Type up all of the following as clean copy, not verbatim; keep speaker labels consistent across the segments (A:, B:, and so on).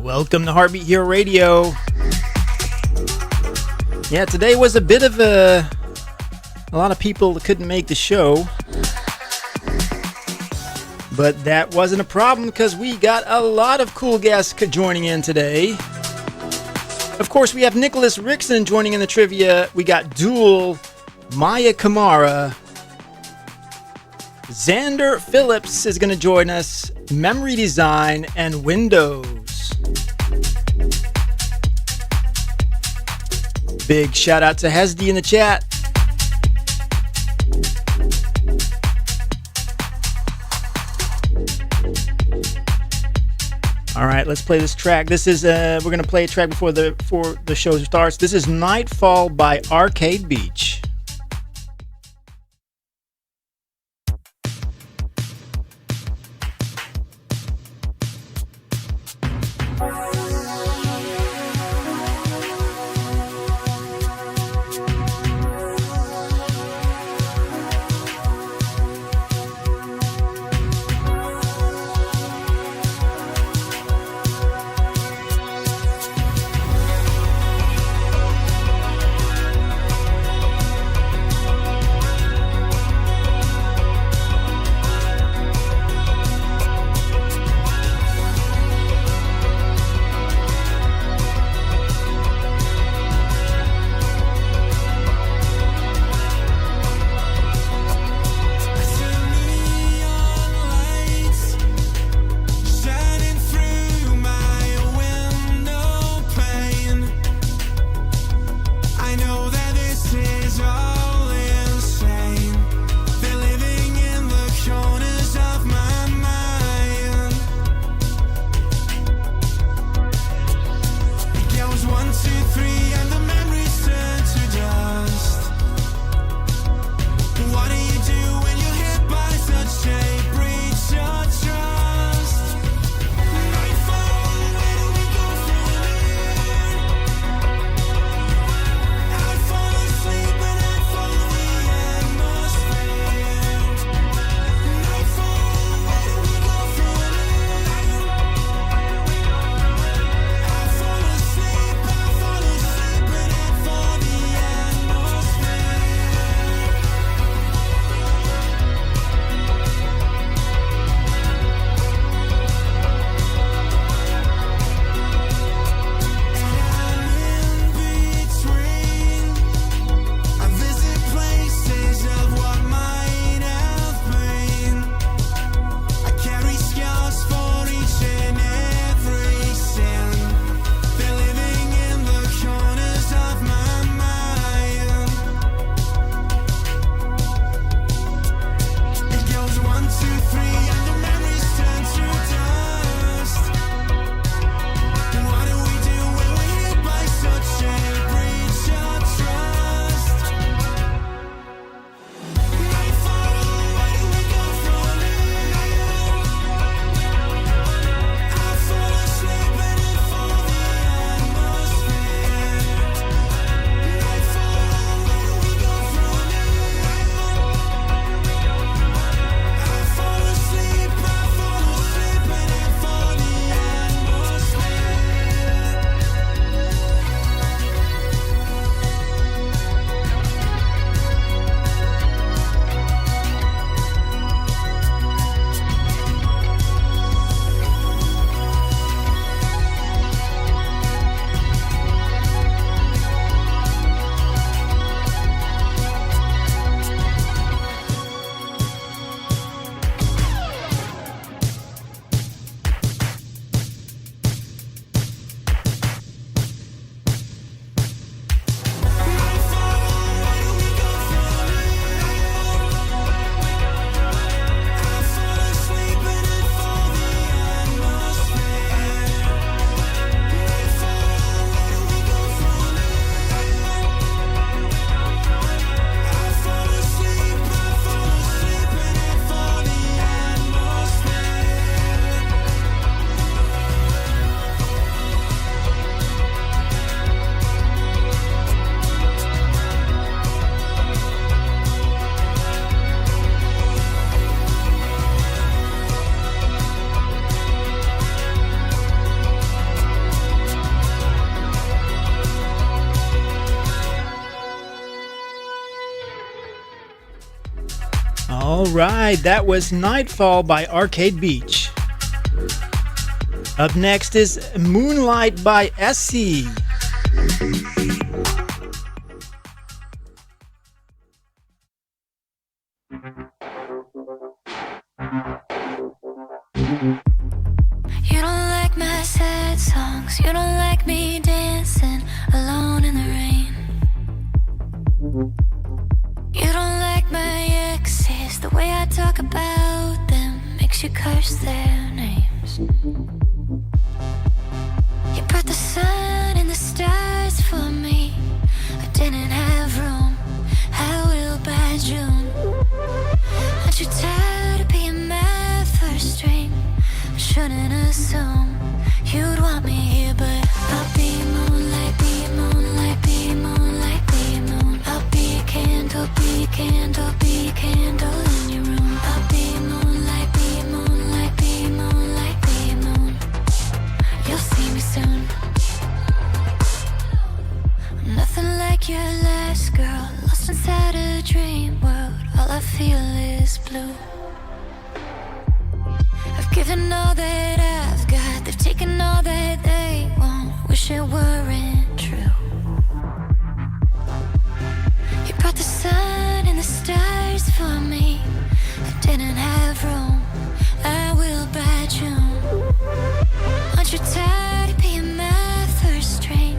A: Welcome to HeartBeatHero Radio. Yeah, today was a bit of a lot of people couldn't make the show. But that wasn't a problem because we got a lot of cool guests joining in today. Of course, we have Nicolas Rixon joining in the trivia. We got Duel, Mayah Camara. Xander Phillips is going to join us, Memory Design, and WinDose. Big shout out to Hesdy in the chat. All right, let's play this track. This is we're going to play a track before the show starts. This is Nightfall by Arcade Beach. All right, that was Nightfall by Arcade Beach. Up next is Moonlight by Essie.
B: You don't like my sad songs, you don't like me dancing alone in the rain. You don't like my exes, the way I talk about them makes you curse their names. You brought the sun and the stars for me, I didn't have room, I will by June. Aren't you tired of being my first string? I shouldn't assume you'd want me here, but I'll be moonlight, be moonlight, be moonlight, be moon. I'll be a candle, be a candle, be a candle in your room. I'll be moonlight, be moonlight, be moonlight, be moon. You'll see me soon. I'm nothing like your last girl, lost inside a dream world. All I feel is blue. I've given all that I've got, they've taken all that they want. Wish it weren't true. You brought the sun and the stars for me, I didn't have room, I will by June. Aren't you tired of being my first string?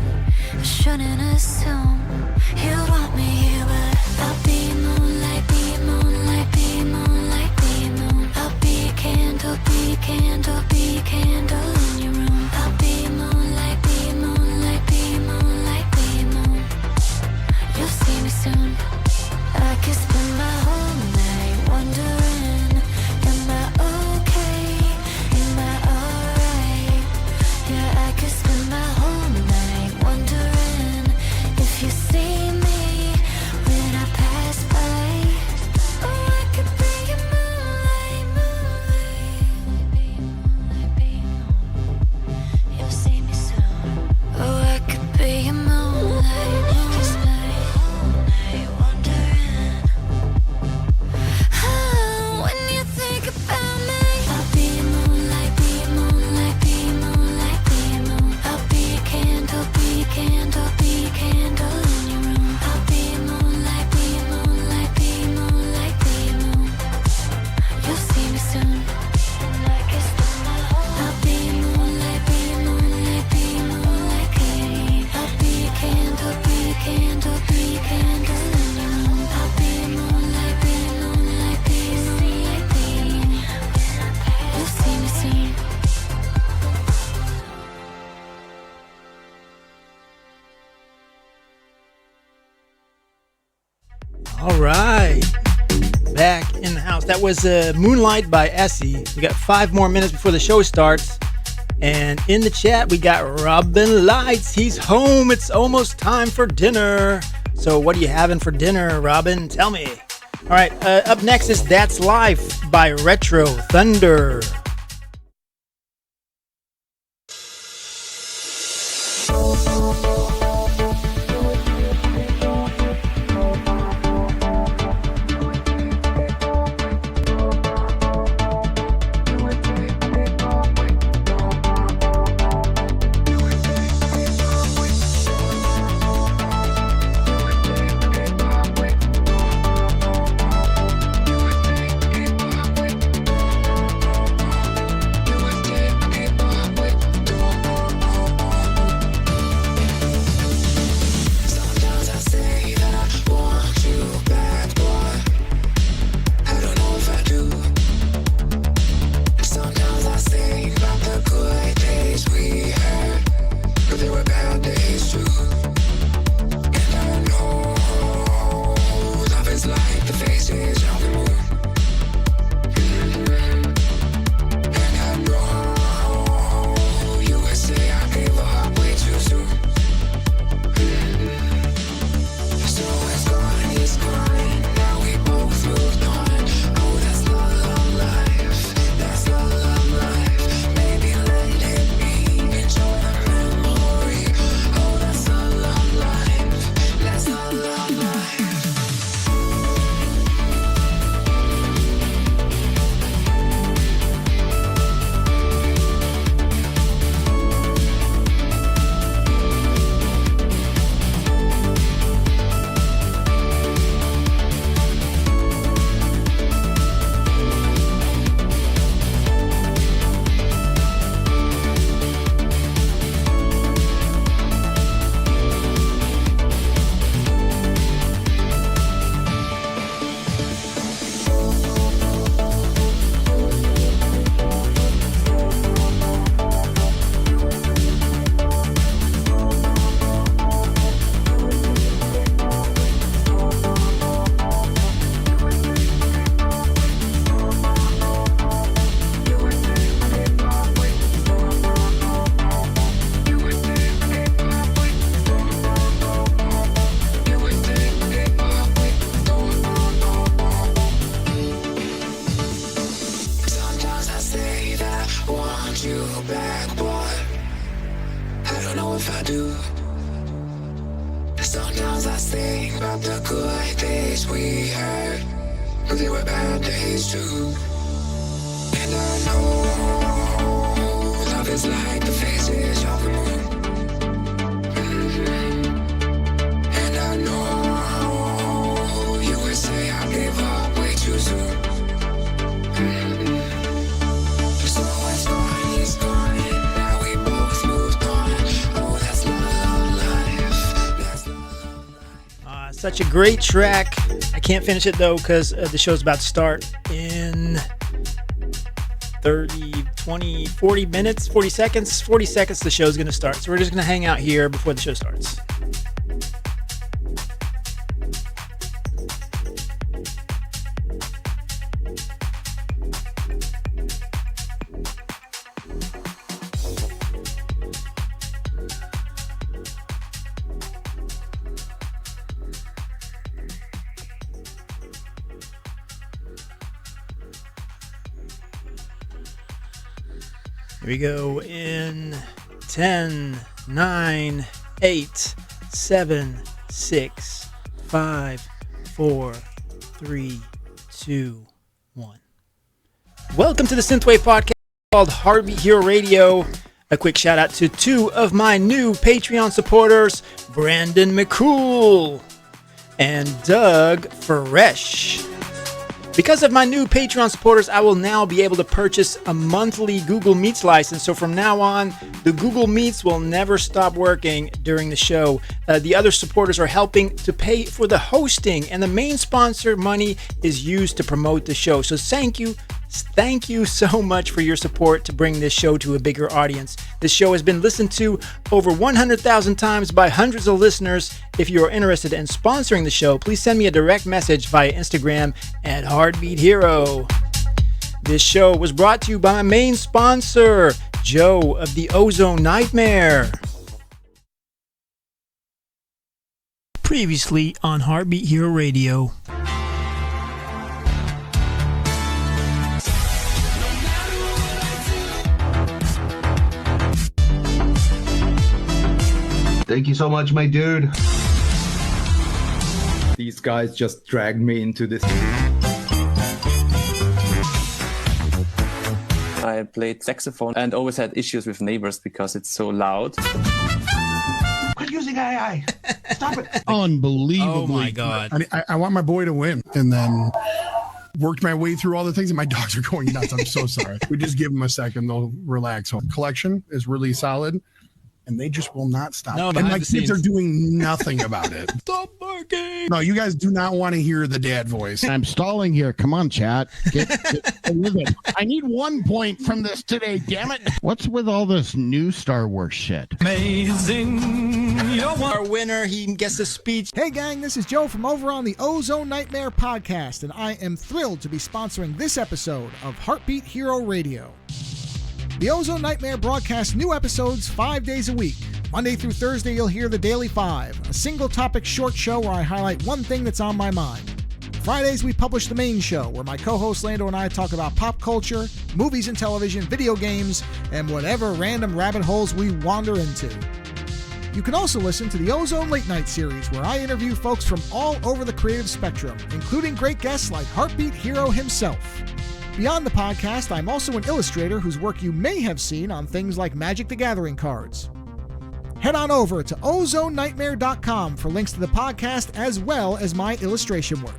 B: I shouldn't assume you'd want me here, but I'll be moonlight, be moonlight, be moonlight, be moon. I'll be a candle, be a candle, be a candle in your room. I'll be moonlight, be moonlight, be moonlight, be moon. You'll see me soon. I could spend my whole night wondering, am I okay? Am I alright? Yeah, I could spend my whole night wondering if you see me when I pass by. Oh, I could be your moonlight, moonlight, be moonlight, be moon. You'll see me soon. Oh, I could be your moonlight, moonlight, moonlight, wondering. Oh, when you think about me, I'll be moonlight, be moonlight, be moonlight, be moon. I'll be a candle, be a candle, be a candle in your room. I'll be moonlight, be moonlight, be moonlight, be moon. You'll see me soon. And I can spend my whole. I'll be moonlight, be moonlight, be moonlight, be. I'll be a candle, be a candle, be a candle in your room. I'll be moonlight, be moonlight, be moonlight, be. You'll see me soon.
A: All right, back in the house. That was Moonlight by Essie. We got 5 more minutes before the show starts. And in the chat, we got Robin Lights. He's home. It's almost time for dinner. So what are you having for dinner, Robin? Tell me. All right, up next is That's Life by Retro Thunder.
C: do. Sometimes I think about the good days we had, but they were bad days too. And I know love is like the phases of the moon. And I know you would say I gave up way too soon. So it's gone, it's gone. Now we both moved on. Oh, that's love life. That's love.
A: Such a great track. I can't finish it though because the show's about to start in 30, 20, 40 minutes, 40 seconds. 40 seconds the show's going to start. So we're just going to hang out here before the show starts. Here we go in 10, 9, 8, 7, 6, 5, 4, 3, 2, 1. Welcome to the Synthwave podcast called Heartbeat Hero Radio. A quick shout out to two of my new Patreon supporters, Brandon McCool and Doug Fresh. Because of my new Patreon supporters, I will now be able to purchase a monthly Google Meets license. So from now on, the Google Meets will never stop working during the show. The other supporters are helping to pay for the hosting, and the main sponsor money is used to promote the show. So thank you so much for your support to bring this show to a bigger audience. This show has been listened to over 100,000 times by hundreds of listeners. If you are interested in sponsoring the show, please send me a direct message via Instagram at HeartBeatHero. This show was brought to you by my main sponsor, Joe of the Ozone Nightmare. Previously on Heartbeat Hero Radio.
D: Thank you so much, my dude.
E: These guys just dragged me into this.
F: I played saxophone and always had issues with neighbors because it's so loud.
D: Quit using AI. Stop it.
G: Unbelievable.
A: Oh my God.
G: I want my boy to win. And then worked my way through all the things, and my dogs are going nuts. I'm so sorry. We just give them a second. They'll relax. Collection is really solid. And they just will not stop.
A: No,
G: and my kids are doing nothing about it.
A: Stop barking!
G: No, you guys do not want to hear the dad voice.
H: I'm stalling here. Come on, chat. Get with it. I need 1 point from this today, damn it. What's with all this new Star Wars shit?
A: Amazing. Our winner, he gets a speech.
I: Hey gang, this is Joe from over on the Ozone Nightmare podcast, and I am thrilled to be sponsoring this episode of Heartbeat Hero Radio. The Ozone Nightmare broadcasts new episodes 5 days a week. Monday through Thursday, you'll hear the Daily 5, a single-topic short show where I highlight one thing that's on my mind. Fridays, we publish the main show, where my co-host Lando and I talk about pop culture, movies and television, video games, and whatever random rabbit holes we wander into. You can also listen to the Ozone Late Night series, where I interview folks from all over the creative spectrum, including great guests like Heartbeat Hero himself. Beyond the podcast, I'm also an illustrator whose work you may have seen on things like Magic the Gathering cards. Head on over to OzoneNightmare.com for links to the podcast as well as my illustration work.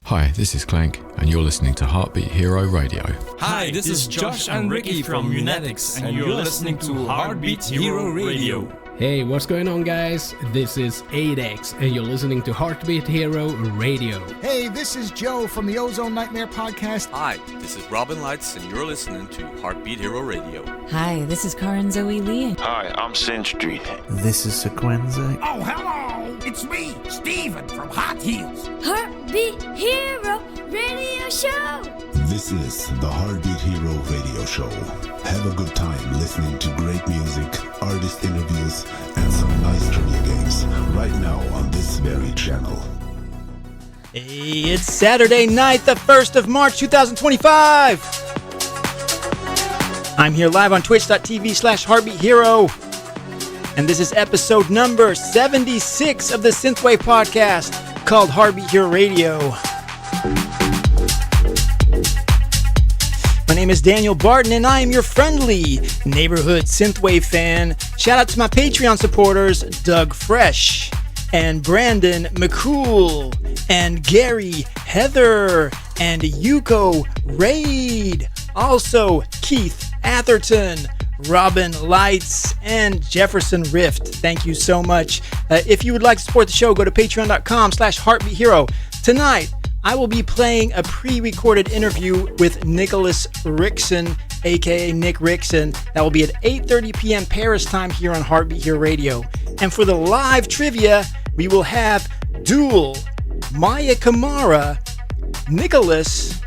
J: Hi, this is Clank, and you're listening to Heartbeat Hero Radio.
K: Hi, this is Josh and Ricky from Unetics, and you're listening to Heartbeat Hero Radio.
L: Hey, what's going on, guys? This is 8X, and you're listening to Heartbeat Hero Radio.
I: Hey, this is Joe from the Ozone Nightmare podcast.
K: Hi, this is Robin Lights, and you're listening to Heartbeat Hero Radio.
M: Hi, this is Karen Zoe Lee.
N: Hi, I'm Century.
O: This is Sequenza.
P: Oh, hello! It's me, Steven from Hot Heels.
B: Heartbeat Hero Radio Show.
N: This is the Heartbeat Hero Radio Show. Have a good time listening to great music, artist interviews, and some nice trivia games right now on this very channel.
A: Hey, it's Saturday night, the 1st of March, 2025. I'm here live on twitch.tv/HeartbeatHero. And this is episode number 76 of the Synthwave podcast called Heartbeat Hero Radio. My name is Daniel Barton, and I am your friendly neighborhood Synthwave fan. Shout out to my Patreon supporters, Doug Fresh, and Brandon McCool, and Gary, Heather, and Yuko Raid. Also, Keith Atherton, Robin Lights, and Jefferson Rift. Thank you so much. If you would like to support the show, go to patreon.com/HeartbeatHero. Tonight, I will be playing a pre-recorded interview with Nicolas Rixon, aka Nick Rixon. That will be at 8:30 p.m. Paris time here on Heartbeat Hero Radio. And for the live trivia, we will have Duel, Mayah Camara, Nicolas,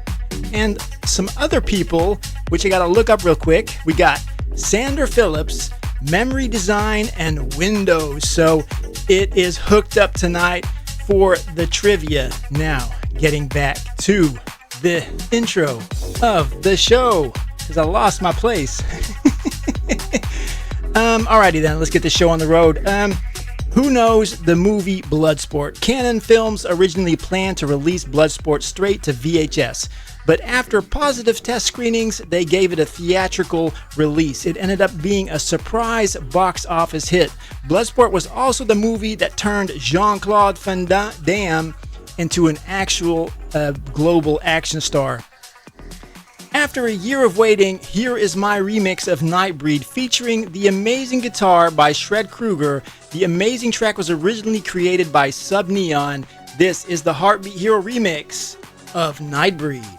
A: and some other people, which I gotta look up real quick. We got Xander Phillips, Memory Design, and WinDose. So it is hooked up tonight for the trivia. Now, getting back to the intro of the show, because I lost my place. Alrighty then, let's get the show on the road. Who knows the movie Bloodsport? Canon Films originally planned to release Bloodsport straight to VHS, but after positive test screenings, they gave it a theatrical release. It ended up being a surprise box office hit. Bloodsport was also the movie that turned Jean-Claude Van Damme into an actual global action star. After a year of waiting, here is my remix of Nightbreed featuring the amazing guitar by Shred Kruger. The amazing track was originally created by Sub Neon. This is the Heartbeat Hero remix of Nightbreed.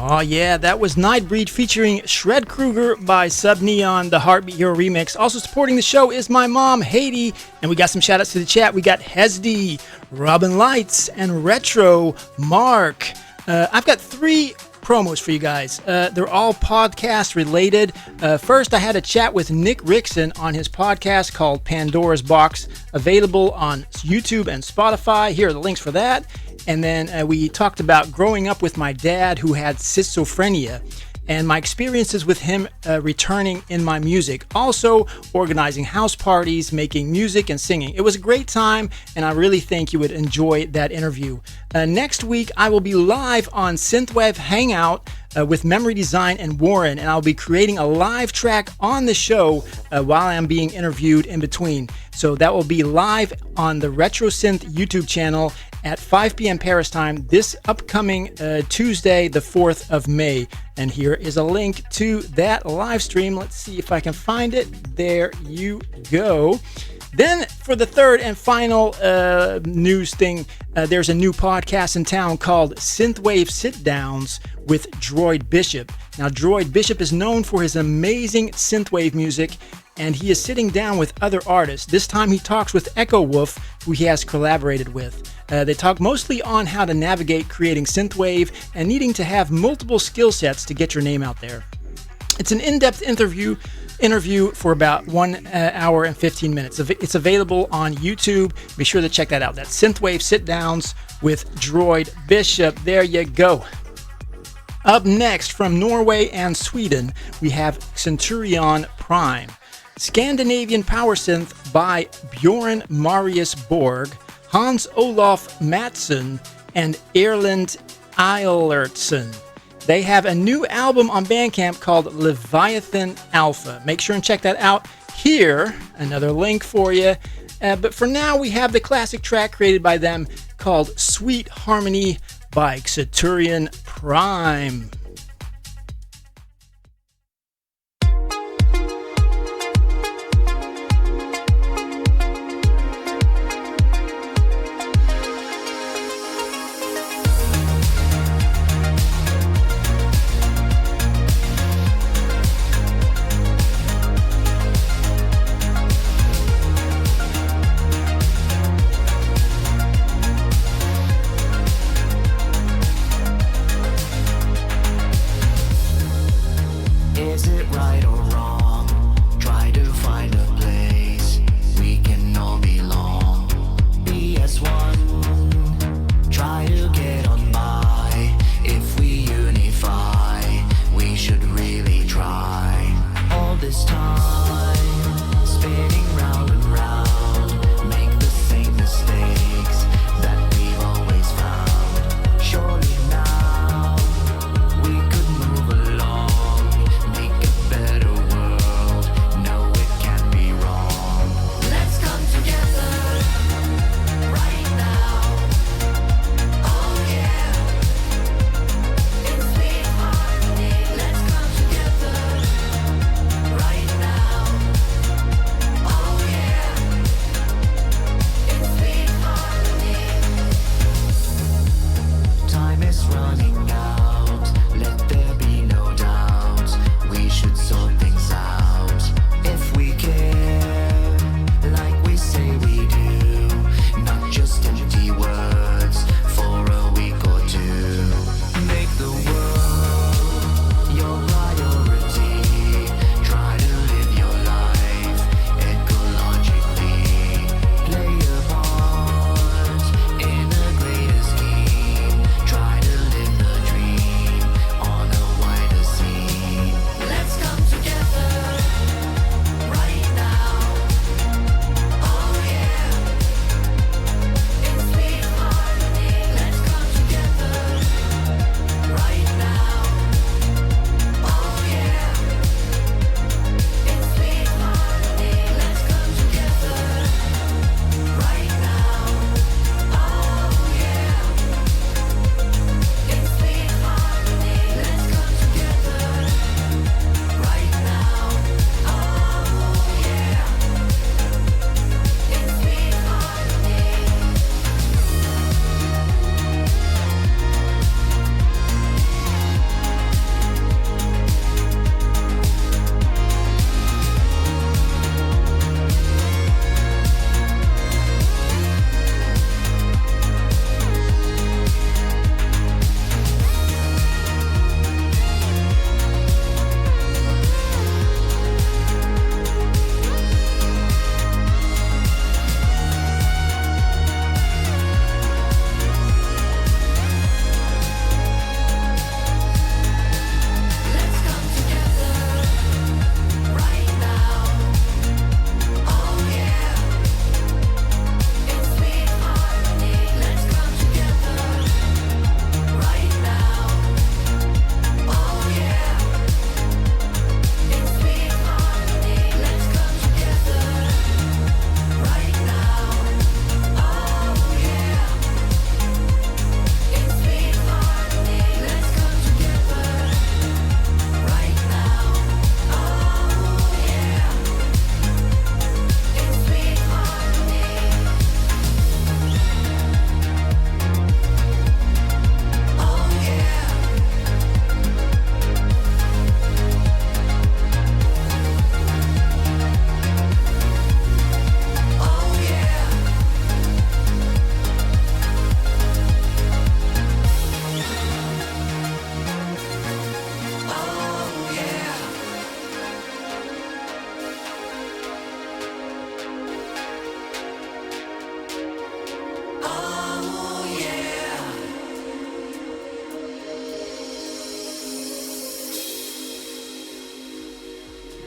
A: Oh yeah, that was Nightbreed featuring Shred Kruger by Sub Neon, the Heartbeat Hero remix. Also supporting the show is my mom, Haiti, and we got some shout outs to the chat. We got Hesdy, Robin Lights, and Retro Mark. I've got 3 promos for you guys. They're all podcast related. First, I had a chat with Nick Rixon on his podcast called Pandora's Box, available on YouTube and Spotify. Here are the links for that. And then we talked about growing up with my dad who had schizophrenia and my experiences with him returning in my music. Also organizing house parties, making music and singing. It was a great time, and I really think you would enjoy that interview. Next week, I will be live on Synthwave Hangout with Memory Design and Warren, and I'll be creating a live track on the show while I'm being interviewed in between. So that will be live on the Retro Synth YouTube channel at 5 p.m. Paris time this upcoming Tuesday, the 4th of May. And here is a link to that live stream. Let's see if I can find it. There you go. Then for the third and final news thing, there's a new podcast in town called Synthwave Sit-Downs with Droid Bishop. Now, Droid Bishop is known for his amazing synthwave music, and he is sitting down with other artists. This time he talks with Echo Wolf, who he has collaborated with. They talk mostly on how to navigate creating synthwave and needing to have multiple skill sets to get your name out there. It's an in-depth interview for about 1 hour and 15 minutes. It's available on YouTube. Be sure to check that out. That's Synthwave Sit-Downs with Droid Bishop. There you go. Up next, from Norway and Sweden, we have Centurion Prime. Scandinavian power synth by Bjorn Marius Borg, Hans Olaf Mattsson, and Erlend Eilertsen. They have a new album on Bandcamp called Leviathan Alpha. Make sure and check that out. Here, another link for you. But for now, we have the classic track created by them called Sweet Harmony by Centurion Prime.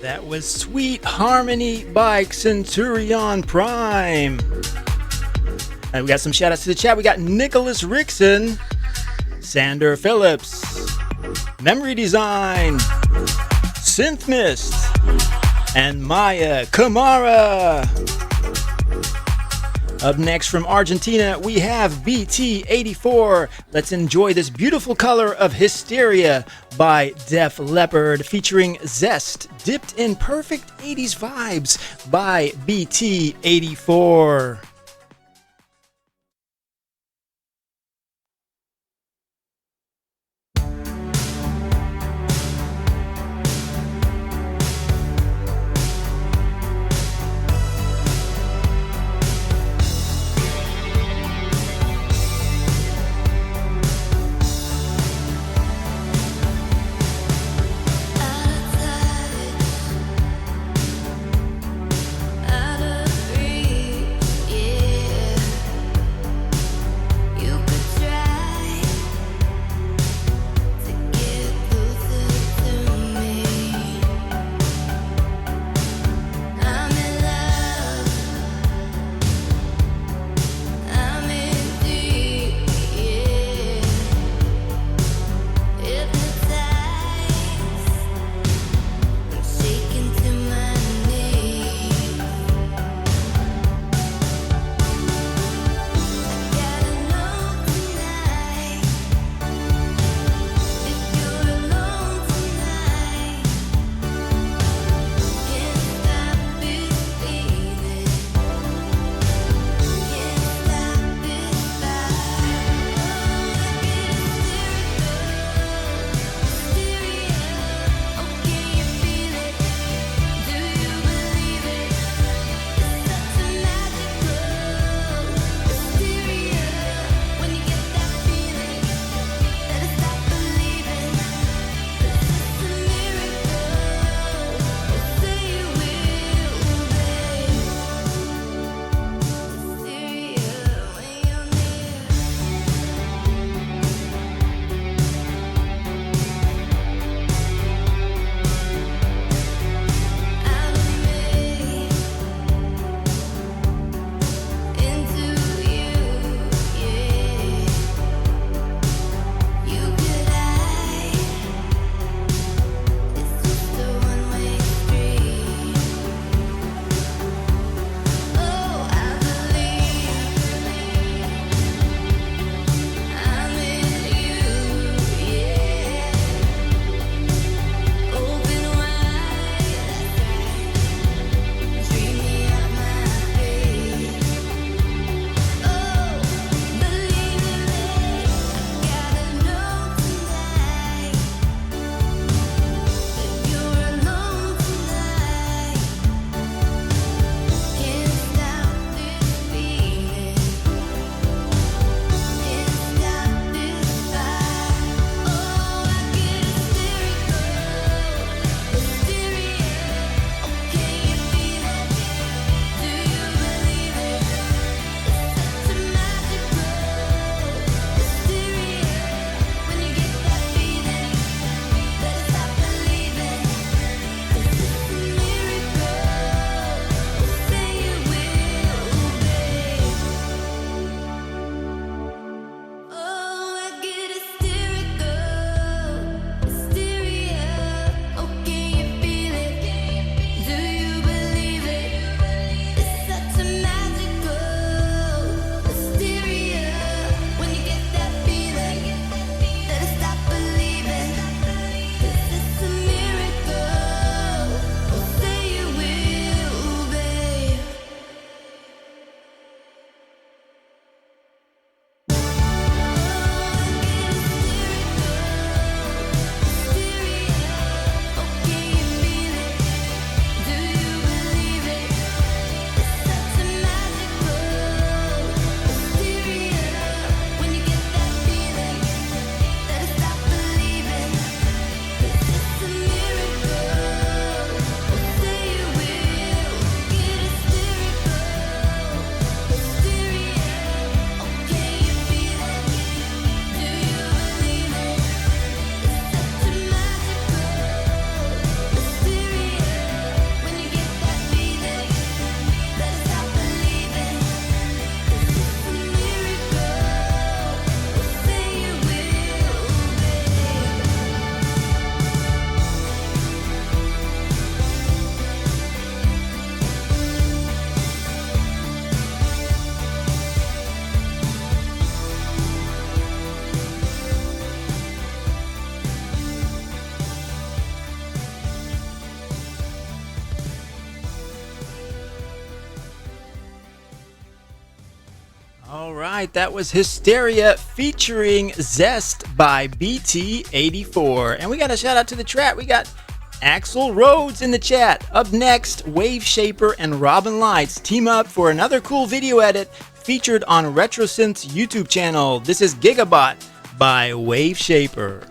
A: That was Sweet Harmony by Centurion Prime. And we got some shout outs to the chat. We got Nicolas Rixon, Xander Phillips, Memory Design, Synth Mist, and Mayah Camara. Up next from Argentina, we have BT84. Let's enjoy this beautiful color of Hysteria by Def Leppard, featuring Zest, dipped in perfect 80s vibes by BT84.
B: Out of reach, yeah.
A: right, that was Hysteria featuring Zest by BT84. And we got a shout out to the chat. We got Axel Rhodes in the chat. Up next, Wave Shaper and Robin Lights team up for another cool video edit featured on RetroSynth's YouTube channel. This is Gigabot by Wave Shaper.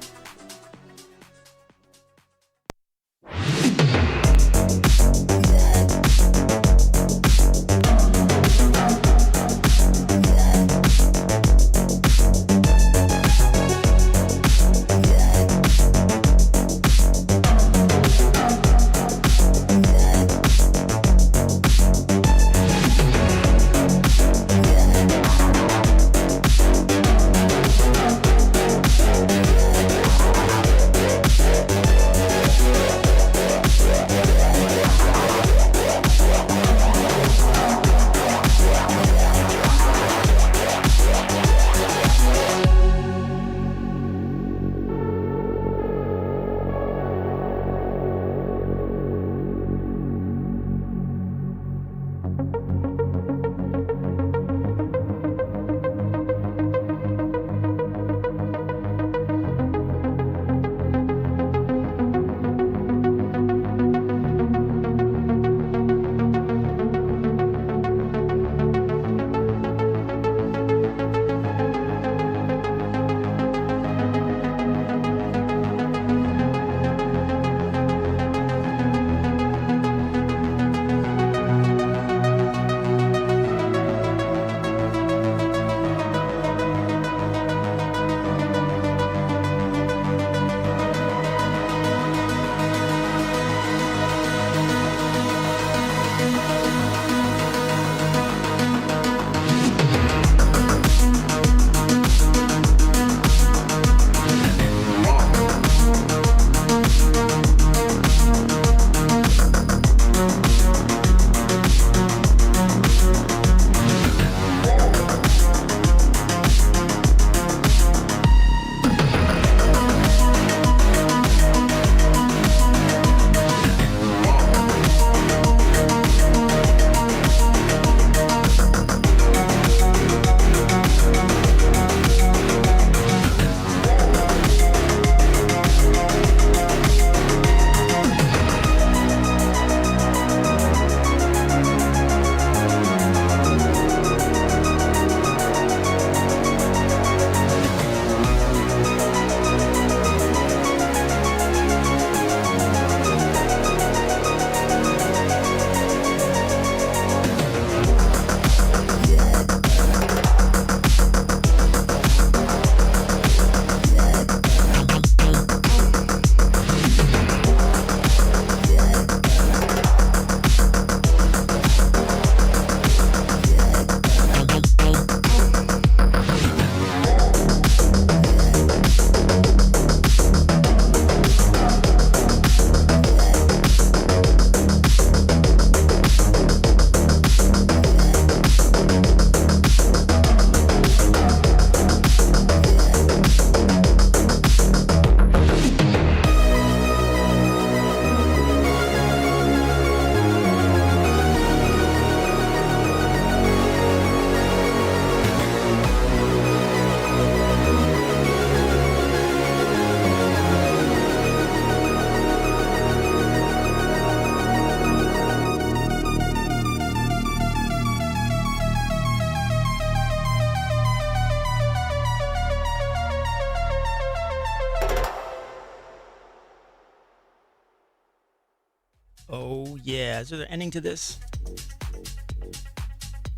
A: Oh, yeah. Is there an ending to this?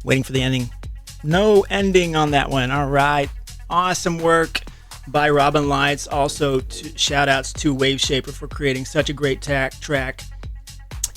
A: Waiting for the ending. No ending on that one. All right. Awesome work by Robin Lights. Also, shout outs to Wave Shaper for creating such a great track.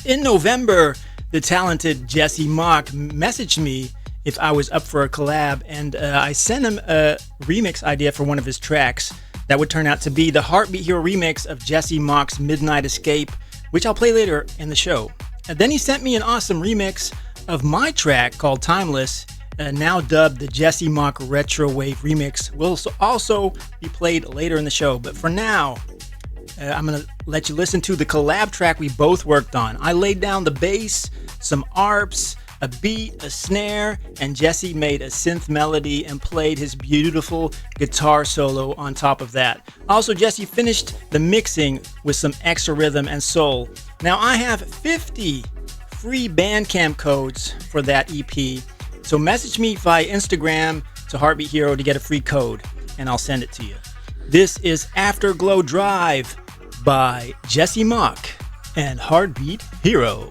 A: In November, the talented Jesse Mock messaged me if I was up for a collab, and I sent him a remix idea for one of his tracks that would turn out to be the HeartBeatHero remix of Jesse Mock's Midnight Escape, which I'll play later in the show. And then he sent me an awesome remix of my track called Timeless, now dubbed the Jesse Mock Retro Wave Remix. Will also be played later in the show, but for now, I'm going to let you listen to the collab track we both worked on. I laid down the bass, some arps, a beat, a snare, and Jesse made a synth melody and played his beautiful guitar solo on top of that. Also, Jesse finished the mixing with some extra rhythm and soul. Now, I have 50 free Bandcamp codes for that EP, so message me via Instagram to Heartbeat Hero to get a free code, and I'll send it to you. This is Afterglow Drive by Jesse Mock and Heartbeat Hero.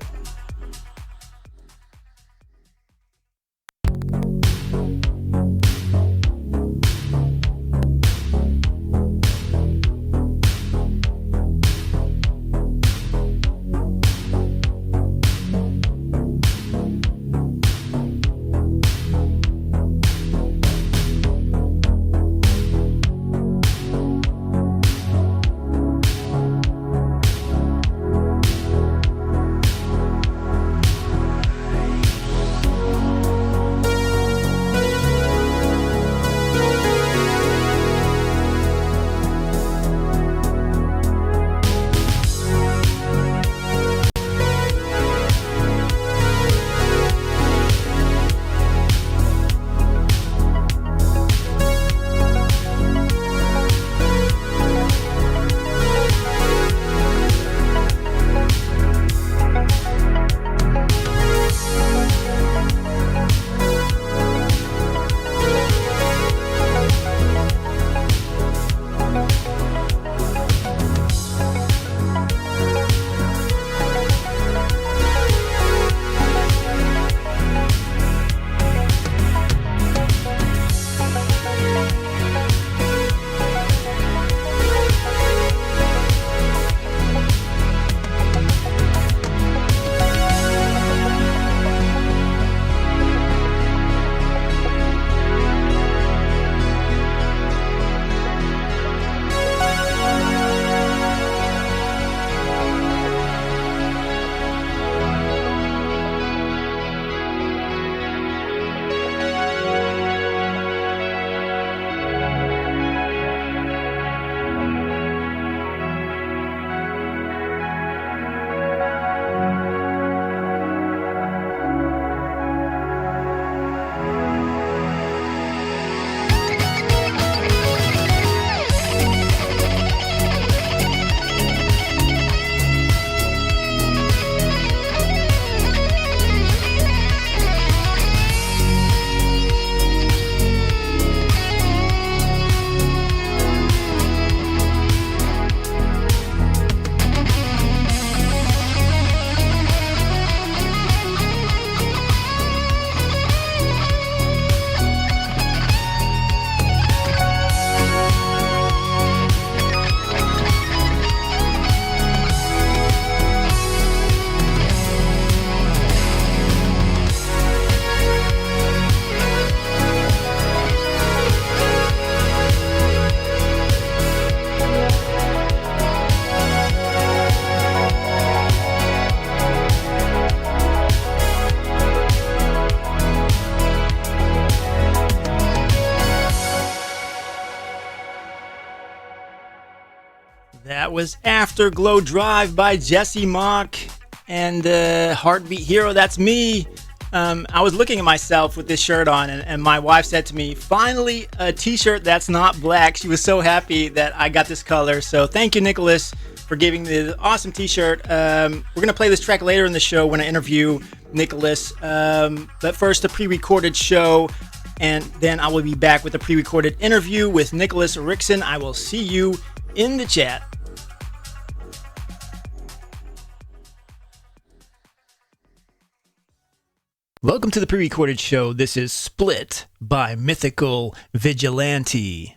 A: That was Afterglow Drive by Jesse Mock and Heartbeat Hero. That's me. I was looking at myself with this shirt on, and my wife said to me, finally a t-shirt that's not black. She was so happy that I got this color. So thank you, Nicholas, for giving me the awesome t-shirt. We're going to play this track later in the show when I interview Nicholas. But first, a pre-recorded show, and then I will be back with a pre-recorded interview with Nicolas Rixon. I will see you in the chat. Welcome to the pre-recorded show. This is Split by Mythical Vigilante.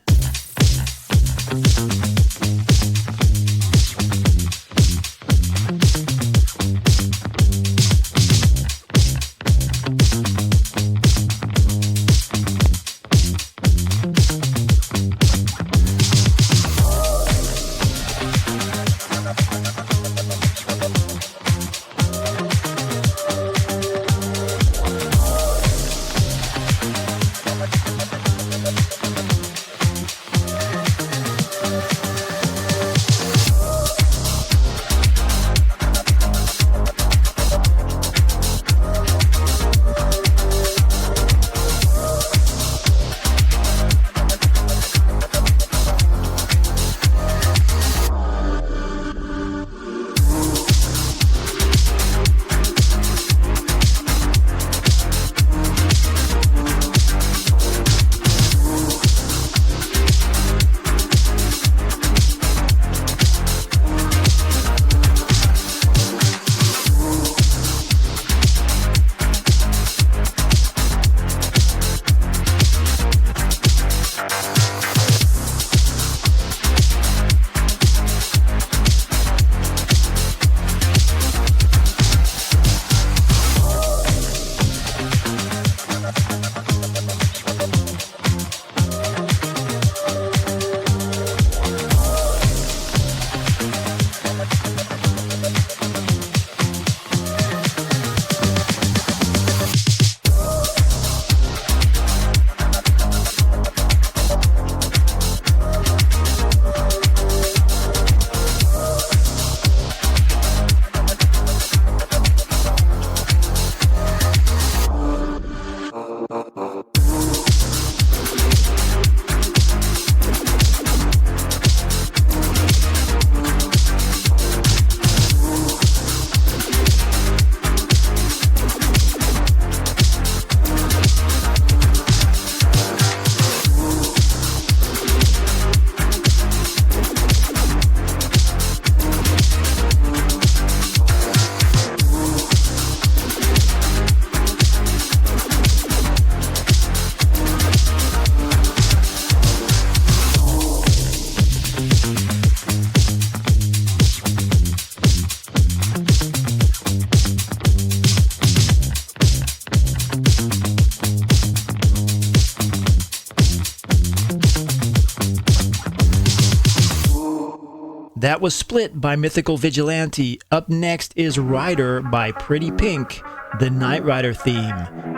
A: That was Split by Mythical Vigilante. Up next is Rider by Pretty Pink, the Knight Rider theme,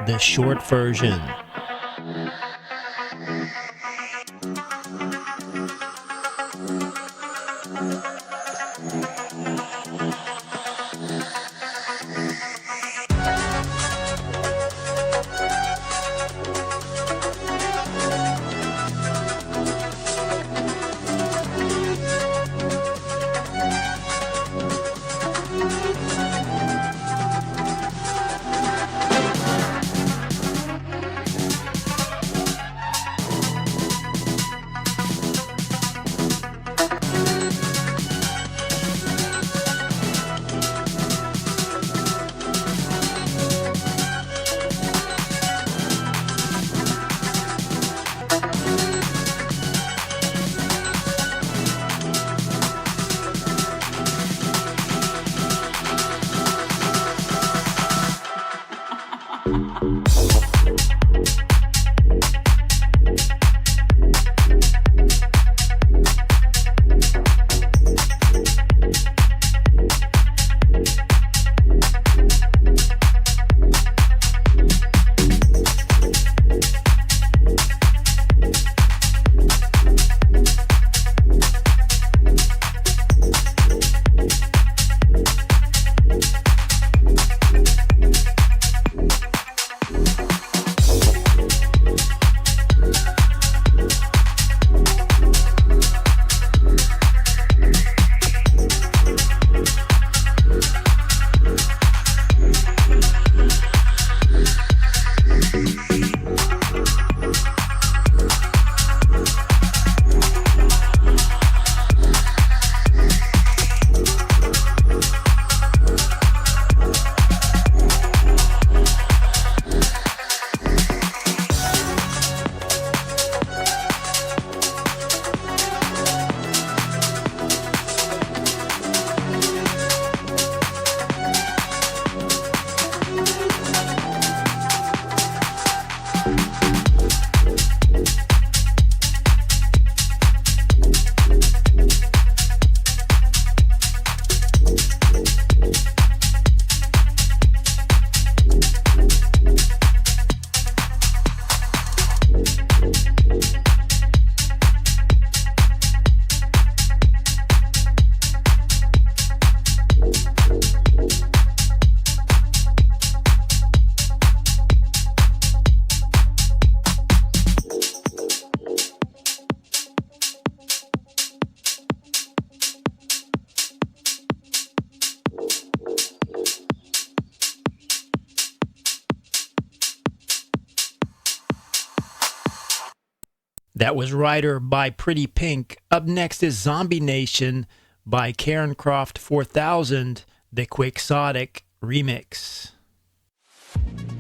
A: the short version. That was Rider by Pretty Pink. Up next is Zombie Nation by Karen Croft 4000, the Quixotic remix.
C: Zombie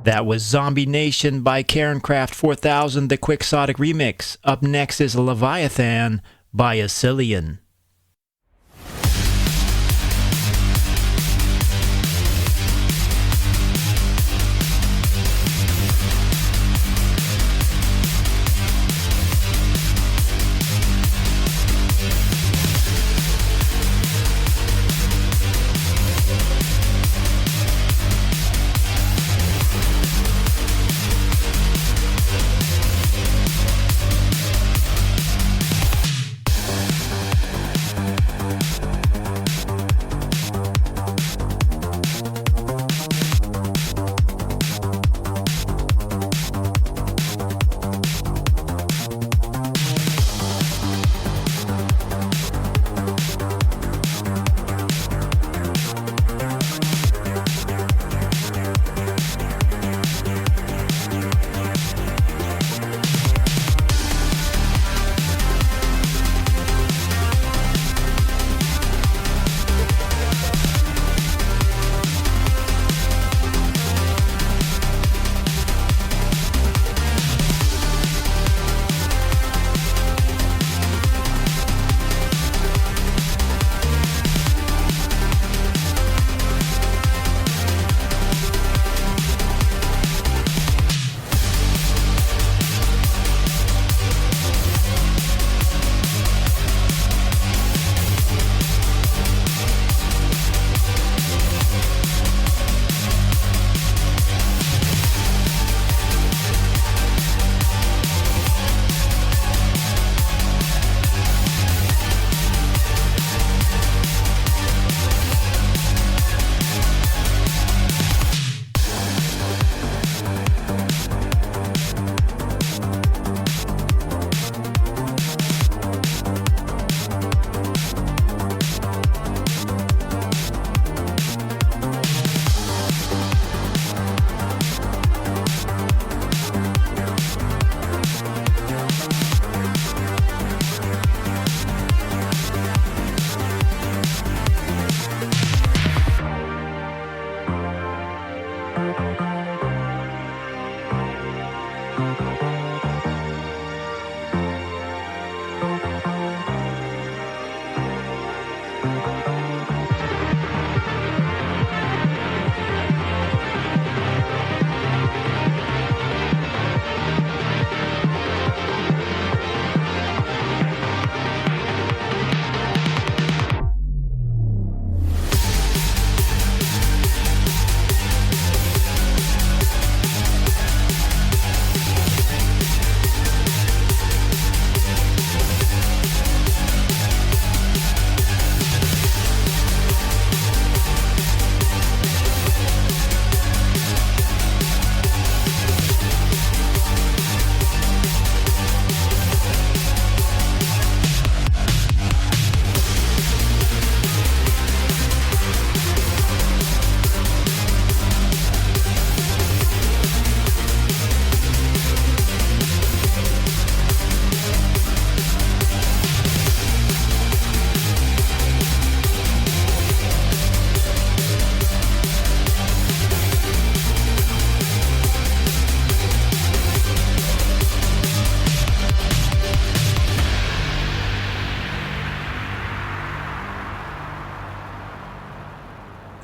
A: That was Zombie Nation by Karencraft 4000, the Quixotic remix. Up next is Leviathan by Asilian.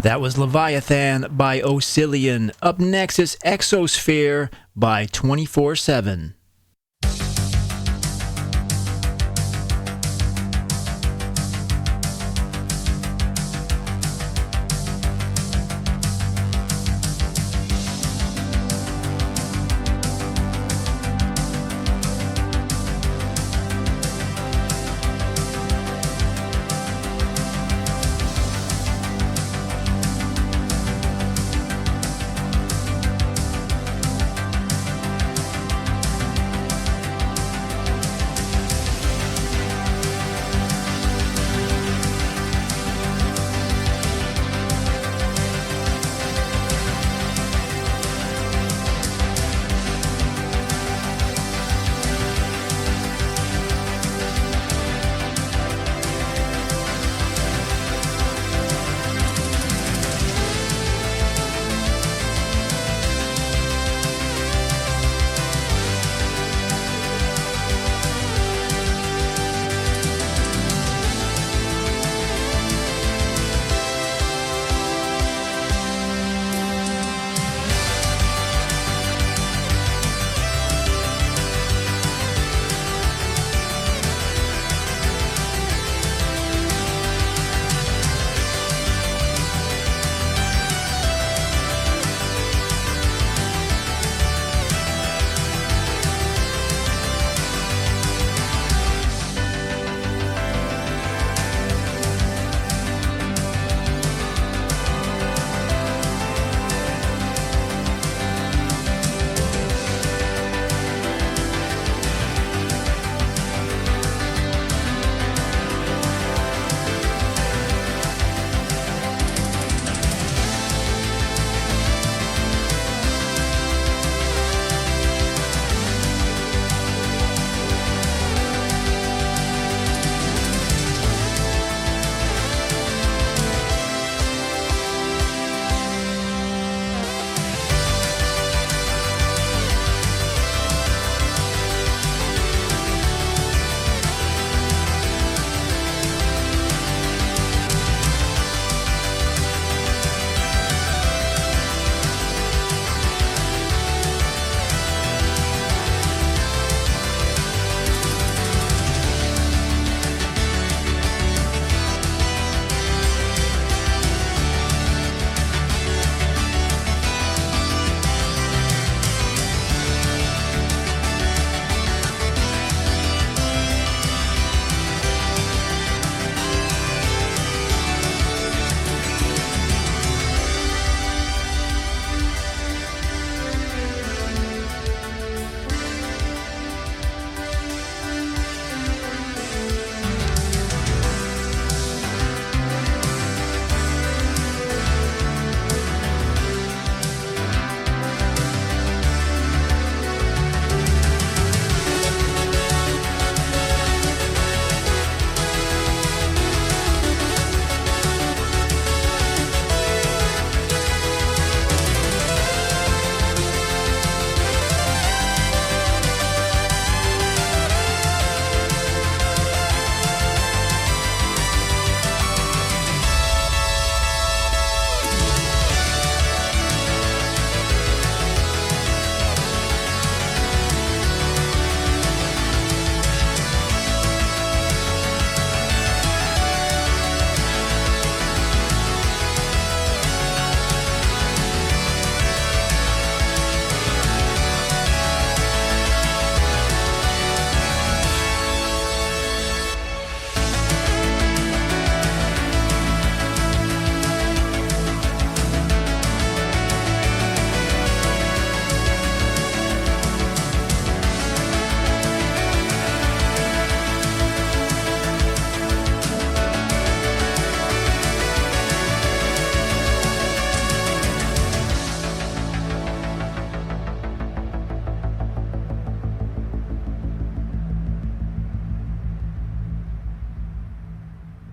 A: That was Leviathan by Oscillion. Up next is Exosphere by 24/7.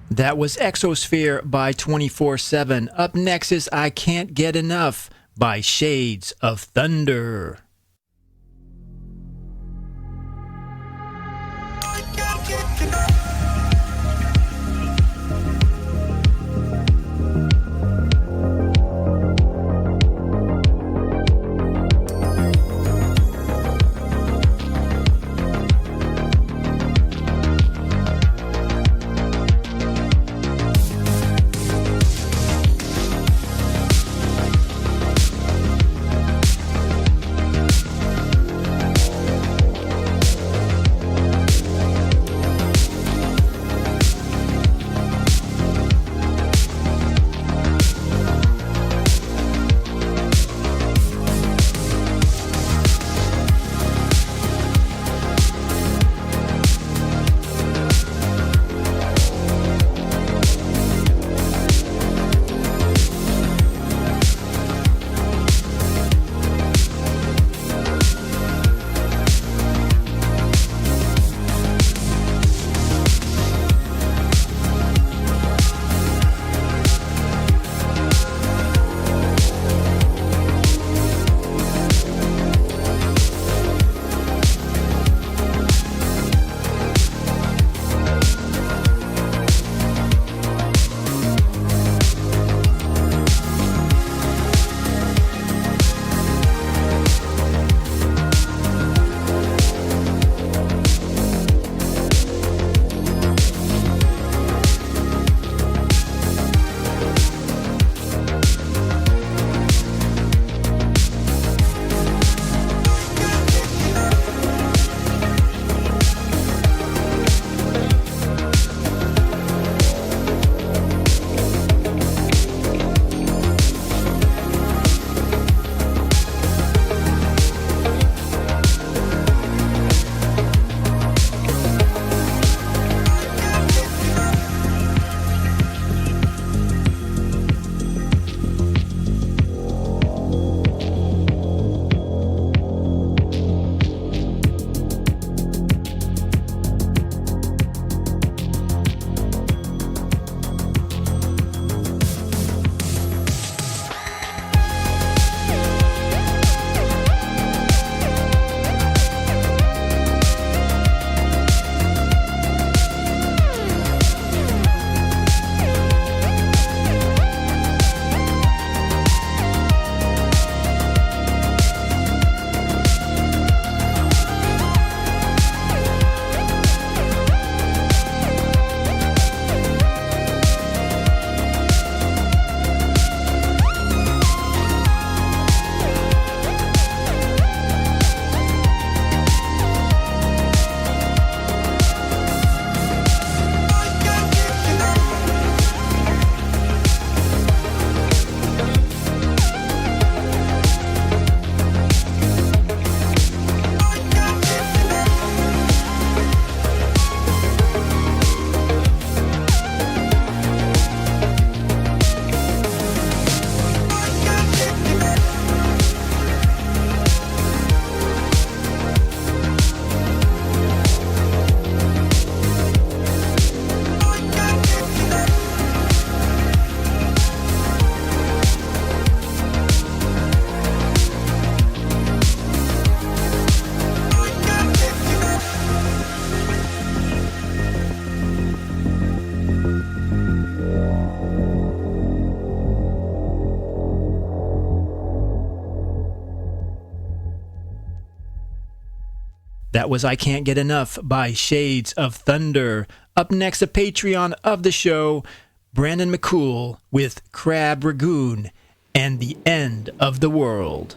A: That was Exosphere by 24/7. Up next is I Can't Get Enough by Shades of Thunder. That was I Can't Get Enough by Shades of Thunder. Up next, a Patreon of the show, Brandon McCool with Crab Ragoon and the End of the World.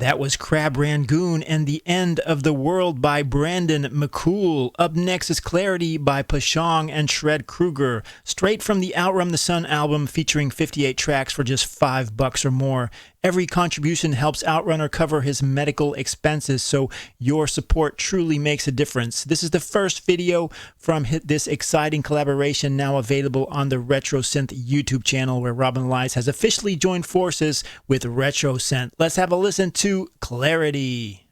A: That was Crab Rangoon and The End of the World by Brandon McCool. Up next is Clarity by Pashong and Shred Kruger, straight from the Outrun the Sun album featuring 58 tracks for just $5 or more. Every contribution helps Outrunner cover his medical expenses, so your support truly makes a difference. This is the first video from this exciting collaboration, now available on the RetroSynth YouTube channel, where Robin Lies has officially joined forces with RetroSynth. Let's have a listen to Clarity.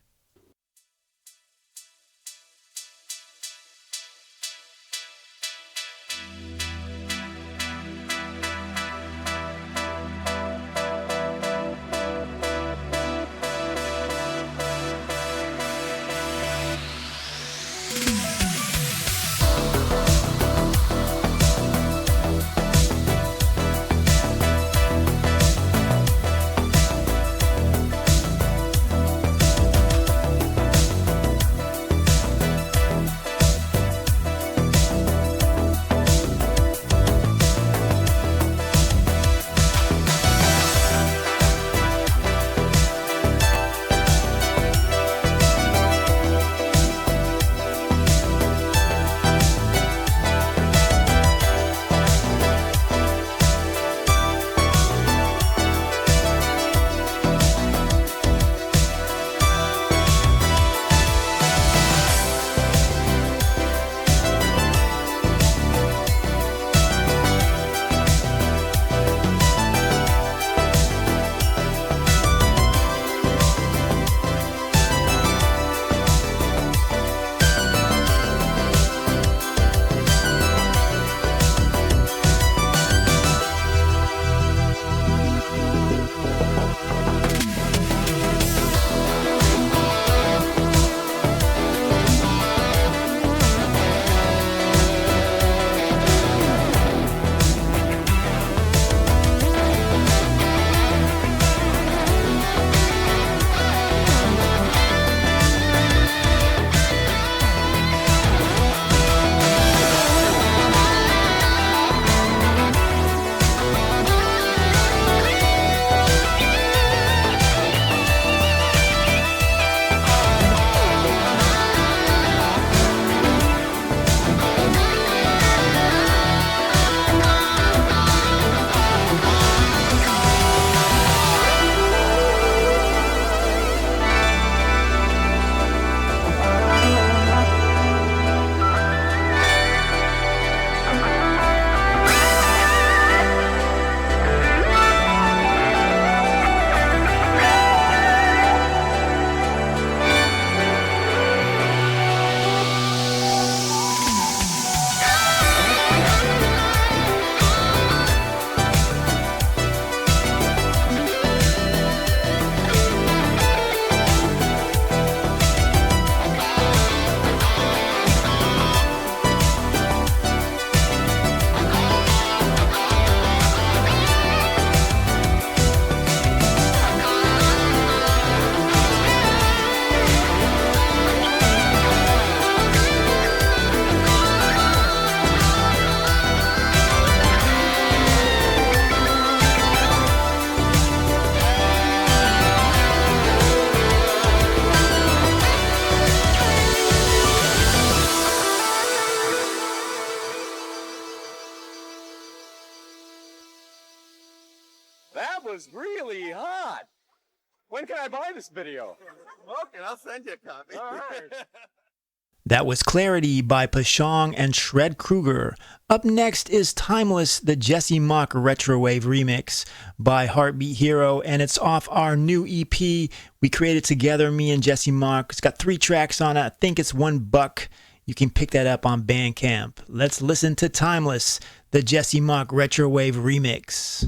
Q: was really hot. When can I buy this video? Okay, I'll send you a copy. All right.
A: That was Clarity by Pashong and Shred Kruger. Up next is Timeless, the Jesse Mock Retrowave remix by HeartBeatHero, and it's off our new EP we created together, me and Jesse Mock. It's got 3 tracks on it. I think it's $1. You can pick that up on Bandcamp. Let's listen to Timeless, the Jesse Mock Retrowave remix.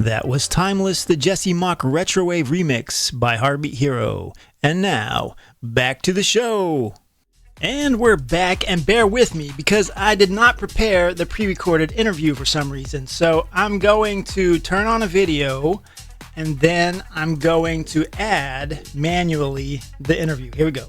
A: That was Timeless, the Jesse Mock Retrowave remix by Heartbeat Hero. And now, back to the show. And we're back, and bear with me because I did not prepare the pre-recorded interview for some reason. So I'm going to turn on a video, and then I'm going to add manually the interview. Here we go.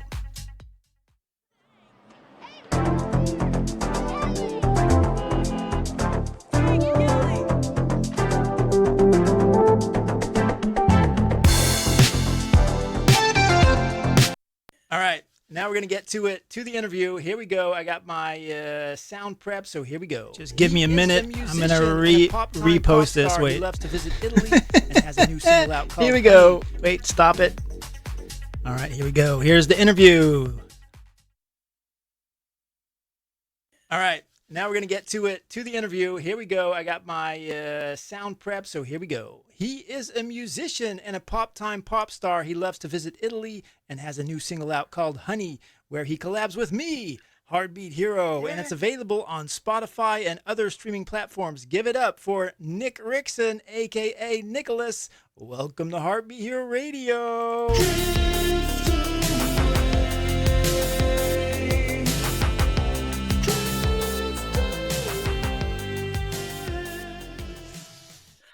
A: All right, now we're going to get to the interview. Here we go. I got my sound prep, so here we go. Just give me a minute. I'm going to repost this. Wait. He loves to visit Italy and has a new single out called Here we go. Wait, stop it. All right, here we go. Here's the interview. All right, now we're going to get to the interview. Here we go. I got my sound prep, so here we go. He is a musician and a pop-time pop star. He loves to visit Italy and has a new single out called Honey, where he collabs with me, Heartbeat Hero, and it's available on Spotify and other streaming platforms. Give it up for Nick Rixon, a.k.a. Nicholas. Welcome to Heartbeat Hero Radio.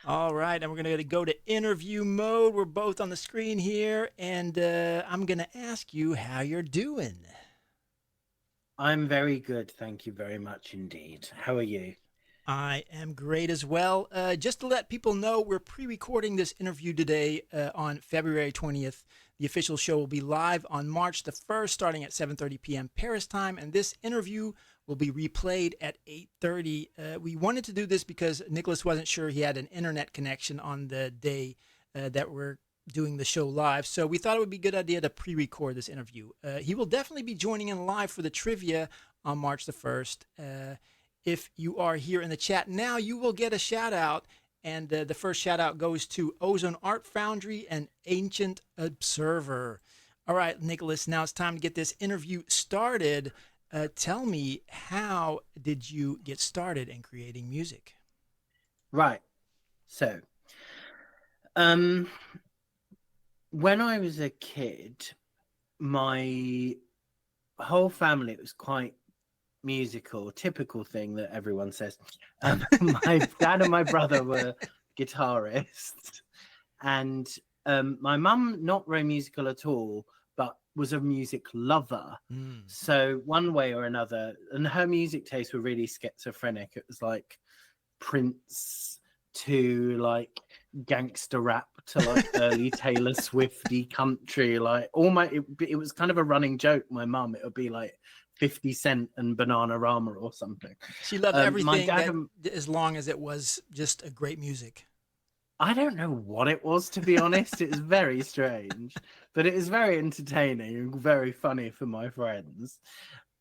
A: All right, and we're going to go to interview mode. We're both on the screen here, and I'm going to ask you how you're doing.
R: I'm very good. Thank you very much indeed. How are you?
A: I am great as well. Just to let people know, we're pre-recording this interview today on February 20th. The official show will be live on March the 1st, starting at 7:30 p.m. Paris time, and this interview will be replayed at 8:30. We wanted to do this because Nicholas wasn't sure he had an internet connection on the day that we're doing the show live, so we thought it would be a good idea to pre-record this interview. He will definitely be joining in live for the trivia on March the 1st. If you are here in the chat now, you will get a shout-out, and the first shout-out goes to Ozone Art Foundry and Ancient Observer. All right, Nicholas, now it's time to get this interview started. Tell me, how did you get started in creating music?
R: Right. So, when I was a kid, my whole family was quite musical, typical thing that everyone says. My dad and my brother were guitarists, and my mum, not very musical at all, but was a music lover. So one way or another, and her music tastes were really schizophrenic. It was like Prince to like gangster rap to like early Taylor Swifty country. Like it was kind of a running joke. My mum, it would be like 50 Cent and Bananarama or something.
A: She loved everything as long as it was just a great music.
R: I don't know what it was, to be honest. It was very strange, but it is very entertaining and very funny for my friends.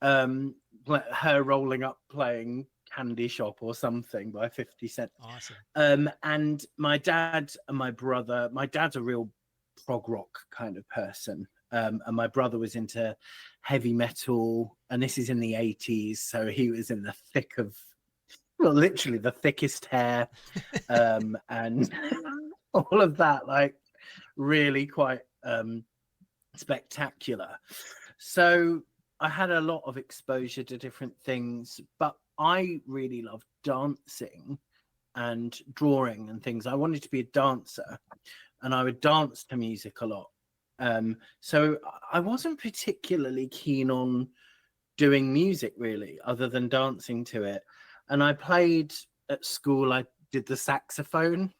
R: Her rolling up playing Candy Shop or something by 50 Cent.
A: Awesome.
R: And my dad and my brother, my dad's a real prog rock kind of person. And my brother was into heavy metal, and this is in the 80s. So he was in the thick of, well, literally the thickest hair, and all of that, like really quite spectacular. So I had a lot of exposure to different things, but I really loved dancing and drawing and things. I wanted to be a dancer, and I would dance to music a lot. So I wasn't particularly keen on doing music really, other than dancing to it. And I played at school. I did the saxophone,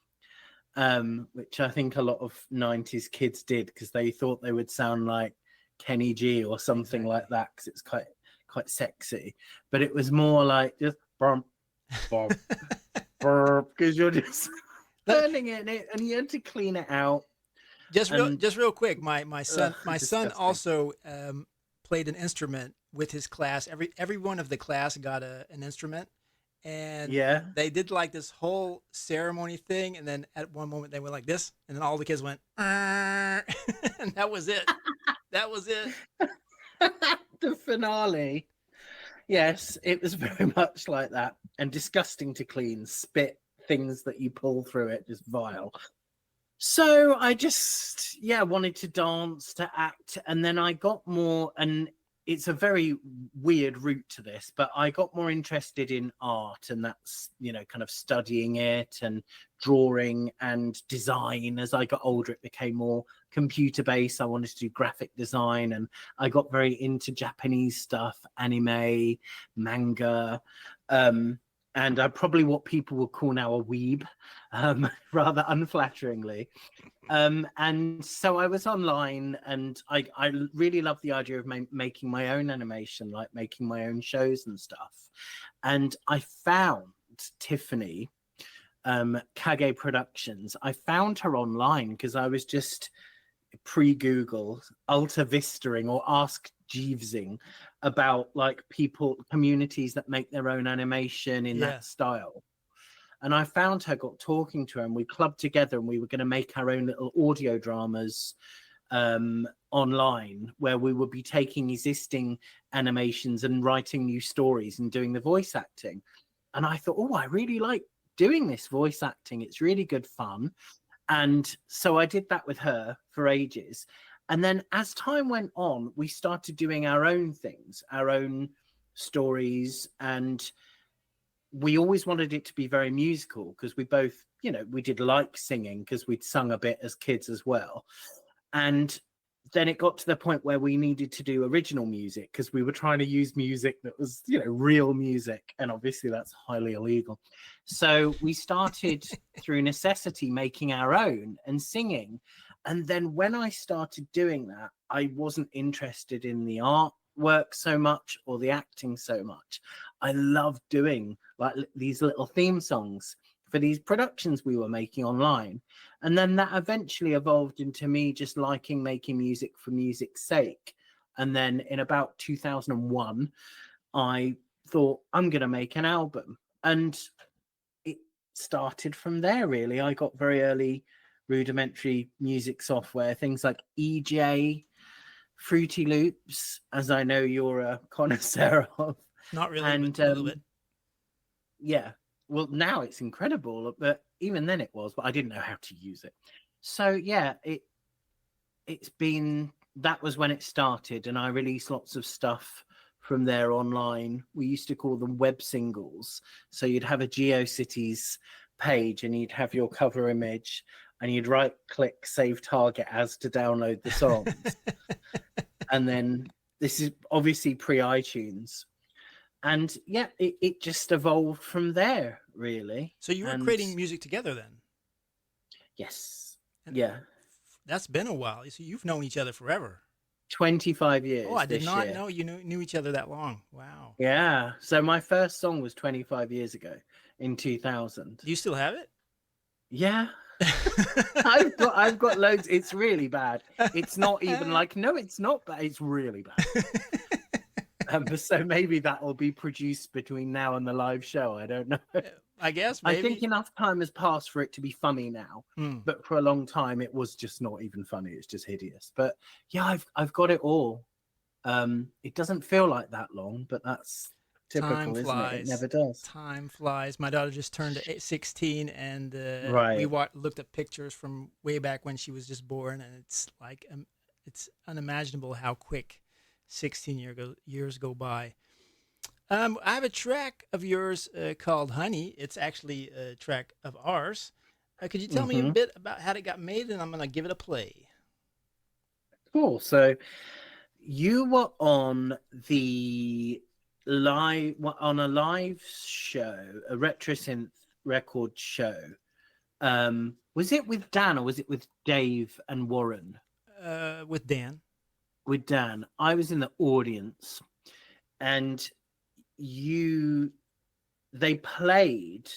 R: which I think a lot of 90s kids did because they thought they would sound like Kenny G or something like that, because it's quite sexy. But it was more like just bump, bump, burp, because you're just learning it, and you had to clean it out.
A: Just real quick, my son also played an instrument with his class. Every one of the class got an instrument, and they did like this whole ceremony thing. And then at one moment they went like this, and then all the kids went, and that was it. That was it.
R: The finale. Yes, it was very much like that, and disgusting to clean, spit, things that you pull through it, just vile. So I just, wanted to dance, to act. And then I got more, and it's a very weird route to this, but I got more interested in art, and that's, kind of studying it and drawing and design. As I got older, it became more computer based. I wanted to do graphic design, and I got very into Japanese stuff, anime, manga, and I'm probably what people would call now a weeb, rather unflatteringly. And so I was online, and I really love the idea of making my own animation, like making my own shows and stuff. And I found Tiffany, Kage Productions. I found her online because I was just pre-Google, Alta Vistaing or Ask Jeevesing about like communities that make their own animation in that style. And I found her, got talking to her, and we clubbed together, and we were going to make our own little audio dramas online, where we would be taking existing animations and writing new stories and doing the voice acting. And I thought, oh, I really like doing this voice acting. It's really good fun. And so I did that with her for ages. And then as time went on, we started doing our own things, our own stories. And we always wanted it to be very musical, because we both, we did like singing, because we'd sung a bit as kids as well. And then it got to the point where we needed to do original music, because we were trying to use music that was, real music. And obviously that's highly illegal. So we started through necessity making our own and singing. And then when I started doing that, I wasn't interested in the artwork so much or the acting so much. I loved doing like these little theme songs for these productions we were making online. And then that eventually evolved into me just liking making music for music's sake. And then in about 2001, I thought, I'm going to make an album. And it started from there, really. I got very early rudimentary music software, things like EJ, Fruity Loops, as I know you're a connoisseur of.
A: Not really,
R: and
A: but a little bit.
R: Yeah, well, now it's incredible, but even then it was, but I didn't know how to use it. So yeah, it's been, that was when it started, and I released lots of stuff from there online. We used to call them web singles. So you'd have a GeoCities page, and you'd have your cover image, and you'd right click save target as to download the songs. And then this is obviously pre-iTunes. And yeah, it just evolved from there, really.
A: So you were creating music together then?
R: Yes. Yeah.
A: That's been a while. So you've known each other forever.
R: 25 years.
A: Oh, I did not know you knew each other that long. Wow.
R: Yeah. So my first song was 25 years ago in 2000.
A: Do you still have it?
R: Yeah. I've got loads. It's really bad. It's not even like, no, it's not bad. It's really bad. So maybe that will be produced between now and the live show. I don't know.
A: I guess maybe.
R: I think enough time has passed for it to be funny now. But for a long time, it was just not even funny. It's just hideous. But yeah, I've got it all. It doesn't feel like that long, but that's typical,
A: Time
R: isn't
A: flies.
R: it? It never does.
A: Time flies. My daughter just turned 16, and
R: Right.
A: we looked at pictures from way back when she was just born, and it's like it's unimaginable how quick 16 years go by. I have a track of yours called Honey. It's actually a track of ours. Could you tell me a bit about how it got made? And I'm going to give it a play.
R: Cool. So you were on a live show, a retro synth record show. Was it with Dan or was it with Dave and Warren?
A: With Dan.
R: With Dan. I was in the audience, and they played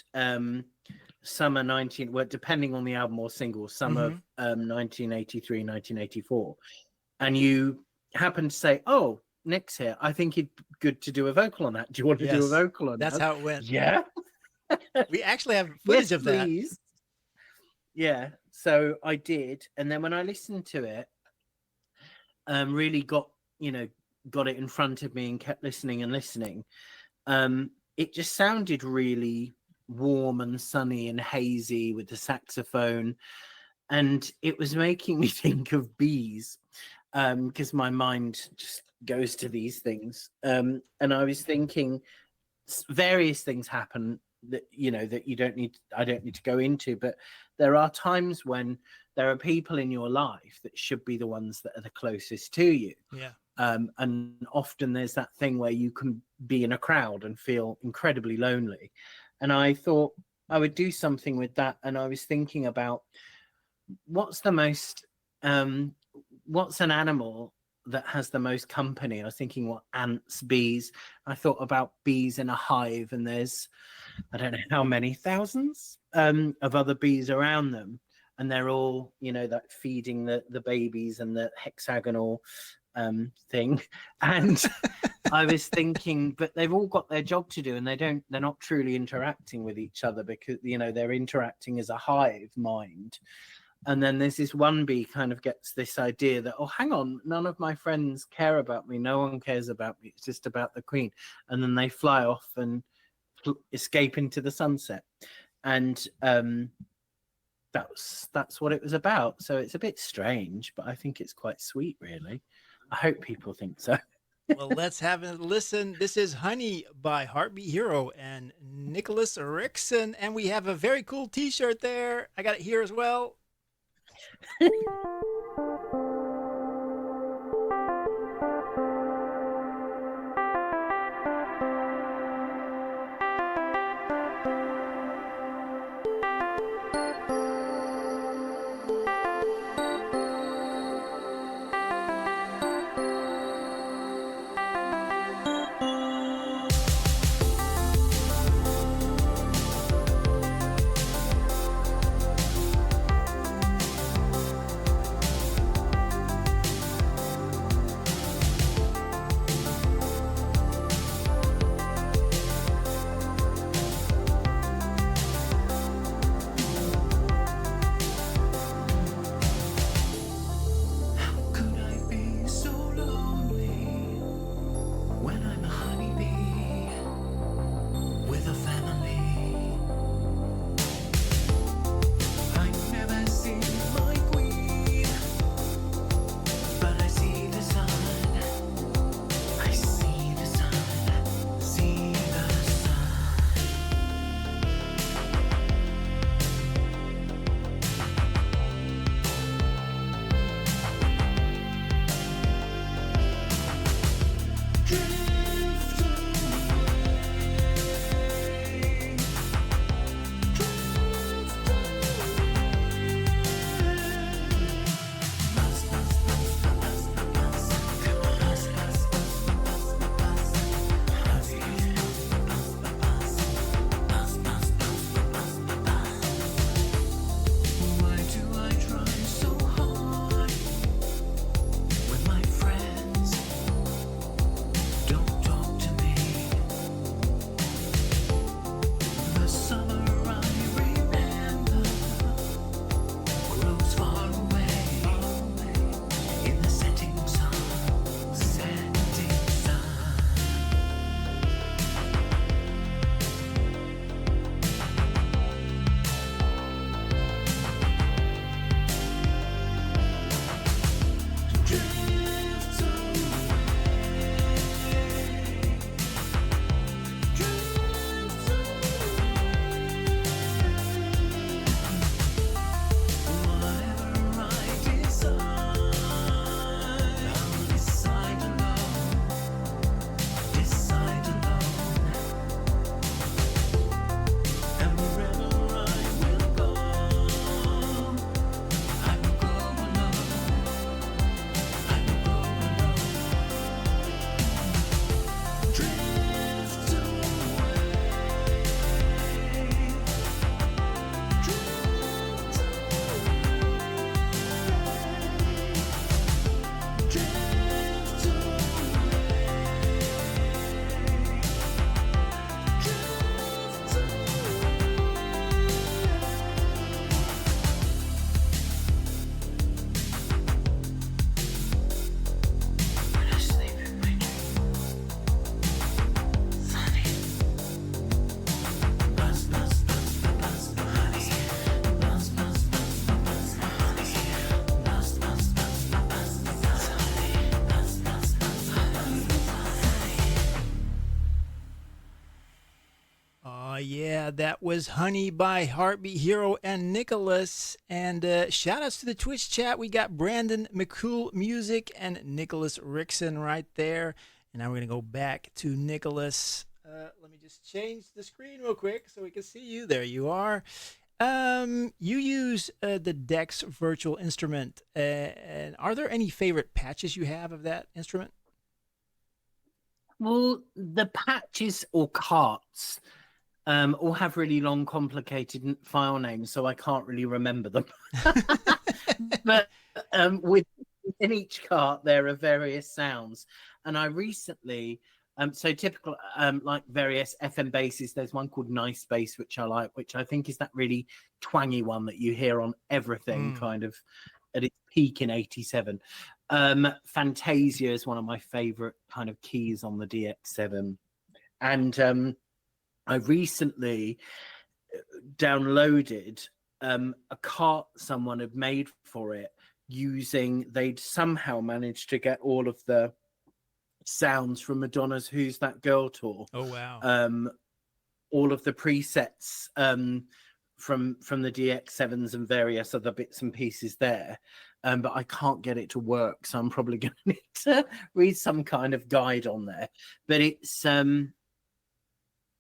R: summer 19, well, depending on the album or single, summer 1983, 1984. And you happened to say, oh, Nick's here. I think it'd be good to do a vocal on that. Do you want to do a vocal on that?
A: That's how it went.
R: Yeah.
A: We actually have footage of that.
R: Please. Yeah. So I did. And then when I listened to it, really got it in front of me and kept listening and listening. It just sounded really, warm and sunny and hazy with the saxophone. And it was making me think of bees, because my mind just goes to these things. And I was thinking various things happen that, you know, that I don't need to go into, but there are times when there are people in your life that should be the ones that are the closest to you.
A: Yeah.
R: And often there's that thing where you can be in a crowd and feel incredibly lonely. And I thought I would do something with that. And I was thinking about what's an animal that has the most company. I was thinking, what, ants, bees. I thought about bees in a hive, and there's, I don't know how many thousands of other bees around them. And they're all, you know, that feeding the babies and the hexagonal thing. And I was thinking, but they've all got their job to do, and they're not truly interacting with each other, because, you know, they're interacting as a hive mind. And then there's this one bee kind of gets this idea that, oh, hang on, none of my friends care about me. No one cares about me. It's just about the queen. And then they fly off and escape into the sunset. And that's what it was about. So it's a bit strange, but I think it's quite sweet, really. I hope people think so.
A: Well, let's have a listen. This is Honey by Heartbeat Hero and Nicolas Rixon. And we have a very cool T-shirt there. I got it here as well. That was Honey by Heartbeat Hero and Nicholas. And shout outs to the Twitch chat. We got Brandon McCool Music and Nicolas Rixon right there. And now we're going to go back to Nicholas. Let me just change the screen real quick so we can see you. There you are. You use the Dex virtual instrument. And are there any favorite patches you have of that instrument?
R: Well, the patches or carts all have really long, complicated file names, so I can't really remember them. But within each cart, there are various sounds. And I recently, so typical, like various FM basses, there's one called Nice Bass, which I like, which I think is that really twangy one that you hear on everything kind of at its peak in 87. Fantasia is one of my favorite kind of keys on the DX7. And I recently downloaded a cart someone had made for it they'd somehow managed to get all of the sounds from Madonna's Who's That Girl tour.
A: Oh, wow.
R: All of the presets from the DX7s and various other bits and pieces there. But I can't get it to work, so I'm probably going to need to read some kind of guide on there. But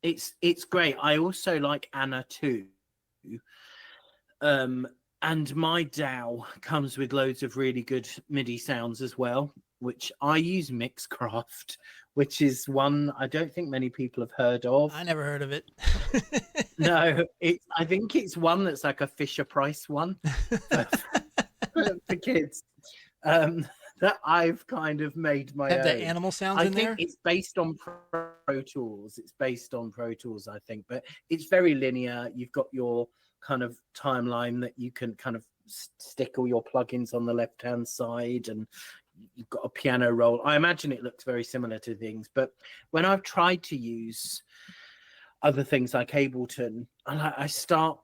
R: it's great. I also like Anna too. And my DAW comes with loads of really good MIDI sounds as well, which I use Mixcraft, which is one I don't think many people have heard of.
A: I never heard of it.
R: No, I think it's one that's like a Fisher-Price one for kids that I've kind of made my own.
A: Have the animal sounds in there?
R: I think it's based on Pro Tools. It's based on Pro Tools, I think, but it's very linear. You've got your kind of timeline that you can kind of stick all your plugins on the left-hand side, and you've got a piano roll. I imagine it looks very similar to things, but when I've tried to use other things like Ableton, I start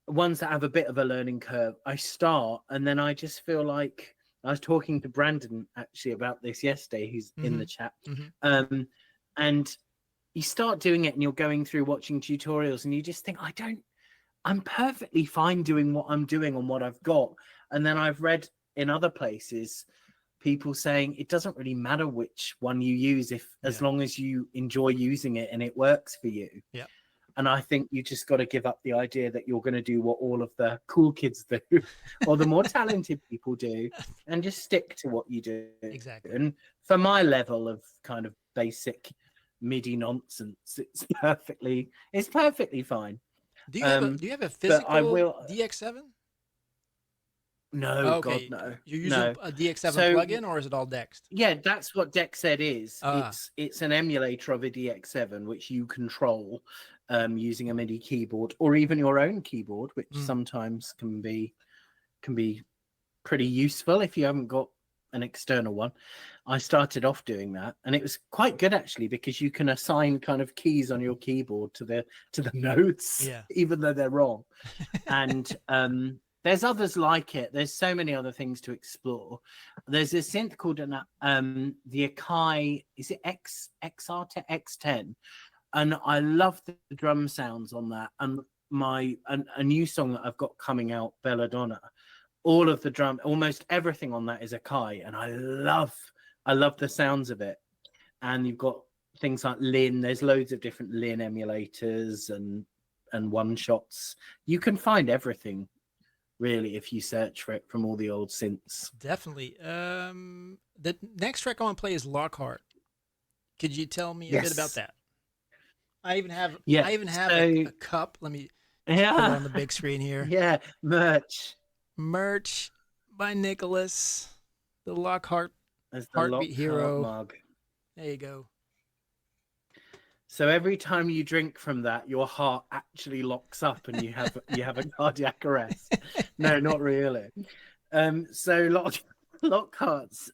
R: ones that have a bit of a learning curve. I start, and then I just feel like I was talking to Brandon actually about this yesterday, who's in the chat. And you start doing it and you're going through watching tutorials and you just think, I'm perfectly fine doing what I'm doing on what I've got. And then I've read in other places people saying it doesn't really matter which one you use as long as you enjoy using it and it works for you.
A: Yeah.
R: And I think you just got to give up the idea that you're going to do what all of the cool kids do or the more talented people do and just stick to what you do.
A: Exactly.
R: And for my level of kind of basic MIDI nonsense, it's perfectly fine.
A: Do you have a physical DX7?
R: No,
A: okay.
R: God, no.
A: You're using a DX7 plugin, or is it all Dexed?
R: Yeah, that's what DXZ is. It's an emulator of a DX7, which you control using a MIDI keyboard or even your own keyboard, which sometimes can be pretty useful if you haven't got an external one. I started off doing that, and it was quite good actually, because you can assign kind of keys on your keyboard to the notes, even though they're wrong. And there's others like it. There's so many other things to explore. There's a synth called the Akai, is it XR to X10? And I love the drum sounds on that. And a new song that I've got coming out, Belladonna, all of the drum, almost everything on that is Akai, and I love the sounds of it. And you've got things like Lin. There's loads of different Lin emulators and one shots. You can find everything really if you search for it from all the old synths.
A: Definitely. The next track I want to play is Lockhart. Could you tell me a bit about that? I even have a cup. Let me put it on the big screen here.
R: Yeah, merch
A: by Nicholas, the Lockhart Heartbeat Hero
R: mug.
A: There you go.
R: So every time you drink from that, your heart actually locks up and you have a cardiac arrest. No, not really. So Lockhart's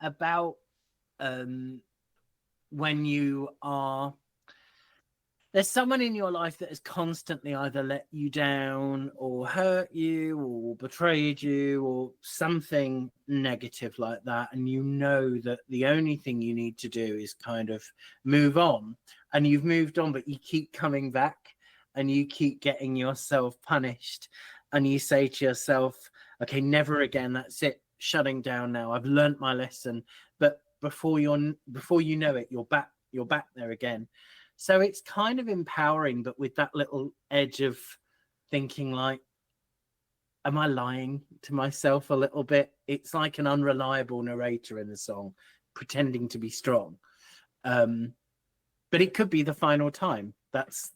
R: about when you are there's someone in your life that has constantly either let you down or hurt you or betrayed you or something negative like that. And you know that the only thing you need to do is kind of move on. And you've moved on, but you keep coming back and you keep getting yourself punished. And you say to yourself, okay, never again. That's it. Shutting down now. I've learnt my lesson. But before you know it, you're back there again. So it's kind of empowering, but with that little edge of thinking like, am I lying to myself a little bit? It's like an unreliable narrator in the song, pretending to be strong. But it could be the final time. That's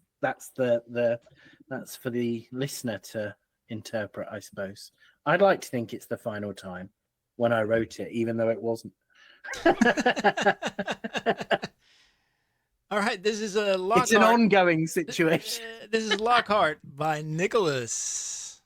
R: for the listener to interpret, I suppose. I'd like to think it's the final time when I wrote it, even though it wasn't.
A: All right, this is a Lockhart.
R: It's an ongoing situation.
A: This is Lockhart by Nicholas.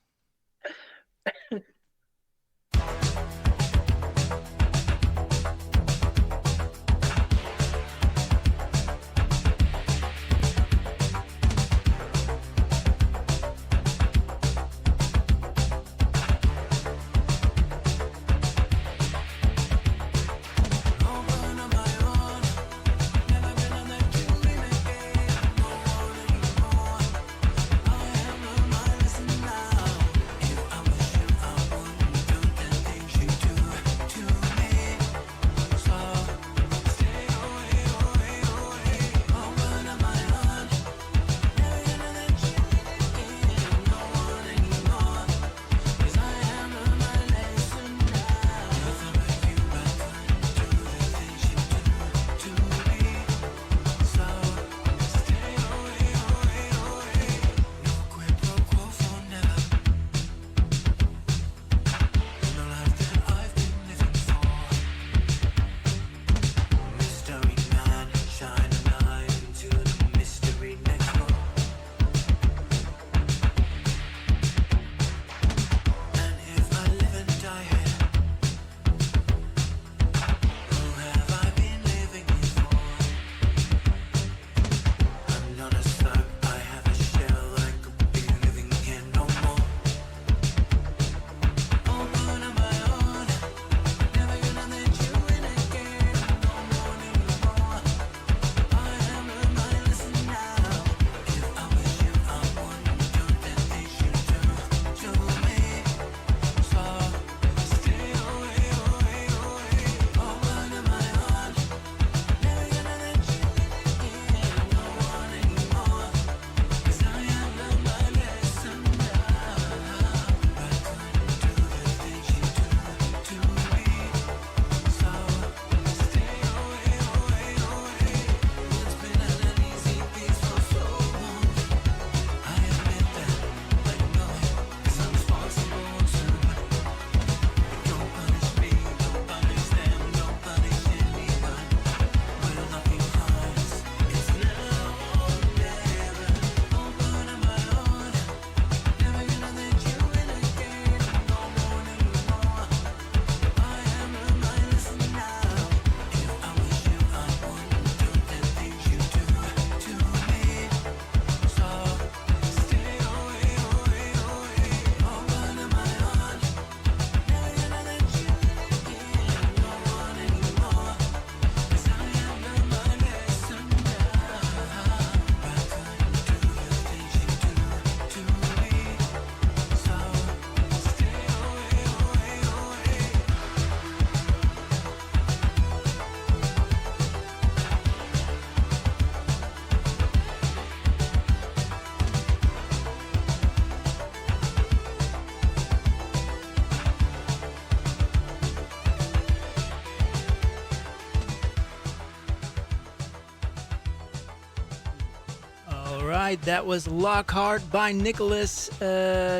A: right, that was Lockhart by Nicholas.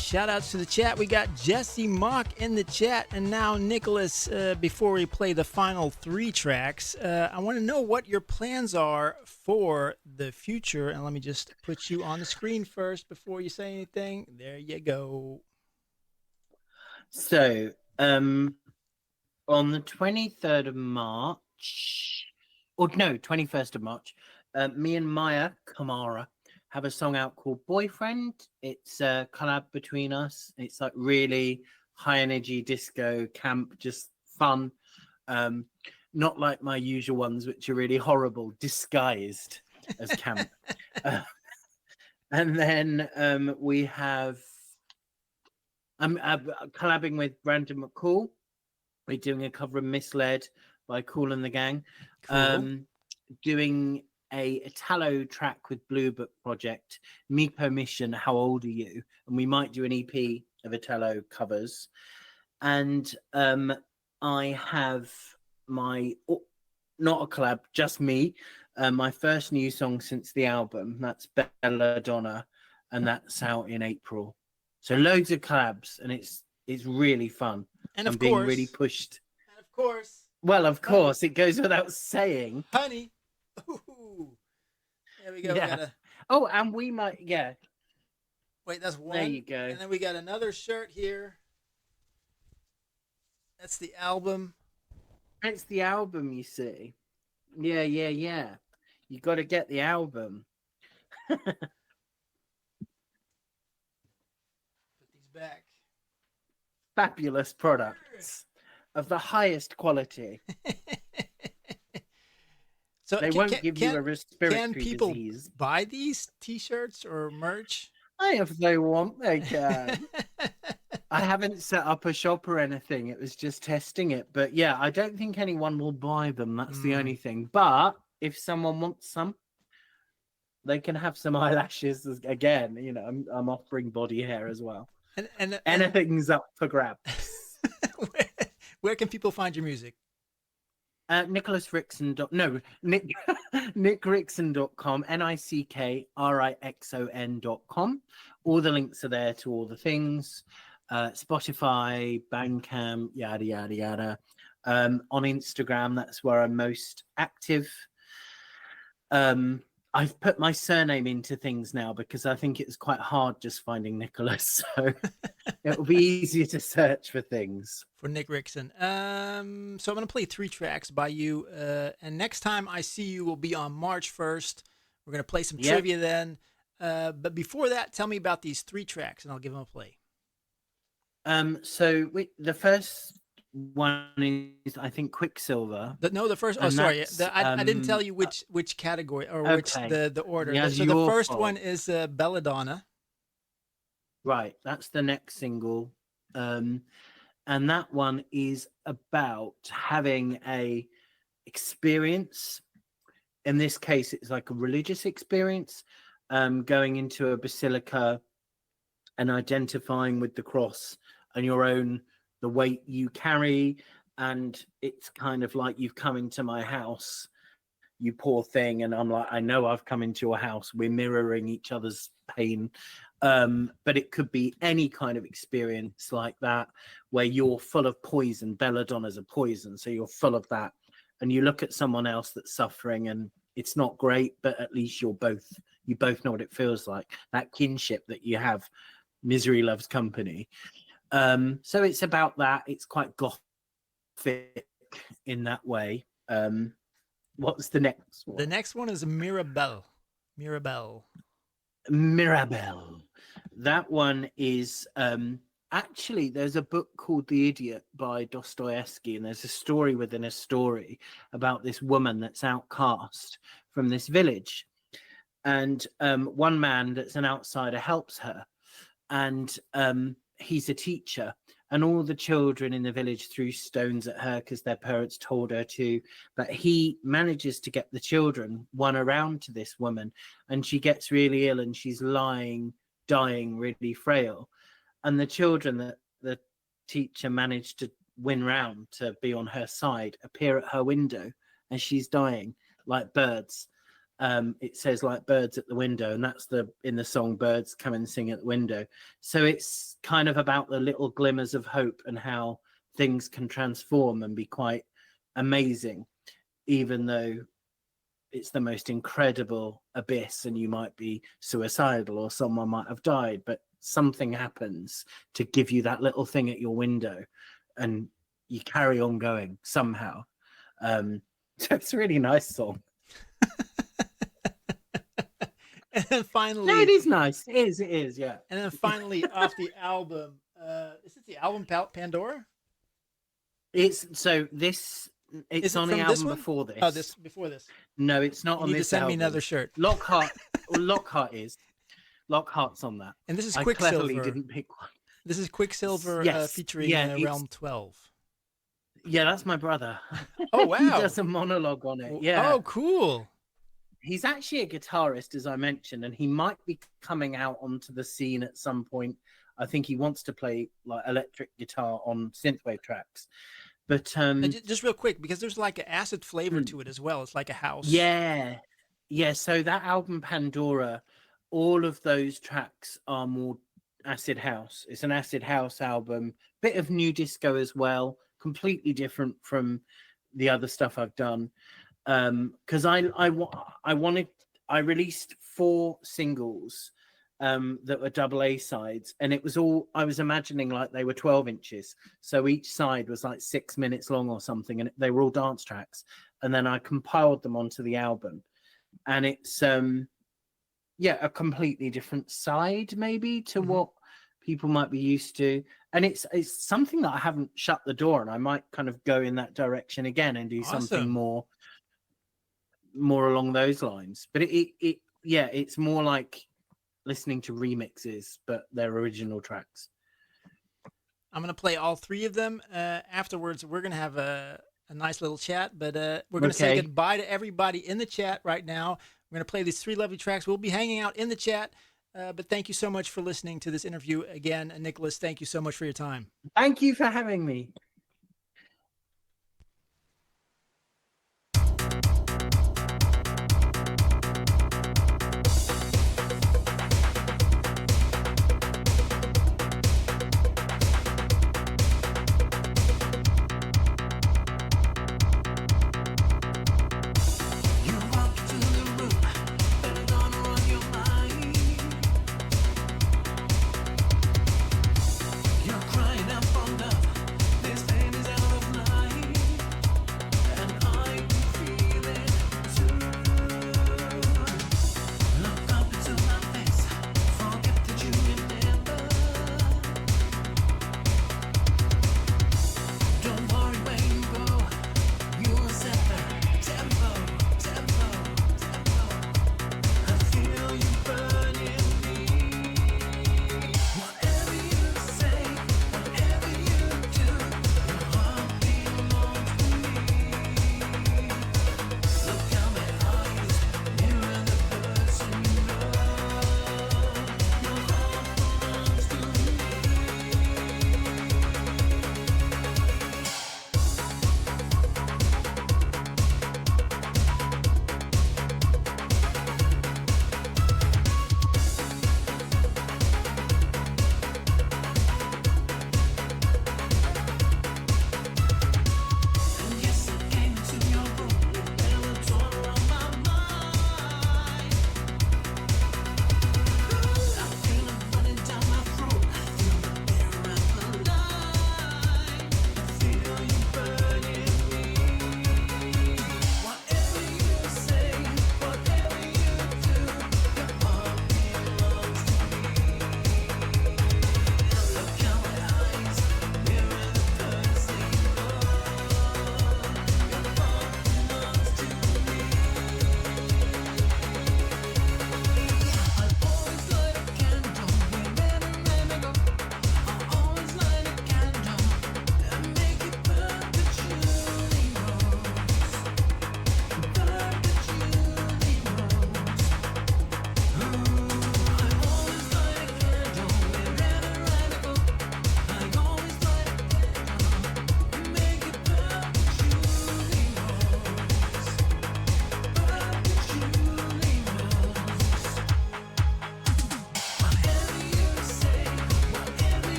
A: Shout outs to the chat. We got Jesse Mock in the chat. And now, Nicholas, before we play the final 3 tracks, I want to know what your plans are for the future. And let me just put you on the screen first before you say anything. There you go.
R: So, on the 23rd of March, or no, 21st of March, me and Mayah, Camara, have a song out called Boyfriend. It's a collab between us. It's like really high energy disco camp, just fun. Not like my usual ones, which are really horrible, disguised as camp. And then we have, I'm collabing with Brandon McCall. We're doing a cover of Misled by Kool and the Gang.
A: Cool.
R: Doing a Italo track with Blue Book Project, Meepo Mission, How Old Are You? And we might do an EP of Italo covers. And I have my, not a collab, just me, my first new song since the album. That's Belladonna, and that's out in April. So loads of collabs, and it's really fun.
A: And of
R: I'm
A: course,
R: being really pushed.
A: And of course.
R: Well, of course, it goes without saying.
A: Honey. Ooh. There we go.
R: Yeah.
A: We gotta...
R: Oh, and we might, yeah.
A: Wait, that's one.
R: There you go.
A: And then we got another shirt here. That's the album.
R: It's the album, you see. Yeah. You got to get the album.
A: Put these back.
R: Fabulous products of the highest quality.
A: So
R: they won't give you a respiratory
A: can people
R: disease.
A: Buy these T-shirts or merch?
R: If they want, they can. I haven't set up a shop or anything. It was just testing it. But yeah, I don't think anyone will buy them. That's the only thing. But if someone wants some, they can have some eyelashes again. You know, I'm offering body hair as well. And anything's up for grabs.
A: Where can people find your music?
R: Nicolas Rixon. NickRixon.com, NickRixon.com. All the links are there to all the things. Spotify, Bandcamp, yada, yada, yada. On Instagram, that's where I'm most active. I've put my surname into things now because I think it's quite hard just finding Nicolas. So it will be easier to search for things.
A: For Nick Rixon. So I'm going to play 3 tracks by you. And next time I see you will be on March 1st. We're going to play some trivia then. But before that, tell me about these 3 tracks and I'll give them a play.
R: So the first one is, I think, Quicksilver.
A: The first. Oh, sorry. I didn't tell you which category or which the order.
R: Yeah,
A: so the first one is Belladonna.
R: Right, that's the next single, and that one is about having a experience. In this case, it's like a religious experience, going into a basilica and identifying with the cross and your own. The weight you carry, and it's kind of like you've come into my house, you poor thing, and I'm like, I know I've come into your house. We're mirroring each other's pain, but it could be any kind of experience like that where you're full of poison. Belladonna's a poison, so you're full of that, and you look at someone else that's suffering, and it's not great, but at least you both know what it feels like. That kinship that you have. Misery loves company. So it's about that. It's quite gothic in that way. What's the next one?
A: The next one is Mirabelle.
R: That one is actually, there's a book called The Idiot by Dostoevsky, and there's a story within a story about this woman that's outcast from this village, and one man that's an outsider helps her, and he's a teacher, and all the children in the village threw stones at her because their parents told her to, but he manages to get the children one around to this woman, and she gets really ill and she's dying really frail, and the children that the teacher managed to win round to be on her side appear at her window as she's dying like birds. It says like birds at the window, and that's in the song Birds Come and Sing at the Window. So it's kind of about the little glimmers of hope and how things can transform and be quite amazing, even though it's the most incredible abyss and you might be suicidal or someone might have died, but something happens to give you that little thing at your window and you carry on going somehow. So it's a really nice song.
A: And then finally,
R: No, it is nice. It is, yeah.
A: And then finally, off the album, is it the album Pandora?
R: It's on the album before this.
A: Oh, before this.
R: No, it's not on this.
A: You need to send
R: album.
A: me another shirt.
R: Lockhart is. Lockhart's on that.
A: And this is
R: I
A: Quicksilver.
R: cleverly didn't pick one.
A: This is Quicksilver featuring Realm 12.
R: Yeah, that's my brother.
A: Oh, wow.
R: He does a monologue on it. Yeah.
A: Oh, cool.
R: He's actually a guitarist, as I mentioned, and he might be coming out onto the scene at some point. I think he wants to play like electric guitar on synthwave tracks. But
A: just real quick, because there's like an acid flavor to it as well. It's like a house.
R: Yeah. So that album Pandora, all of those tracks are more acid house. It's an acid house album, bit of new disco as well, completely different from the other stuff I've done. Because I released 4 singles that were double A sides, and it was all, I was imagining like they were 12 inches, so each side was like 6 minutes long or something, and they were all dance tracks, and then I compiled them onto the album, and it's a completely different side maybe to what people might be used to, and it's something that I haven't shut the door, and I might kind of go in that direction again and do something more along those lines. But it's more like listening to remixes, but they're original tracks.
A: I'm going to play all 3 of them. Afterwards, we're going to have a nice little chat, but we're going to say goodbye to everybody in the chat right now. We're going to play these 3 lovely tracks. We'll be hanging out in the chat, but thank you so much for listening to this interview. Again, Nicolas, thank you so much for your time.
R: Thank you for having me.
C: You're crying out for love. There's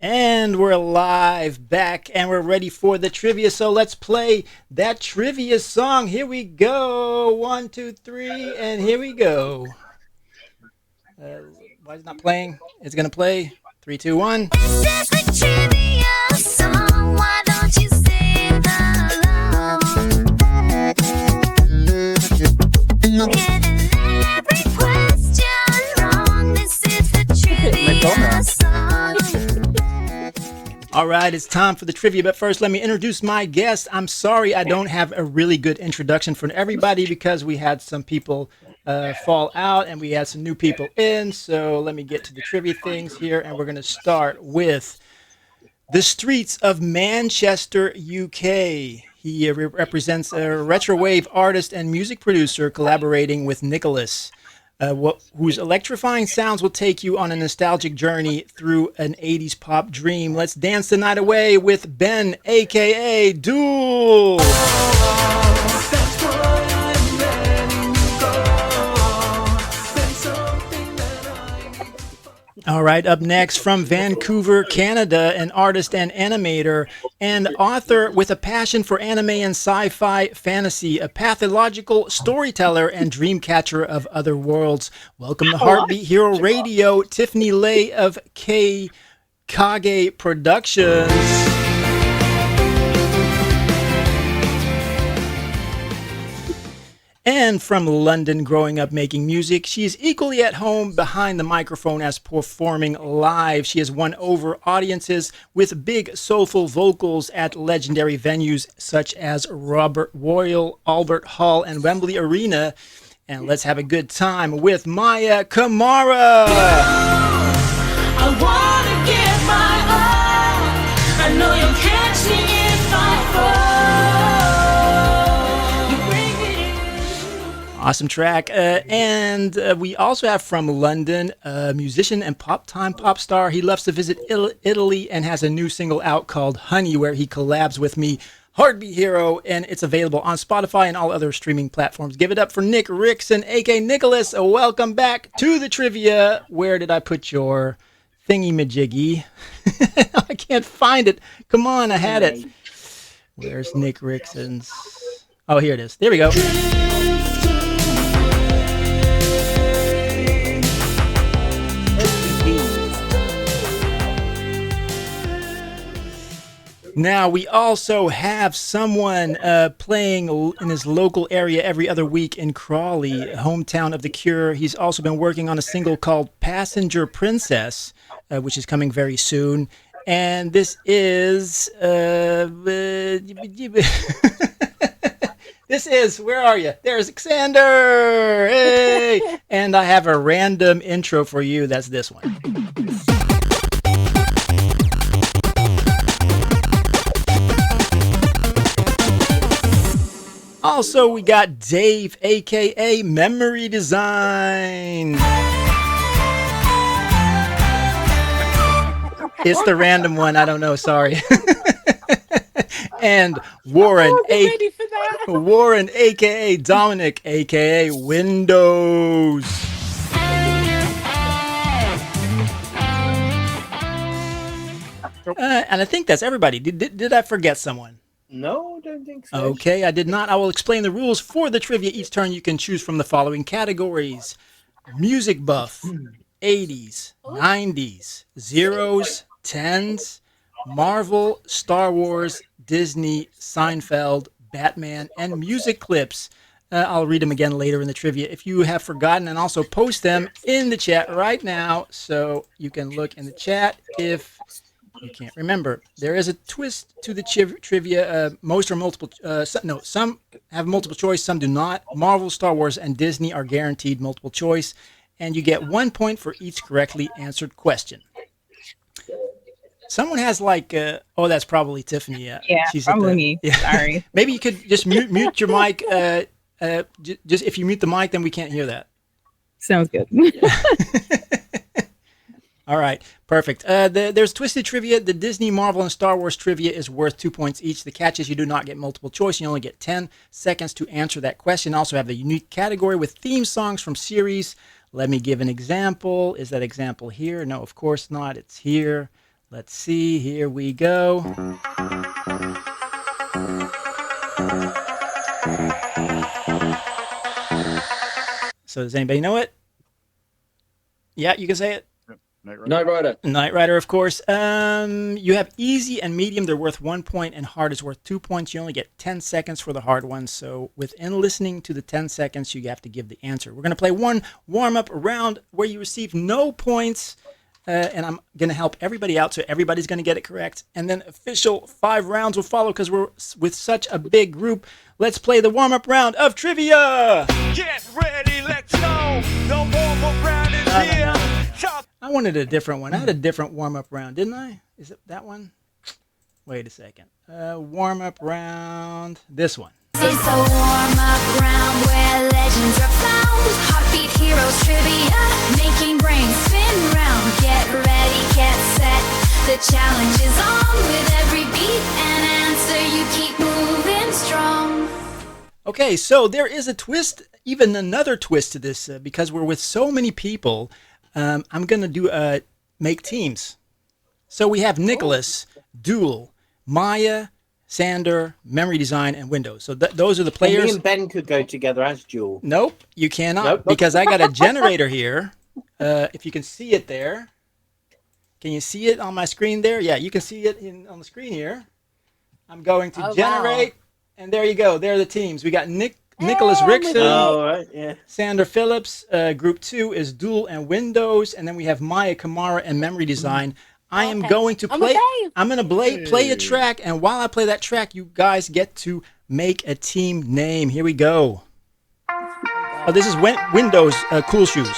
A: And we're live back and we're ready for the trivia. So let's play that trivia song. Here we go. 1, 2, 3, and here we go. Why is it not playing? It's going to play. 3, 2, 1.
B: This is the trivia song. Why don't you sing along? Getting every question wrong. This is the trivia song.
A: All right, it's time for the trivia, but first let me introduce my guest. I'm sorry I don't have a really good introduction for everybody because we had some people fall out and we had some new people in, so let me get to the trivia things here, and we're going to start with the streets of Manchester, UK. He represents a retrowave artist and music producer collaborating with Nicolas. Whose electrifying sounds will take you on a nostalgic journey through an 80s pop dream. Let's dance the night away with Ben, a.k.a. Duel. All right, up next from Vancouver, Canada, an artist and animator and author with a passion for anime and sci-fi fantasy, a pathological storyteller and dream catcher of other worlds. Welcome to Heartbeat Hero Radio, Tiffany Lay of Kage Productions. And from London, growing up making music, she is equally at home behind the microphone as performing live. She has won over audiences with big soulful vocals at legendary venues such as Royal Albert Hall and Wembley Arena. And let's have a good time with Mayah Camara.
B: I wanna give my all. I know you'll catch me if I fall.
A: Awesome track. And we also have from London a musician and pop star. He loves to visit Italy and has a new single out called Honey, where he collabs with me, Heartbeat Hero, and it's available on Spotify and all other streaming platforms. Give it up for Nick Rixon, a.k.a. Nicholas. Welcome back to the trivia. Where did I put your thingy-majiggy? I can't find it. Come on, I had it. Where's Nick Rixon's? Oh, here it is. There we go. Now, we also have someone playing in his local area every other week in Crawley, hometown of The Cure. He's also been working on a single called Passenger Princess, which is coming very soon. And this is... This is, where are you? There's Xander! Hey! And I have a random intro for you. That's this one. Also, we got Dave, a.k.a. Memory Design. It's the random one. I don't know. Sorry. And Warren, Warren, a.k.a. Dominic, a.k.a. WinDose. And I think that's everybody. Did I forget someone?
R: No, don't think so.
A: Okay, I did not. I will explain the rules for the trivia. Each turn you can choose from the following categories: music buff, 80s, 90s, zeros, 10s, Marvel, Star Wars, Disney, Seinfeld, Batman, and music clips. I'll read them again later in the trivia if you have forgotten, and also post them in the chat right now so you can look in the chat if you can't remember. There is a twist to the trivia. Most are multiple. Some have multiple choice, some do not. Marvel, Star Wars, and Disney are guaranteed multiple choice, and you get 1 point for each correctly answered question. Someone has like, oh, that's probably Tiffany.
S: Yeah,
A: she's
S: probably me. Yeah. Sorry.
A: Maybe you could just mute your mic. Just if you mute the mic, then we can't hear that.
S: Sounds good.
A: All right, perfect. There's Twisted Trivia. The Disney, Marvel, and Star Wars trivia is worth 2 points each. The catch is you do not get multiple choice. You only get 10 seconds to answer that question. Also have the unique category with theme songs from series. Let me give an example. Is that example here? No, of course not. It's here. Let's see. Here we go. So does anybody know it? Yeah, you can say it.
T: Knight Rider.
A: Knight Rider, of course. You have easy and medium. They're worth 1 point, and hard is worth 2 points. You only get 10 seconds for the hard one. So within listening to the 10 seconds, you have to give the answer. We're going to play one warm-up round where you receive no points, and I'm going to help everybody out, so everybody's going to get it correct. And then official 5 rounds will follow because we're with such a big group. Let's play the warm-up round of trivia.
Q: Get ready, let's go. The warm-up round is here.
A: I wanted a different one. I had a different warm-up round, didn't I? Is it that one? Wait a second. Warm-up round. This one.
B: It's a warm-up round where legends are found. Heartbeat Heroes trivia, making brains spin round. Get ready, get set. The challenge is on. With every beat and answer, you keep moving strong.
A: Okay, so there is a twist, even another twist to this, because we're with so many people. I'm going to do make teams. So we have Nicolas, Duel, Mayah, Xander, Memory Design, and WinDose. So those are the players.
R: Me and Ben could go together as Duel.
A: Nope, you cannot,
R: Nope.
A: because I got a generator here. If you can see it there. Can you see it on my screen there? Yeah, you can see it on the screen here. I'm going to generate, and there you go. There are the teams. We got Nicolas Rixon,
R: right, yeah.
A: Xander Phillips. Group 2 is Duel and WinDose, and then we have Mayah, Camara, and Memory Design. I am going to play. I'm going to play a track, and while I play that track, you guys get to make a team name. Here we go. Oh, this is WinDose Cool Shoes.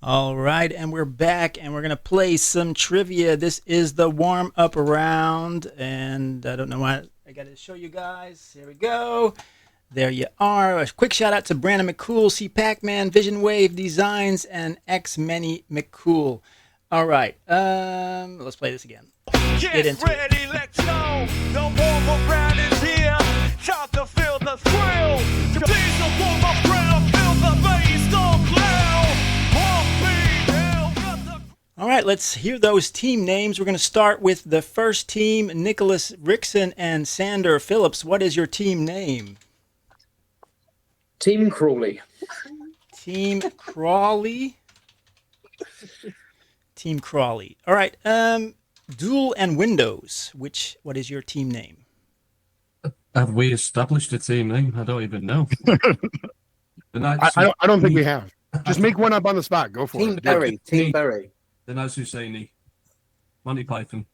A: All right, and we're back, and we're going to play some trivia. This is the warm-up round, and I don't know why I got to show you guys. Here we go. There you are. A quick shout-out to Brandon McCool, C. Pac-Man, Vision Wave Designs, and X Many McCool. All right, let's play this again. Get into
Q: ready,
A: it.
Q: let's go. The warm-up round is here. Time to feel the thrill. Please the warm-up round. Feel the bass go loud.
A: All right, let's hear those team names. We're going to start with the first team, Nicolas Rixon and Xander Phillips. What is your team name?
T: Team Crawley.
A: Team Crawley. Team Crawley. All right, Duel and WinDose. What is your team name?
U: Have we established a team name? I don't even know.
G: I don't think we have. Just make one up on the spot. Go for it.
T: Team Berry.
U: The Naz Husseini. Monty Python.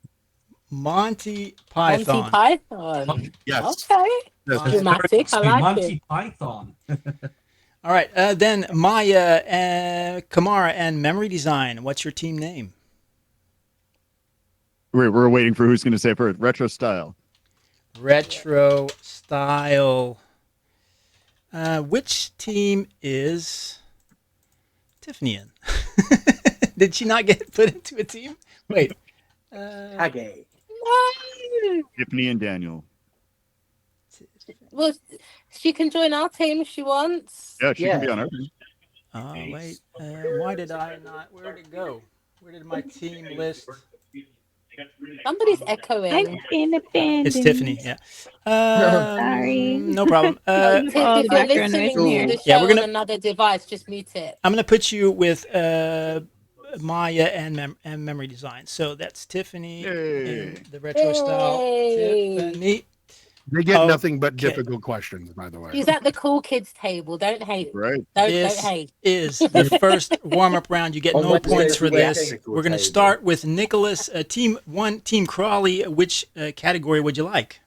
A: Monty Python.
V: Monty Python.
G: Yes.
V: Okay.
G: Yes.
V: Dramatic. I like
U: Monty
V: it.
U: Python.
A: All right, then Mayah, Camara, and Memory Design. What's your team name?
W: We're waiting for who's going to say it first. Retro Style.
A: Retro Style. Which team is Tiffany in? Did she not get put into a team? Wait.
R: Kage.
V: No.
W: Tiffany and Daniel.
V: Well, she can join our team if she wants.
W: Yeah, she can be on our team.
A: Oh, wait. Why did I not? Where did it go? Where did my team list?
V: Somebody's echoing.
A: It's Tiffany, yeah.
V: Sorry.
A: No problem.
V: If you're listening to the show
A: we're gonna,
V: on another device, just mute it.
A: I'm going to put you with Mayah and Memory Design. So that's Tiffany in the retro style. Tiffany.
G: They get nothing but difficult questions, by the way.
V: She's at the cool kids table. Don't hate.
W: Right.
V: Don't
A: This
V: hate.
A: is the first warm-up round. You get
T: On
A: no
T: Wednesday,
A: points for
T: we're
A: this.
T: technical
A: We're going to
T: table.
A: start with Nicholas. Team 1, Team Crawley. Which category would you like?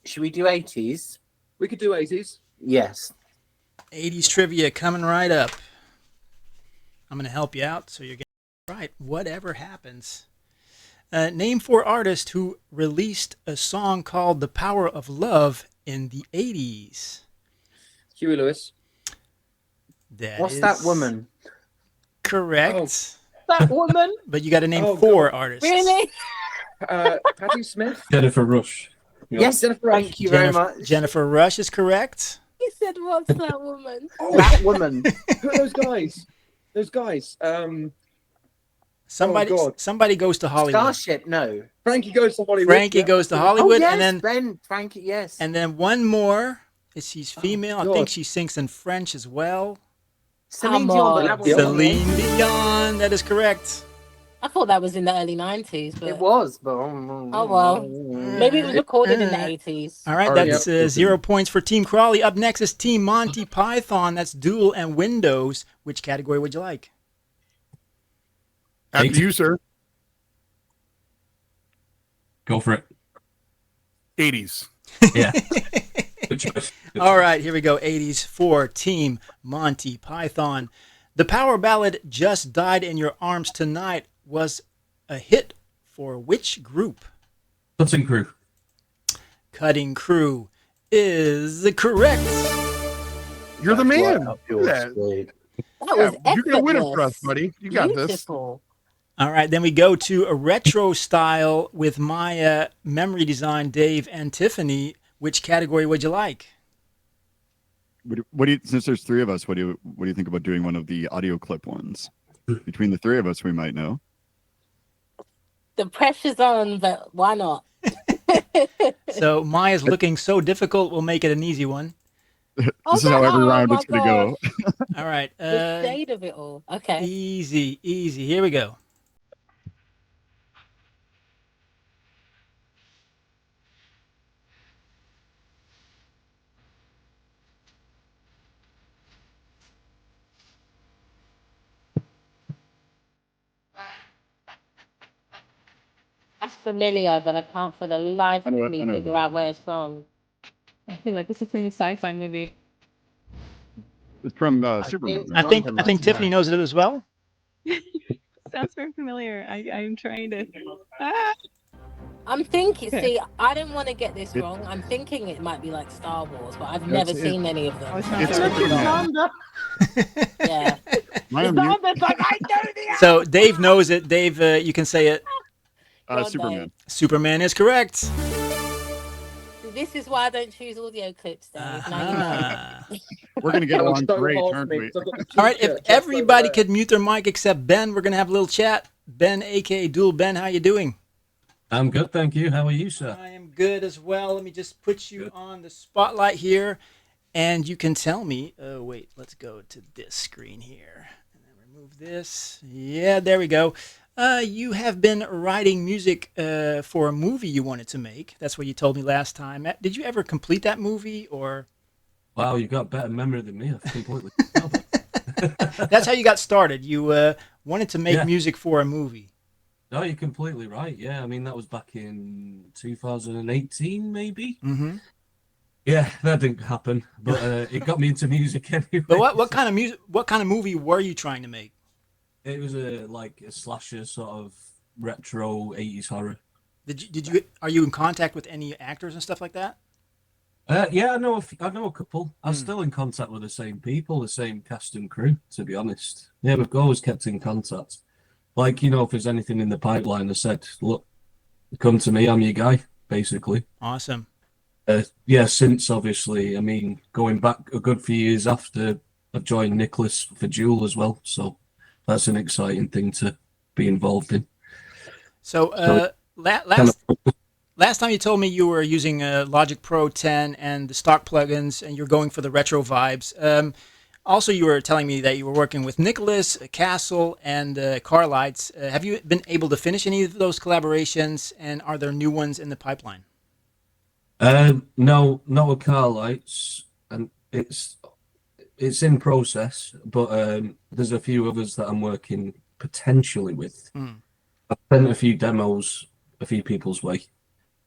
R: Should we do 80s?
T: We could do 80s.
R: Yes.
A: 80s trivia coming right up. I'm going to help you out so you're getting it right. Whatever happens. Name 4 artists who released a song called The Power of Love in the 80s.
T: Huey Lewis.
R: What's that woman?
A: Correct.
V: That woman?
A: But you got to name 4 artists.
V: Really?
T: Patti Smith.
U: Jennifer Rush.
R: Yes, thank you very much.
A: Jennifer Rush is correct.
V: He said, "What's that woman?"
R: That woman.
T: Who are those guys? Those guys.
A: Somebody goes to Hollywood.
R: Starship, no.
T: Frankie Goes to Hollywood.
A: Frankie Goes to Hollywood,
R: yes,
A: and then
R: Frankie, yes.
A: And then one more. She's female. I
T: God.
A: think she sings in French as well.
R: Celine Dion. but that was-
A: Celine Dion. That is correct.
V: I thought that was in the early 90s, but
R: It was, but
V: oh well. Maybe it was recorded in the 80s.
A: All right, that's 0 points for Team Crawley. Up next is Team Monty Python. That's Duel and WinDose. Which category would you like?
G: After you, sir.
U: Go for it.
G: 80s.
U: Yeah. Good choice.
A: All right, here we go. 80s for Team Monty Python. The power ballad Just Died in Your Arms Tonight was a hit for which group?
U: Cutting Crew.
A: Cutting Crew is correct.
G: You're the man.
R: Right up your
G: Yeah.
R: street.
V: That was
G: You're going to win it for
V: effortless.
G: us, buddy. You got this.
V: Beautiful.
A: All right, then we go to a retro style with Mayah, Memory Design, Dave, and Tiffany. Which category would you like?
W: What do you? Since there's 3 of us, what do you think about doing one of the audio clip ones? Between the 3 of us, we might know.
V: The pressure's on, but why not?
A: So Maya's looking so difficult, we'll make it an easy one.
W: This is how every round is going to go.
A: All right.
V: The shade of it all. Okay.
A: Easy. Here we go.
V: That's familiar, but I can't for the life of
W: I know
V: me
W: it.
V: figure out where it's from.
S: I feel like this is from a sci-fi movie.
V: I feel like this is from a sci-fi movie.
W: It's from Superman.
A: I think Tiffany knows it as well.
S: Sounds very familiar. I'm trying to.
V: I'm thinking.
S: Okay.
V: See, I don't want to get this wrong. I'm thinking it might be like Star Wars, but I've never seen any of them.
W: It's Superman.
V: Yeah.
W: Xander's
V: like, I know the
A: So Dave knows it. Dave, you can say it.
W: Superman.
A: Superman is correct.
V: This is why I don't choose audio clips, Dave. Now you know.
W: We're gonna get along great, aren't we?
A: All right, if everybody could mute their mic except Ben, we're gonna have a little chat. Ben, aka Duel. Ben, how you doing?
U: I'm good, thank you. How are you, sir?
A: I am good as well. Let me just put you on the spotlight here, and you can tell me. Oh wait, let's go to this screen here, and then remove this. Yeah, there we go. You have been writing music for a movie you wanted to make. That's what you told me last time. Did you ever complete that movie, or?
U: Wow, you got better memory than me. I've completely.
A: That's how you got started. You wanted to make music for a movie.
U: No, you're completely right. Yeah, I mean that was back in 2018, maybe.
A: Mm-hmm.
U: Yeah, that didn't happen, but it got me into music anyway.
A: But what kind of music? What kind of movie were you trying to make?
U: It was a slasher sort of retro 80s horror.
A: Are you in contact with any actors and stuff like that?
U: Yeah, I know a couple. I'm still in contact with the same people, the same cast and crew, to be honest. Yeah, we've always kept in contact. Like, if there's anything in the pipeline, I said, look, come to me, I'm your guy, basically.
A: Awesome.
U: Since obviously, I mean, going back a good few years after I've joined Nicolas for Duel as well, so that's an exciting thing to be involved in.
A: So last time you told me you were using Logic Pro 10 and the stock plugins, and you're going for the retro vibes. Also, you were telling me that you were working with Nicolas, Castle, and Carlights. Have you been able to finish any of those collaborations, and are there new ones in the pipeline?
U: No, not with Carlights, and it's in process, but there's a few others that I'm working potentially with. I've sent a few demos a few people's way.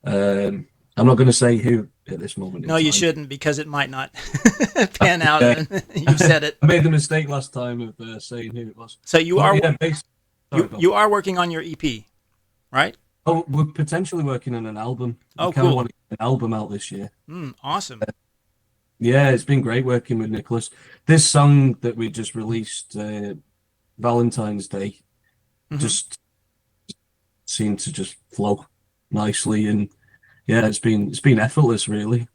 U: I'm not going to say who at this moment.
A: No, you shouldn't, because it might not pan out. You said it.
U: I made the mistake last time of saying who it was.
A: So you you are working on your EP, right?
U: Oh, we're potentially working on an album.
A: Oh,
U: I kind of
A: cool.
U: want to get an album out this year.
A: Awesome.
U: Yeah, it's been great working with Nicolas. This song that we just released, Valentine's Day, just seemed to just flow nicely, and yeah, it's been effortless, really.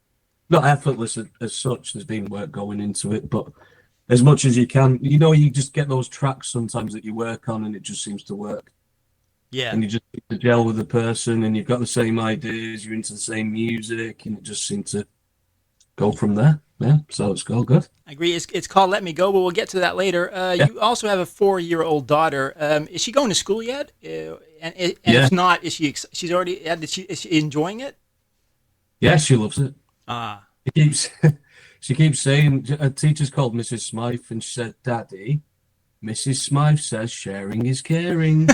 U: Not effortless as such. There's been work going into it, but as much as you can, you just get those tracks sometimes that you work on, and it just seems to work.
A: Yeah.
U: And you just need to gel with the person, and you've got the same ideas, you're into the same music, and it just seemed to go from there. Yeah, so it's all good.
A: I agree. It's called Let Me Go, but we'll get to that later. You also have a 4-year-old daughter. Is she going to school yet? And if not, is she enjoying it?
U: Yeah, she loves it. She keeps saying, her teacher's called Mrs. Smythe, and she said, "Daddy, Mrs. Smythe says sharing is caring."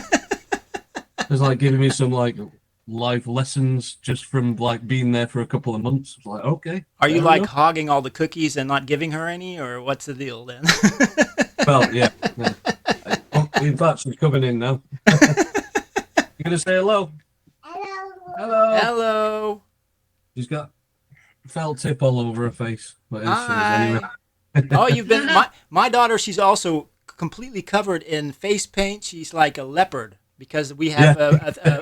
U: It's like giving me some life lessons just from being there for a couple of months. It's like, okay.
A: Are you hogging all the cookies and not giving her any, or what's the deal then?
U: Well, yeah. In fact, she's coming in now. You gonna say hello?
A: Hello.
U: She's got felt tip all over her face. But
A: Hi.
U: Anyway.
A: Oh, you've been my daughter. She's also completely covered in face paint. She's like a leopard. Because we have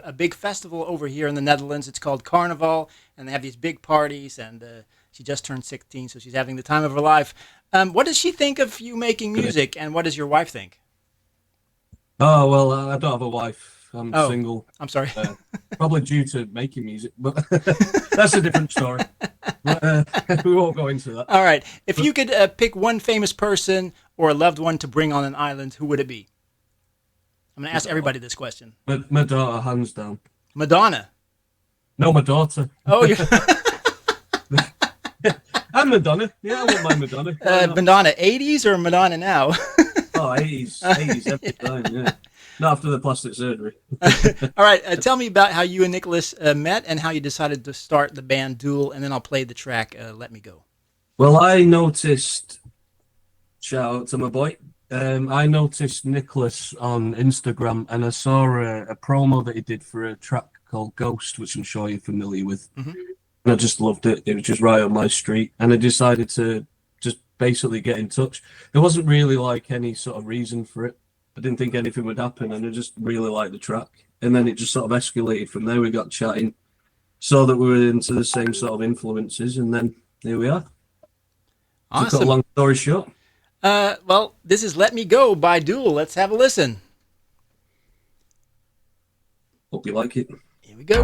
A: a big festival over here in the Netherlands. It's called Carnival, and they have these big parties, and she just turned 16, so she's having the time of her life. What does she think of you making music, and what does your wife think?
U: Oh, well, I don't have a wife. I'm single.
A: I'm sorry.
U: Probably due to making music, but that's a different story. But, we won't go into that.
A: All right. If you could pick one famous person or a loved one to bring on an island, who would it be? I'm going to ask everybody this question.
U: My daughter, hands down.
A: Madonna?
U: No, my daughter.
A: Oh, you're...
U: And Madonna. Yeah, I wouldn't mind Madonna.
A: Madonna 80s or Madonna now?
U: Oh, 80s every time, yeah. Not after the plastic surgery.
A: All right, tell me about how you and Nicolas met and how you decided to start the band Duel, and then I'll play the track Let Me Go.
U: Well, I noticed Shout out to my boy. I noticed Nicolas on Instagram, and I saw a promo that he did for a track called Ghost, which I'm sure you're familiar with. And I just loved it. It was just right on my street, and I decided to just basically get in touch. There wasn't really like any sort of reason for it. I didn't think anything would happen, and I just really liked the track. And then it just sort of escalated from there. We got chatting, saw that we were into the same sort of influences, and then here we are.
A: Awesome.
U: To cut a long story short.
A: Well, this is Let Me Go by Duel. Let's have a listen.
U: Hope you like it.
A: Here we go.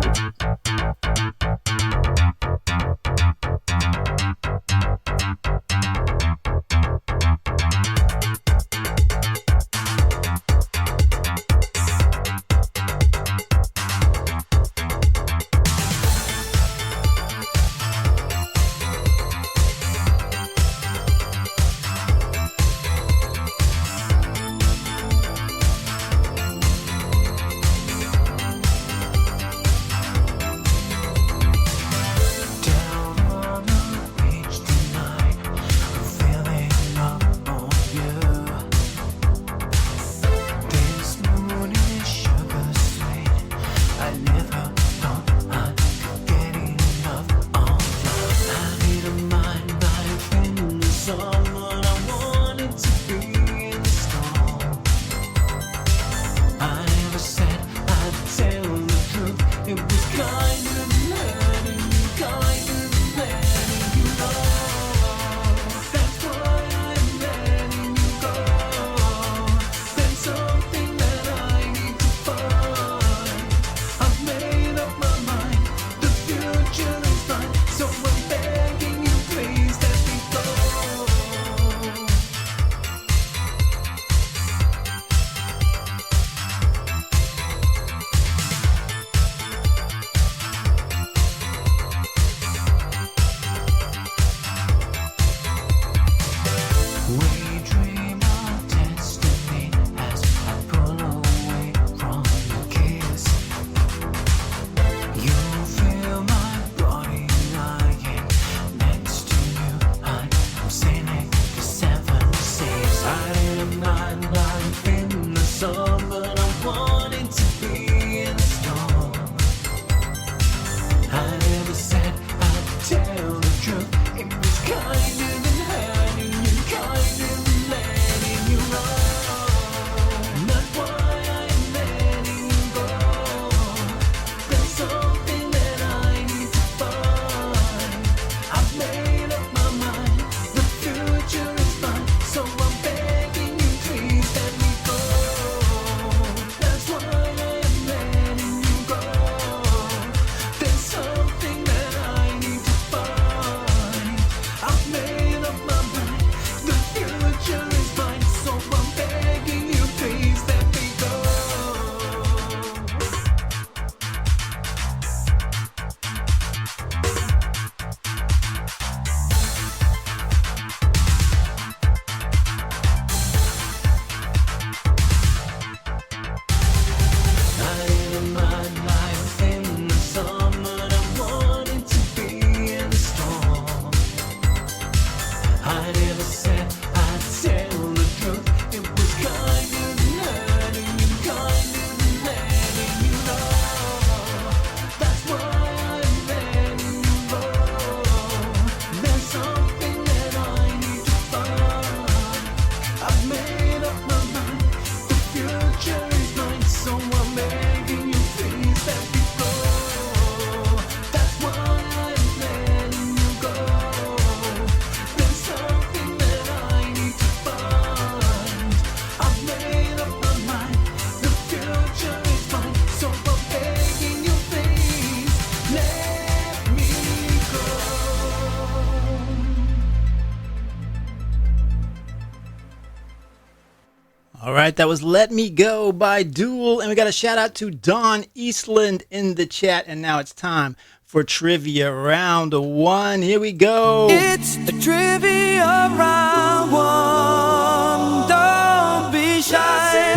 A: All right, that was Let Me Go by Duel. And we got a shout out to Dawn Eastland in the chat. And now it's time for Trivia Round 1. Here we go.
D: It's a Trivia Round 1. Don't be shy.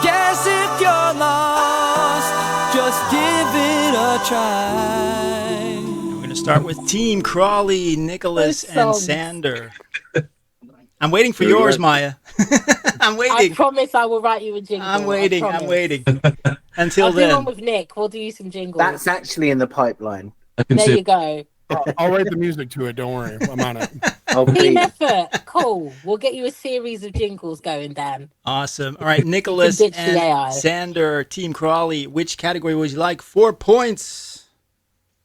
D: Guess if you're lost, just give it a try.
A: We're going to start with Team Crawley, Nicholas, and Xander. I'm waiting for yours, Mayah. I'm
V: I
A: waiting.
V: promise I will write you a jingle.
A: I'm waiting.
V: I
A: I'm
V: promise.
A: waiting. Until
V: I'll
A: then.
V: do one with Nick. We'll do you some jingles.
R: That's actually in the pipeline.
V: There you go.
G: I'll write the music to it. Don't worry. I'm on it.
V: Team effort. Cool. We'll get you a series of jingles going, Dan.
A: Awesome. All right, Nicholas
V: Ditch
A: and
V: the AI.
A: Xander, Team Crawley, which category would you like? 4 points.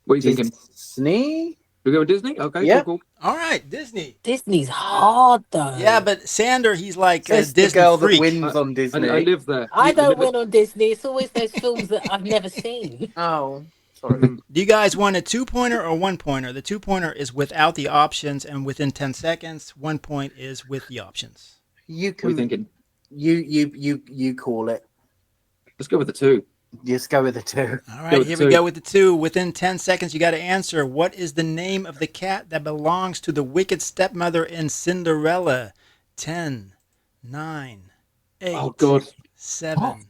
T: What are you thinking?
R: Disney?
T: We go with Disney? Okay,
R: Yeah.
T: cool.
A: All right, Disney.
V: Disney's hard, though.
A: Yeah, but Xander, he's like a
R: Says the
A: Disney
R: girl
A: freak.
R: that wins on Disney.
T: I live there.
V: I don't win on Disney. It's always those films that I've never seen.
R: Oh, sorry.
A: Do you guys want a 2-pointer or 1-pointer? The 2-pointer is without the options and within 10 seconds. 1 point is with the options.
R: You
T: What are you
R: can.
T: thinking?
R: You call it.
T: Let's go with the 2.
R: Just go with the 2.
A: All right, here we go with the 2. Within 10 seconds, you got to answer. What is the name of the cat that belongs to the wicked stepmother in Cinderella? 10, 9, 8,
T: Oh, God.
A: 7,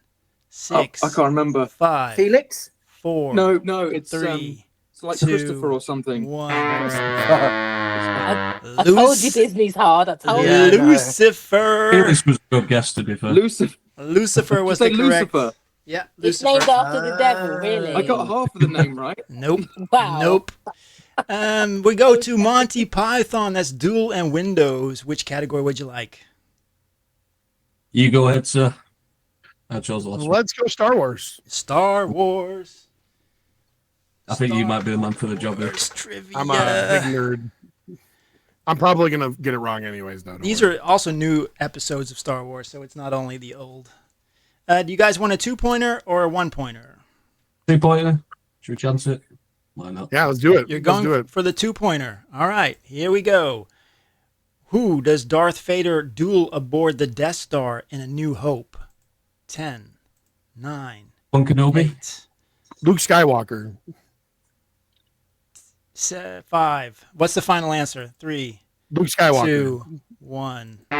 A: 6,
T: I can't remember.
A: 5,
R: Felix?
A: 4,
T: No, it's
A: 3,
T: it's like
A: 2,
T: Christopher or something.
A: 1.
V: I told you Disney's hard. I told you.
A: Lucifer.
U: Felix was a good guess, to be fair.
A: Lucifer was
T: Did
A: the
T: you say
A: correct.
T: Lucifer?
A: Yeah,
V: It's
A: Lucifer.
V: named after the devil, really.
T: I got half of the name right.
A: Nope.
V: Wow.
A: Nope. We go to Monty Python. That's Duel and WinDose. Which category would you like?
U: You go ahead, sir. I chose the last one.
G: Let's go Star Wars.
A: Star Wars.
U: I think you might be the man for the job here.
A: Trivia.
G: I'm a big nerd. I'm probably going to get it wrong anyways, though.
A: These are also new episodes of Star Wars, so it's not only the old. Do you guys want a 2-pointer or a 1-pointer?
U: 2-pointer. Should we chance it? Why not?
G: Yeah, let's do it.
A: You're
G: Let's do
A: going
G: it.
A: for the 2-pointer. All right, here we go. Who does Darth Vader duel aboard the Death Star in A New Hope? 10, 9,
U: Kenobi?
A: 8,
G: Luke Skywalker.
A: 5. What's the final answer? 3,
G: Luke Skywalker.
A: 2, 1.
G: No,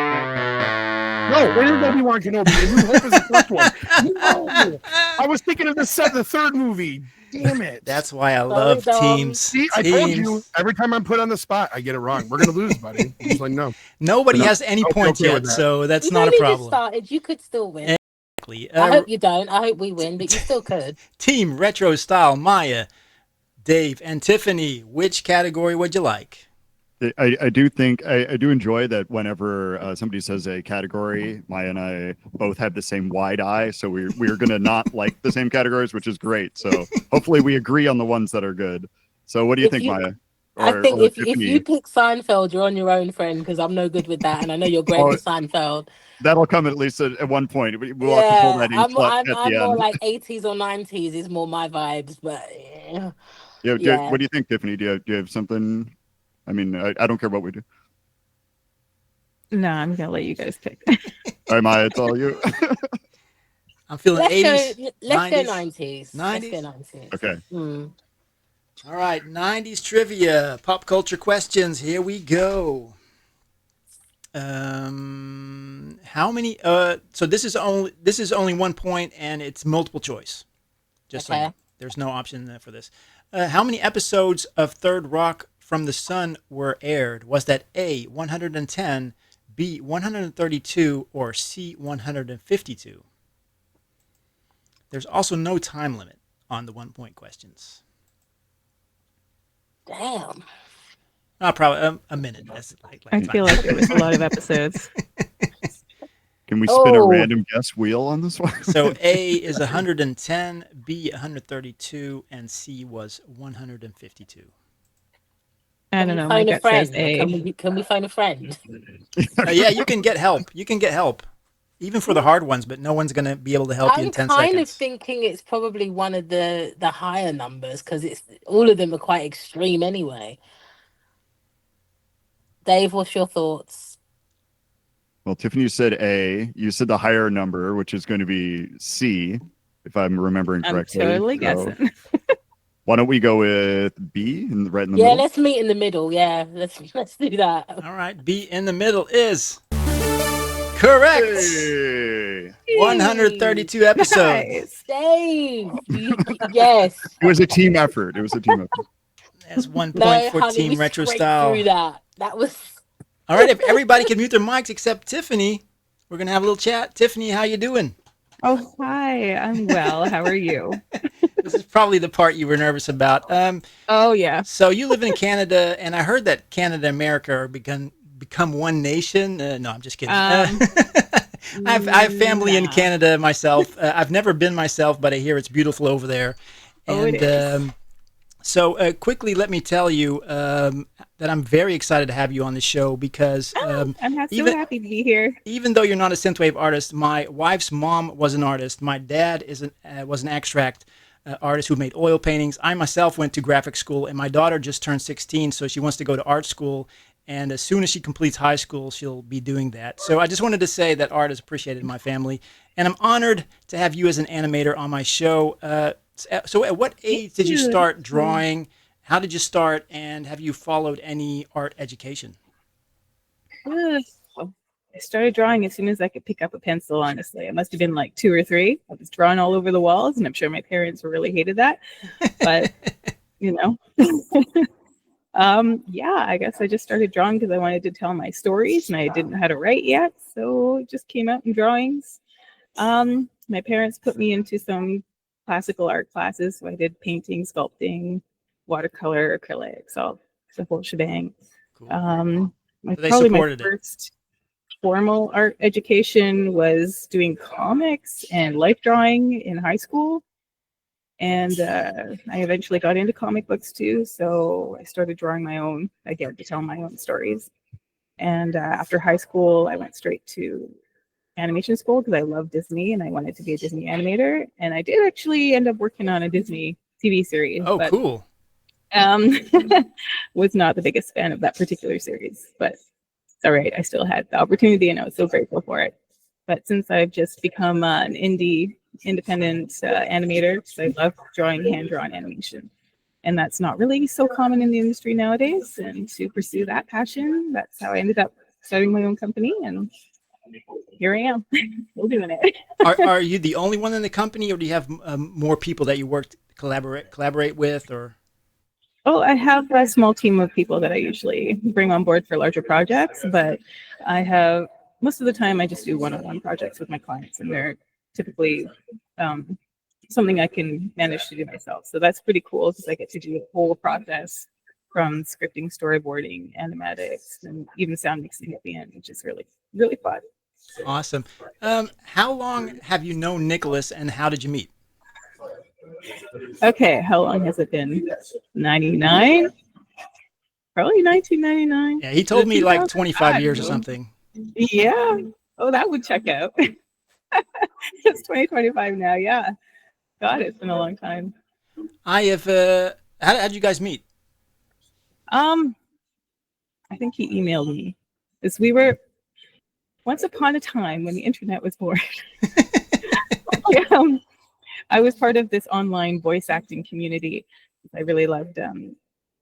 G: where did Obi-Wan Kenobi? A New Hope is the first one. No. I was thinking of the 3rd movie. Damn it.
A: That's why I love teams.
G: See, I told you, every time I'm put on the spot, I get it wrong. We're going to lose, buddy. I'm just like, no.
A: Nobody has any points
G: okay
A: yet,
G: with that.
A: so that's
V: You
A: not a
V: only
A: problem.
V: just started. You could still win.
A: Exactly.
V: I hope you don't. I hope we win, but you still could.
A: Team Retro Style, Mayah, Dave, and Tiffany. Which category would you like?
W: I do think I do enjoy that whenever somebody says a category, Mayah and I both have the same wide eye, so we're going to not like the same categories, which is great. So hopefully we agree on the ones that are good. So what do you think, Mayah?
V: I think if you pick Seinfeld, you're on your own, friend, because I'm no good with that, and I know you're great with Seinfeld.
W: That'll come at least at one point. We'll have to pull that in
V: I'm
W: at the
V: more
W: end.
V: like 80s or 90s is more my vibes, but
W: Yeah. What do you think, Tiffany? Do you have something? I mean, I don't care what we do.
S: No, I'm gonna let you guys pick.
W: All right, Mayah, it's all you.
A: I'm feeling 80s.
V: Let's go
A: 90s.
V: 90s. Let's go 90s.
W: Okay.
A: All right, 90s trivia, pop culture questions. Here we go. How many? So this is only 1 point, and it's multiple choice. Just
V: Okay.
A: saying. There's no option there for this. How many episodes of Third Rock from the Sun were aired? Was that A, 110, B, 132, or C, 152? There's also no time limit on the 1 point questions.
V: Damn.
A: Probably a minute. That's
S: I feel like it was a lot of episodes.
W: Can we spin a random guess wheel on this one?
A: So A is 110, B 132, and C was 152.
S: I don't know.
V: Find
S: My
V: a
S: gut says
V: friend.
S: A.
V: Can we find a friend?
A: Yeah, you can get help. You can get help, even for the hard ones. But no one's going to be able to help you in 10
V: I'm kind
A: seconds.
V: of thinking it's probably one of the higher numbers because it's all of them are quite extreme anyway. Dave, what's your thoughts?
W: Well, Tiffany said A. You said the higher number, which is going to be C, if I'm remembering
S: I'm
W: correctly.
S: totally
W: So
S: guessing.
W: why don't we go with B, right in the
V: Yeah,
W: middle?
V: let's meet in the middle. Yeah, let's do that.
A: All right, B in the middle is correct.
W: Hey.
A: 132 episodes.
V: Dave, yes.
W: It was a team effort.
A: That's 1 point
V: No,
A: for
V: honey,
A: Team
V: we
A: Retro
V: scraped
A: Style.
V: through that. That was
A: All right, if everybody can mute their mics except Tiffany, we're going to have a little chat. Tiffany, how you doing?
S: Oh, hi. I'm well. How are you?
A: This is probably the part you were nervous about.
S: Oh, yeah.
A: So you live in Canada, and I heard that Canada and America are become one nation. No, I'm just kidding. I have family in Canada myself. I've never been myself, but I hear it's beautiful over there. And
S: it is.
A: So quickly, let me tell you that I'm very excited to have you on the show because
S: I'm so happy to be here.
A: Even though you're not a synthwave artist, my wife's mom was an artist. My dad was an extract artist who made oil paintings. I myself went to graphic school, and my daughter just turned 16, so she wants to go to art school. And as soon as she completes high school, she'll be doing that. So I just wanted to say that art is appreciated in my family, and I'm honored to have you as an animator on my show. So at what age did you start drawing? How did you start? And have you followed any art education?
S: I started drawing as soon as I could pick up a pencil, honestly. I must have been like 2 or 3. I was drawing all over the walls, and I'm sure my parents really hated that. But, yeah, I guess I just started drawing because I wanted to tell my stories, and I didn't know how to write yet. So it just came out in drawings. My parents put me into some classical art classes, so I did painting, sculpting, watercolor, acrylics, all the whole shebang.
A: Cool.
S: Probably my first formal art education was doing comics and life drawing in high school, and I eventually got into comic books too, so I started drawing my own again to tell my own stories. And after high school, I went straight to animation school because I love Disney and I wanted to be a Disney animator, and I did actually end up working on a Disney TV series.
A: Oh, but, cool.
S: Was not the biggest fan of that particular series, but it's all right. I still had the opportunity and I was so grateful for it. But since I've just become an independent animator, because I love drawing hand-drawn animation, and that's not really so common in the industry nowadays, and to pursue that passion, that's how I ended up starting my own company, and here I am. Still doing it.
A: Are you the only one in the company, or do you have more people that you collaborate with, or?
S: Oh, I have a small team of people that I usually bring on board for larger projects, but I have most of the time I just do one-on-one projects with my clients, and they're typically something I can manage to do myself. So that's pretty cool because I get to do the whole process from scripting, storyboarding, animatics, and even sound mixing at the end, which is really, really fun.
A: Awesome. How long have you known Nicolas, and how did you meet?
S: Okay, how long has it been? 99? Probably 1999.
A: Yeah, he told me like 25 years or something.
S: Yeah. Oh, that would check out. It's 2025 now. Yeah. God, it's been a long time.
A: I have. How did you guys meet?
S: I think he emailed me because we were once upon a time when the internet was born. I was part of this online voice acting community. I really loved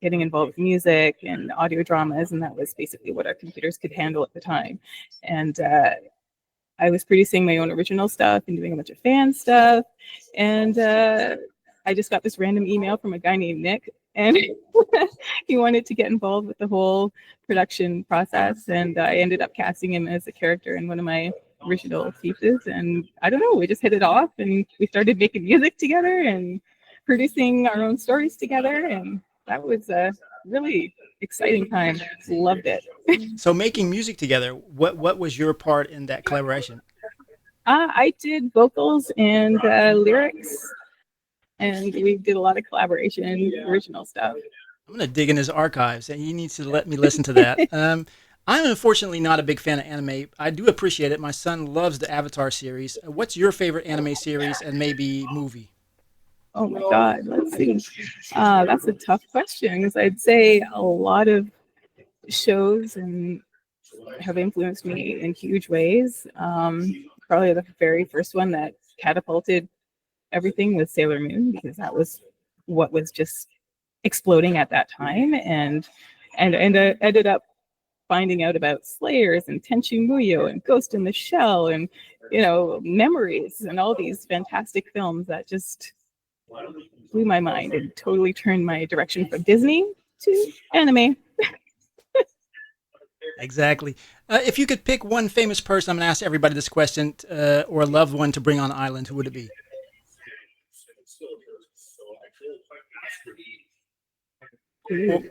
S: getting involved with music and audio dramas, and that was basically what our computers could handle at the time. And I was producing my own original stuff and doing a bunch of fan stuff. And I just got this random email from a guy named Nick, and he wanted to get involved with the whole production process. And I ended up casting him as a character in one of my original pieces. And I don't know, we just hit it off, and we started making music together and producing our own stories together. And that was a really exciting time. Loved it.
A: So making music together, what was your part in that collaboration?
S: I did vocals and lyrics, and we did a lot of collaboration, original stuff.
A: I'm going to dig in his archives, and he needs to let me listen to that. I'm unfortunately not a big fan of anime. I do appreciate it. My son loves the Avatar series. What's your favorite anime series and maybe movie?
S: Oh my God, let's see. That's a tough question because I'd say a lot of shows and have influenced me in huge ways. Probably the very first one that catapulted everything was Sailor Moon, because that was what was just exploding at that time, and I ended up finding out about Slayers and Tenchi Muyo and Ghost in the Shell and Memories and all these fantastic films that just blew my mind and totally turned my direction from Disney to anime.
A: Exactly. If you could pick one famous person, I'm going to ask everybody this question, or a loved one to bring on the island, who would it be?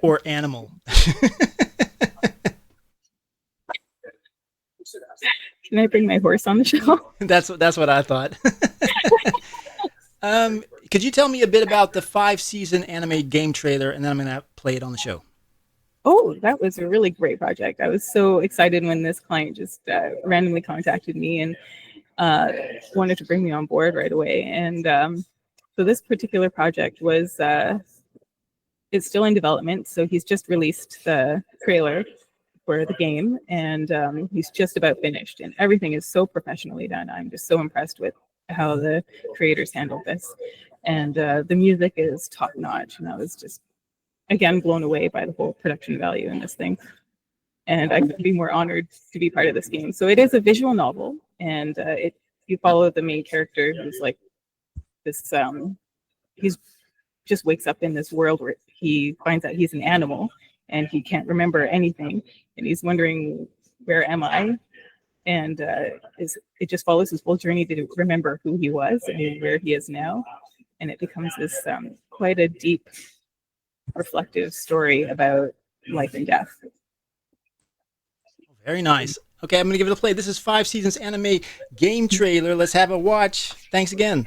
A: Or animal.
S: Can I bring my horse on the show?
A: That's what I thought. Could you tell me a bit about the 5-season anime game trailer, and then I'm going to play it on the show?
S: Oh, that was a really great project. I was so excited when this client just randomly contacted me and wanted to bring me on board right away. And so this particular project was, it's still in development. So he's just released the trailer for the game, and he's just about finished. And everything is so professionally done. I'm just so impressed with how the creators handled this. And the music is top notch. And I was just, again, blown away by the whole production value in this thing. And I couldn't be more honored to be part of this game. So it is a visual novel, and you follow the main character who's like this, he's just wakes up in this world where he finds out he's an animal and he can't remember anything. And he's wondering, where am I? And it just follows his whole journey to remember who he was and where he is now. And it becomes this quite a deep, reflective story about life and death.
A: Very nice. Okay, I'm going to give it a play. This is 5 seasons anime game trailer. Let's have a watch. Thanks again.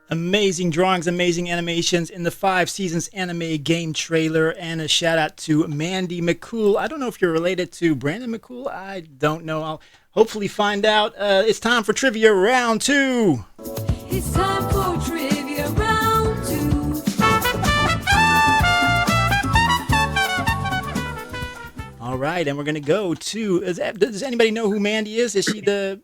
A: Amazing drawings, amazing animations in the 5 seasons anime game trailer, and a shout out to Mandy McCool. I don't know if you're related to Brandon McCool. I don't know. I'll hopefully find out. It's time for trivia round 2.
D: It's time for trivia round 2.
A: All right, and we're going to go to, does anybody know who Mandy is? Is she the...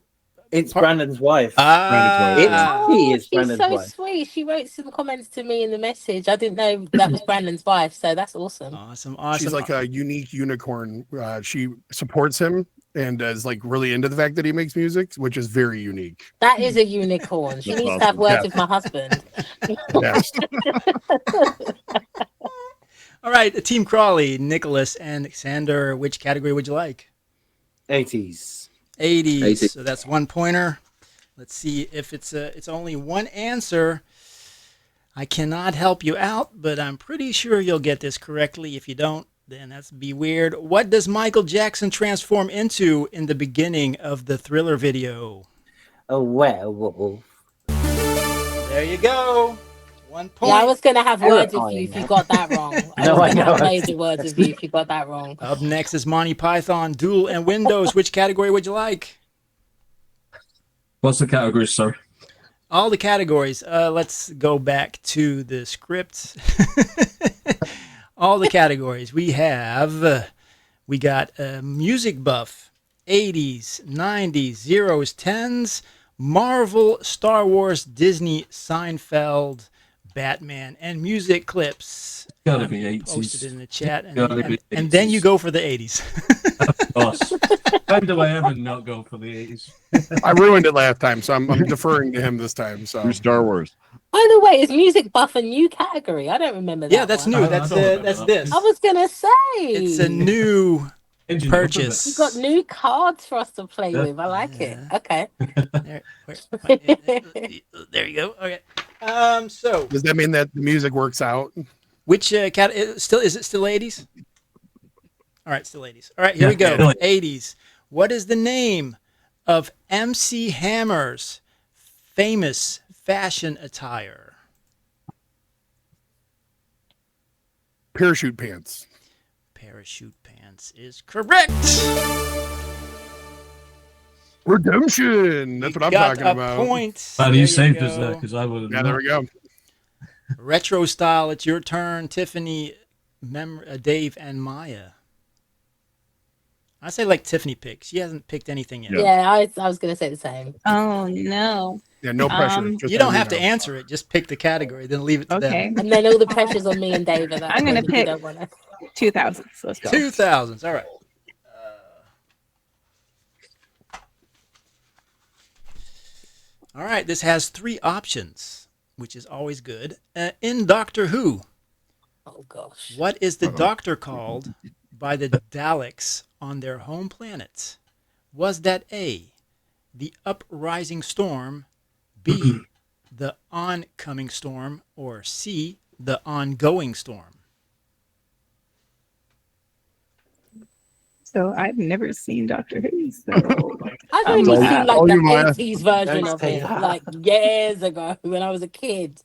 R: It's Brandon's wife.
V: She
R: is Brandon's
V: she's so
R: wife.
V: sweet. She wrote some comments to me in the message. I didn't know that was Brandon's wife, so that's awesome.
A: Awesome.
G: She's like a unique unicorn. She supports him and is like really into the fact that he makes music, which is very unique.
V: That is a unicorn. She
G: That's
V: needs to have
G: awesome.
V: words
G: Yeah.
V: with my husband.
G: Yes.
A: All right, Team Crawley, Nicholas and Xander, which category would you like?
R: 80s.
A: 80s. So that's 1 pointer. Let's see if it's only one answer. I cannot help you out, but I'm pretty sure you'll get this correctly. If you don't, then that's be weird. What does Michael Jackson transform into in the beginning of the Thriller video?
R: A werewolf.
A: There you go. 1 point.
V: Yeah, I was going to have words with you if you got that wrong.
R: No, I know.
V: Amazing words with you if you got that wrong.
A: Up next is Monty Python, Duel, and WinDose. Which category would you like?
U: What's the category, sir?
A: All the categories. Let's go back to the script. All the categories. We have We got a music buff, 80s, 90s, 0s, 10s, Marvel, Star Wars, Disney, Seinfeld, Batman, and music clips.
U: Gotta be 80s.
A: Posted in the chat.
U: And
A: then you go for the 80s.
U: Of course. When do I ever not go for the 80s?
G: I ruined it last time, so I'm deferring to him this time. So
W: Star Wars.
V: By the way, is music buff a new category? I don't remember that.
A: Yeah, that's new. That's this.
V: I was gonna say
A: it's a new purchase.
V: You got new cards for us to play with. I like it. Okay.
A: There you go. Okay. So
G: does that mean that the music works out?
A: Which is it still 80s? All right, still 80s. All right, here we go. 80s. What is the name of MC Hammer's famous fashion attire?
G: Parachute pants.
A: Parachute pants is correct.
G: Redemption. That's what I'm talking about.
A: Point.
U: And you saved us there because I would have.
G: Yeah, there we go.
A: Retro style. It's your turn, Tiffany, Dave, and Mayah. I say like Tiffany picks. She hasn't picked anything yet.
V: Yeah, I was going to say the same.
M: Oh, no.
G: Yeah, no pressure.
A: You don't have to answer it. Just pick the category, then leave it to them.
V: And then all the pressure's on me and David.
M: I'm going to pick 2000s. Let's go.
A: 2000s. All right. All right. This has 3 options, which is always good. In Doctor Who.
V: Oh, gosh.
A: What is the doctor called by the Daleks on their home planet? Was that A, the uprising storm, B, the oncoming storm, or C, the ongoing storm?
M: So I've never seen Doctor Who. So
V: I've only seen like the 80s version of it, like years ago when I was a kid.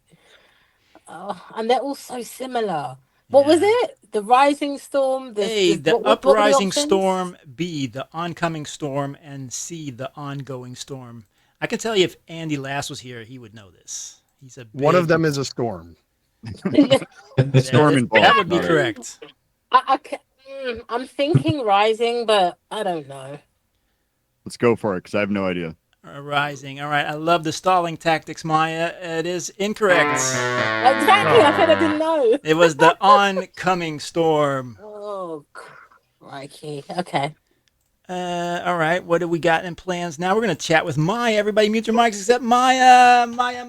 V: And they're all so similar. What was it? The rising storm?
A: The uprising storm, B, the oncoming storm, and C, the ongoing storm. I can tell you if Andy Lass was here, he would know this. He's a big...
G: One of them is a storm.
W: Storm involved.
A: That would be correct.
V: I'm thinking rising, but I don't know.
W: Let's go for it because I have no idea.
A: Rising. All right. I love the stalling tactics, Mayah. It is incorrect.
V: Exactly. I said I didn't know.
A: It was the oncoming storm.
V: Oh, crikey. Okay.
A: All right. What do we got in plans now? We're going to chat with Mayah. Everybody mute your mics except Mayah. Mayah.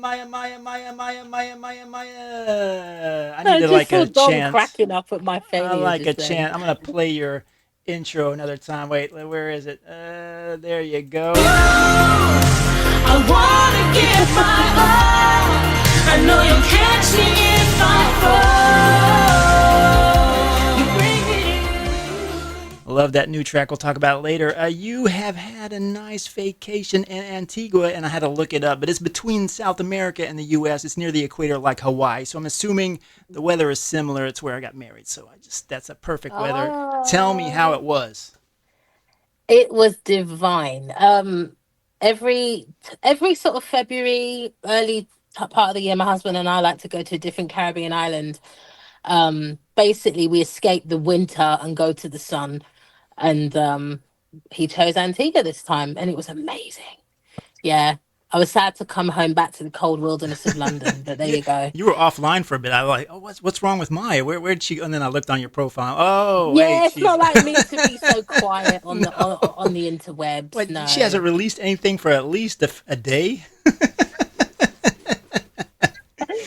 A: I need to like a chant.
V: Cracking up at my failure.
A: I like a chant. I'm going to play your intro another time. Wait, where is it? There you go.
D: I wanna give my all. I know you'll catch me if I fall.
A: I love that new track. We'll talk about it later. You have had a nice vacation in Antigua, and I had to look it up, but it's between South America and the U.S. It's near the equator like Hawaii, so I'm assuming the weather is similar. It's where I got married, so that's a perfect weather. Tell me how it was.
V: It was divine. Every sort of February, early part of the year, my husband and I like to go to a different Caribbean island. Basically, we escape the winter and go to the sun. And he chose Antigua this time, and it was amazing. Yeah, I was sad to come home back to the cold wilderness of London, but there you go.
A: You were offline for a bit. I was like, oh, what's wrong with Mayah? Where did she go? And then I looked on your profile. Oh,
V: yeah,
A: wait,
V: it's not like me to be so quiet on the on the interwebs.
A: Wait,
V: no.
A: She hasn't released anything for at least a day.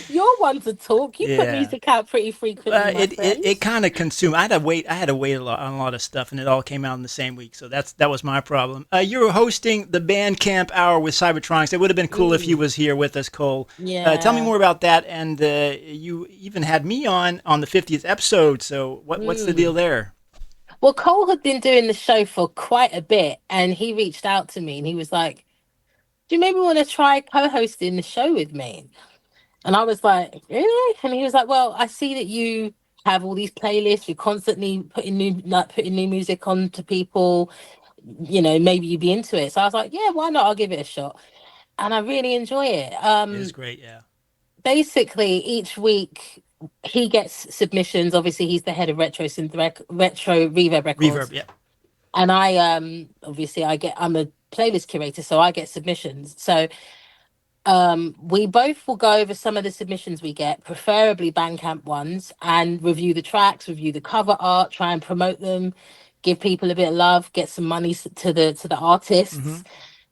V: You're one to talk. You put music out pretty frequently.
A: It kind of consumed. I had to wait on a lot of stuff, and it all came out in the same week. So that was my problem. You were hosting the Bandcamp Hour with Cybertronics. It would have been cool if he was here with us, Cole.
V: Yeah.
A: Tell me more about that. And you even had me on the 50th episode. So what's the deal there?
V: Well, Cole had been doing the show for quite a bit, and he reached out to me, and he was like, "Do you maybe want to try co-hosting the show with me?" And I was like, really? And he was like, well, I see that you have all these playlists. You're constantly putting new music on to people. You know, maybe you'd be into it. So I was like, yeah, why not? I'll give it a shot. And I really enjoy it.
A: It is great, yeah.
V: Basically, each week he gets submissions. Obviously, he's the head of Retro Reverb Records.
A: Reverb, yeah.
V: And I obviously I'm a playlist curator, so I get submissions. So we both will go over some of the submissions we get, preferably Bandcamp ones, and review the tracks, review the cover art, try and promote them, give people a bit of love, get some money to the artists,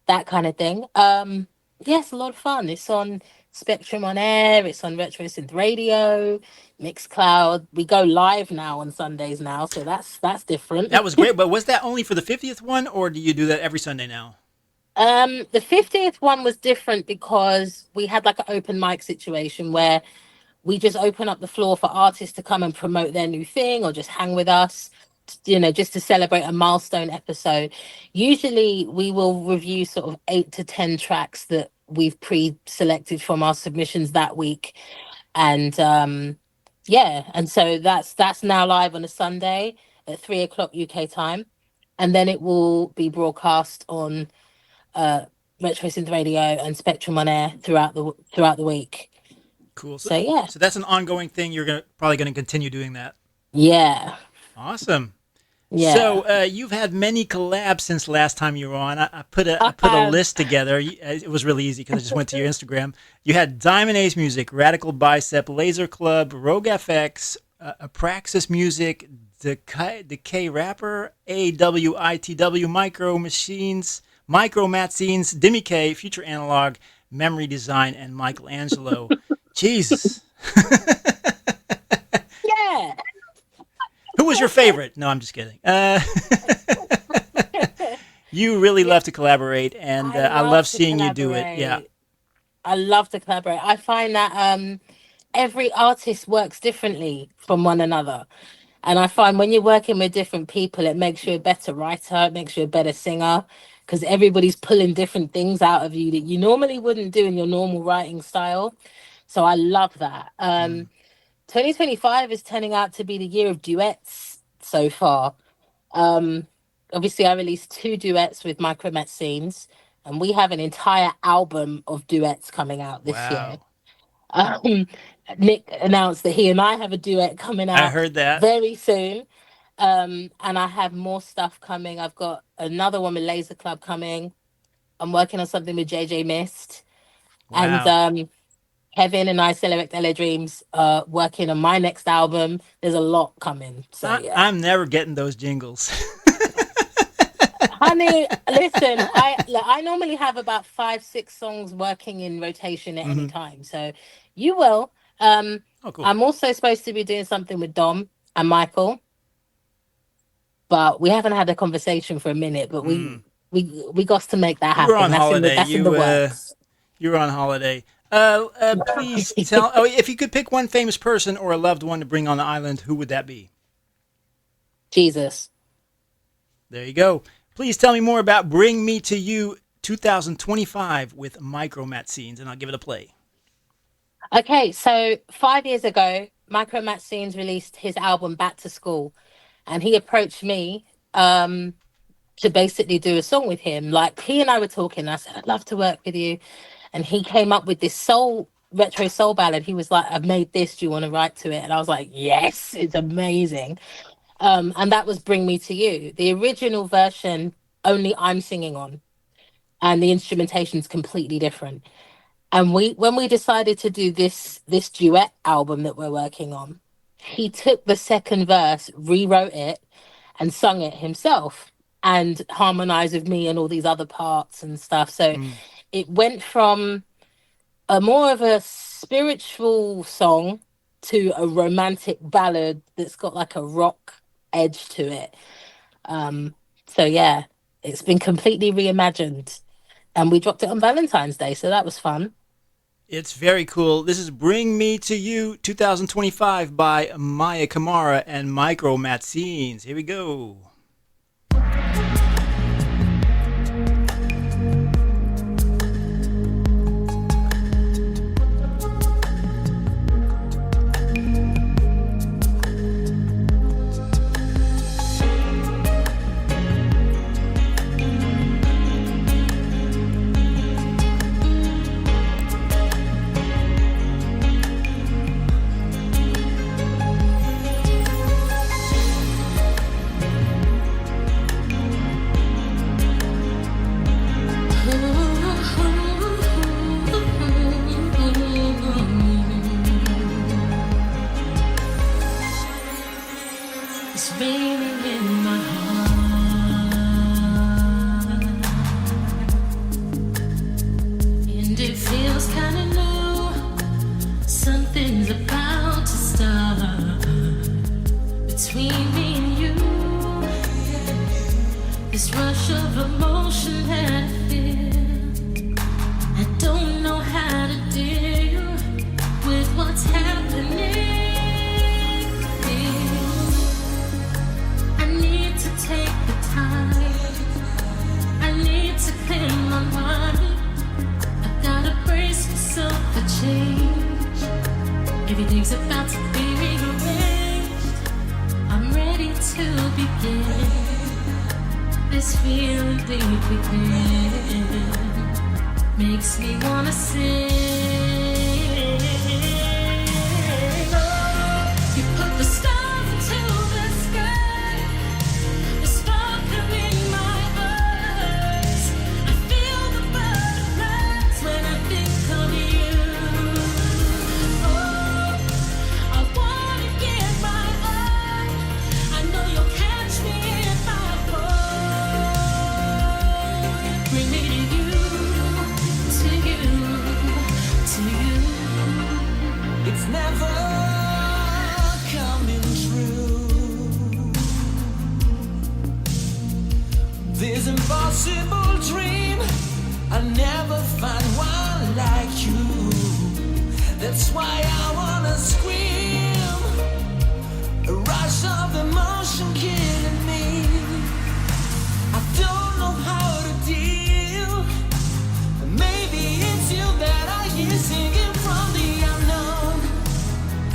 V: that kind of thing. Yeah, it's a lot of fun. It's on Spectrum on Air, it's on Retro Synth Radio, Mixcloud. We go live now on Sundays now, so that's different.
A: That was great, but was that only for the 50th one, or do you do that every Sunday now?
V: The 50th one was different because we had like an open mic situation where we just open up the floor for artists to come and promote their new thing or just hang with us, just to celebrate a milestone episode. Usually we will review sort of 8 to 10 tracks that we've pre-selected from our submissions that week. And and so that's now live on a Sunday at 3:00 UK time. And then it will be broadcast on Retro Synth Radio and Spectrum on Air throughout the week.
A: Cool.
V: So yeah.
A: So that's an ongoing thing. You're probably going to continue doing that.
V: Yeah.
A: Awesome.
V: Yeah.
A: So you've had many collabs since last time you were on. I put a list together. It was really easy because I just went to your Instagram. You had Diamond Ace Music, Radical Bicep, Laser Club, Rogue FX, Apraxis Music, Decay Rapper, AWITW, Micro Machines, Micro Matzines, Demi K, Future Analog, Memory Design, and Michelangelo. Jesus.
V: Yeah.
A: Who was your favorite? No, I'm just kidding. You really love to collaborate, and I love seeing you do it. Yeah.
V: I love to collaborate. I find that every artist works differently from one another. And I find when you're working with different people, it makes you a better writer, it makes you a better singer, because everybody's pulling different things out of you that you normally wouldn't do in your normal writing style. So I love that. 2025 is turning out to be the year of duets so far. Obviously, I released 2 duets with Micro Matzines, and we have an entire album of duets coming out this year. Nick announced that he and I have a duet coming out.
A: I heard that.
V: Very soon. And I have more stuff coming. I've got another one with Laser Club coming. I'm working on something with JJ Mist.
A: Wow.
V: And Kevin and I, Select LA Dreams, working on my next album. There's a lot coming. So
A: I'm never getting those jingles.
V: Honey, listen, I normally have about 5-6 songs working in rotation at any time. So you will.
A: Cool.
V: I'm also supposed to be doing something with Dom and Michael. But we haven't had a conversation for a minute, but we got to make that happen.
A: You were on holiday.
V: That's in the works.
A: You were on holiday. Please tell. If you could pick one famous person or a loved one to bring on the island, who would that be?
V: Jesus.
A: There you go. Please tell me more about Bring Me to You 2025 with Micro Matzines, and I'll give it a play.
V: Okay, so 5 years ago, Micro Matzines released his album Back to School, and he approached me to basically do a song with him. Like, he and I were talking, and I said, I'd love to work with you. And he came up with this retro soul ballad. He was like, I've made this, do you want to write to it? And I was like, yes, it's amazing. And that was Bring Me to You. The original version, only I'm singing on, and the instrumentation's completely different. And when we decided to do this duet album that we're working on, he took the second verse, rewrote it, and sung it himself, and harmonized with me and all these other parts and stuff. So it went from a more of a spiritual song to a romantic ballad that's got like a rock edge to it. So yeah, it's been completely reimagined, and we dropped it on Valentine's Day, so that was fun.
A: It's very cool. This is Bring Me to You 2025 by Mayah, Camara, and Micro Matzines. Here we go.
D: It's raining in my heart. And it feels kinda new. Something's about to start between me and you. This rush of emotion that I feel, I don't know how to deal with what's happening. I need to take the time. I need to clear my mind. I gotta brace myself for change. Everything's about to be rearranged. I'm ready to begin. This feeling deep within makes me wanna sing. You put the stars into the sky, the sparkle in my eyes. I feel the butterflies when I think of you. Oh, I wanna get my eye. I know you'll catch me if I fall. Bring me to you, to you, to you.
Q: It's never coming true. This impossible dream, I'll never find one like you. That's why I wanna scream. A rush of emotion killing me. I don't know how to deal. Maybe it's you that I hear singing from the unknown.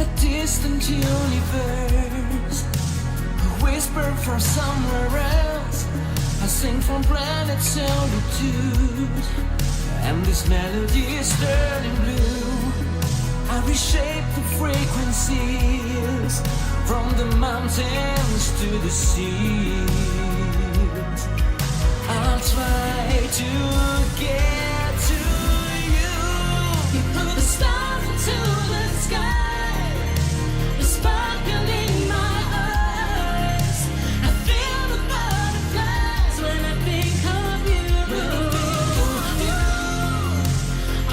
Q: A distant universe, a whisper from somewhere else. I sing from planet solitude, and this melody is turning blue. I reshape the frequencies from the mountains to the seas. I'll try to get to you.
D: You put the stars into the sky, the sparkle in my eyes. I feel the butterflies when I think of you.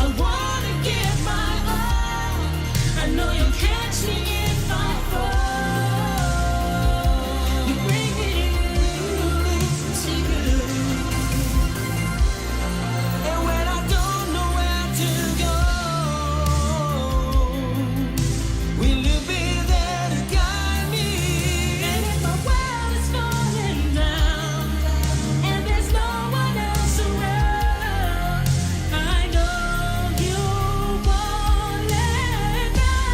D: I wanna give my all. I know you'll catch me if I fall. You bring me to you.
Q: And when I don't know where to go, will you be there to guide me?
D: And if my world is falling down and there's no one else around, I know you won't let down.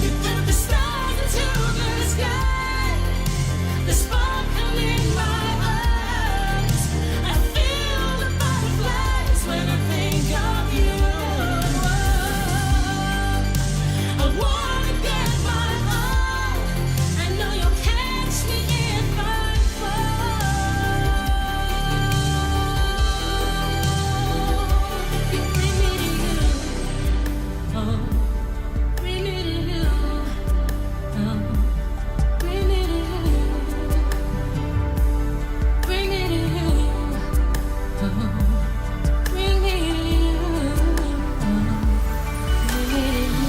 D: You put the stars into the sky, the sparkle in my eyes. I feel the butterflies when I think of you. I wanna get my all. I know you'll catch me if I fall. You bring me to you. Oh, bring me to you. Oh, bring me to you. Bring me to you. Oh, bring me to you. Oh, bring me to you.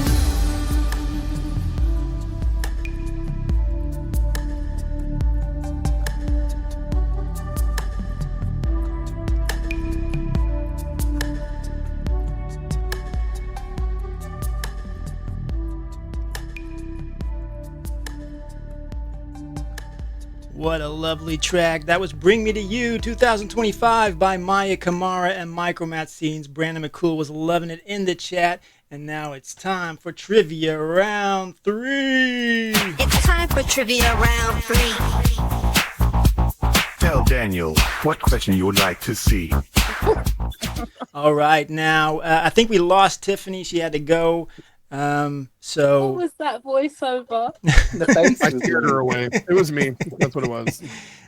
A: What a lovely track. That was Bring Me to You 2025 by Mayah, Camara, and Micromat Scenes. Brandon McCool was loving it in the chat. And now it's time for Trivia Round 3.
E: It's time for Trivia Round 3.
F: Tell Daniel what question you would like to see.
A: All right. Now, I think we lost Tiffany. She had to go. So
V: What was that voiceover?
G: I scared her away. It was me. That's what it was.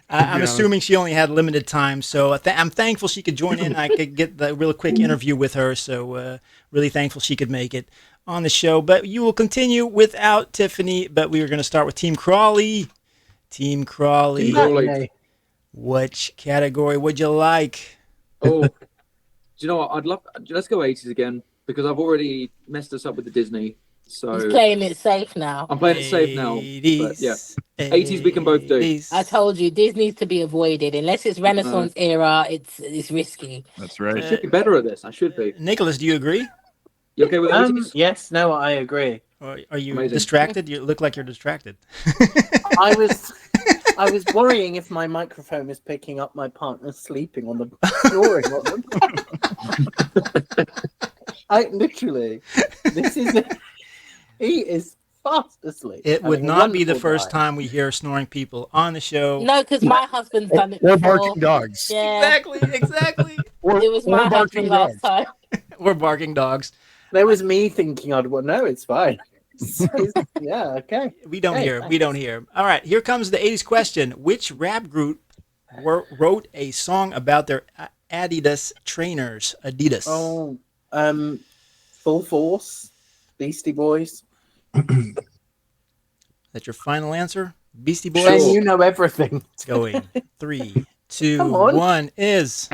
A: I'm assuming she only had limited time, so I'm thankful she could join in. I could get the real quick interview with her, so really thankful she could make it. on the show, but you will continue without Tiffany. But we are going to start with Team Crawley. Team Crawley. Which category would you like?
T: Oh, do you know what? Let's go 80s again because I've already messed us up with the Disney. So
V: He's playing it safe now.
T: I'm playing it safe now. But yeah, 80s we can both do.
V: I told you, Disney's to be avoided unless it's Renaissance era. It's risky.
W: That's right.
T: I should be better at this. I should be.
A: Nicholas, do you agree?
T: You okay with 80s?
R: Yes. No, I agree.
A: Or are you
T: Amazing.
A: distracted? You look like you're distracted.
R: I was worrying if my microphone is picking up my partner sleeping on the snoring on them. I literally, he is fast asleep.
A: It would
R: having a
A: not be the
R: wonderful
A: first
R: night.
A: time we hear snoring people on the show.
V: No, because my husband's done it
G: Or
V: before.
G: barking dogs.
V: Yeah,
A: Exactly.
V: it was my husband last time.
A: We're barking dogs.
R: There was me thinking, no, it's fine. Yeah, okay.
A: We don't
R: Hey,
A: hear.
R: thanks.
A: We don't hear. All right, here comes the 80s question. Which rap group wrote a song about their Adidas trainers? Adidas.
R: Oh, Full Force, Beastie Boys.
A: That's your final answer? Beastie Boys?
R: Ben, you know everything.
A: Going. 3, 2,
R: Come on.
A: 1 is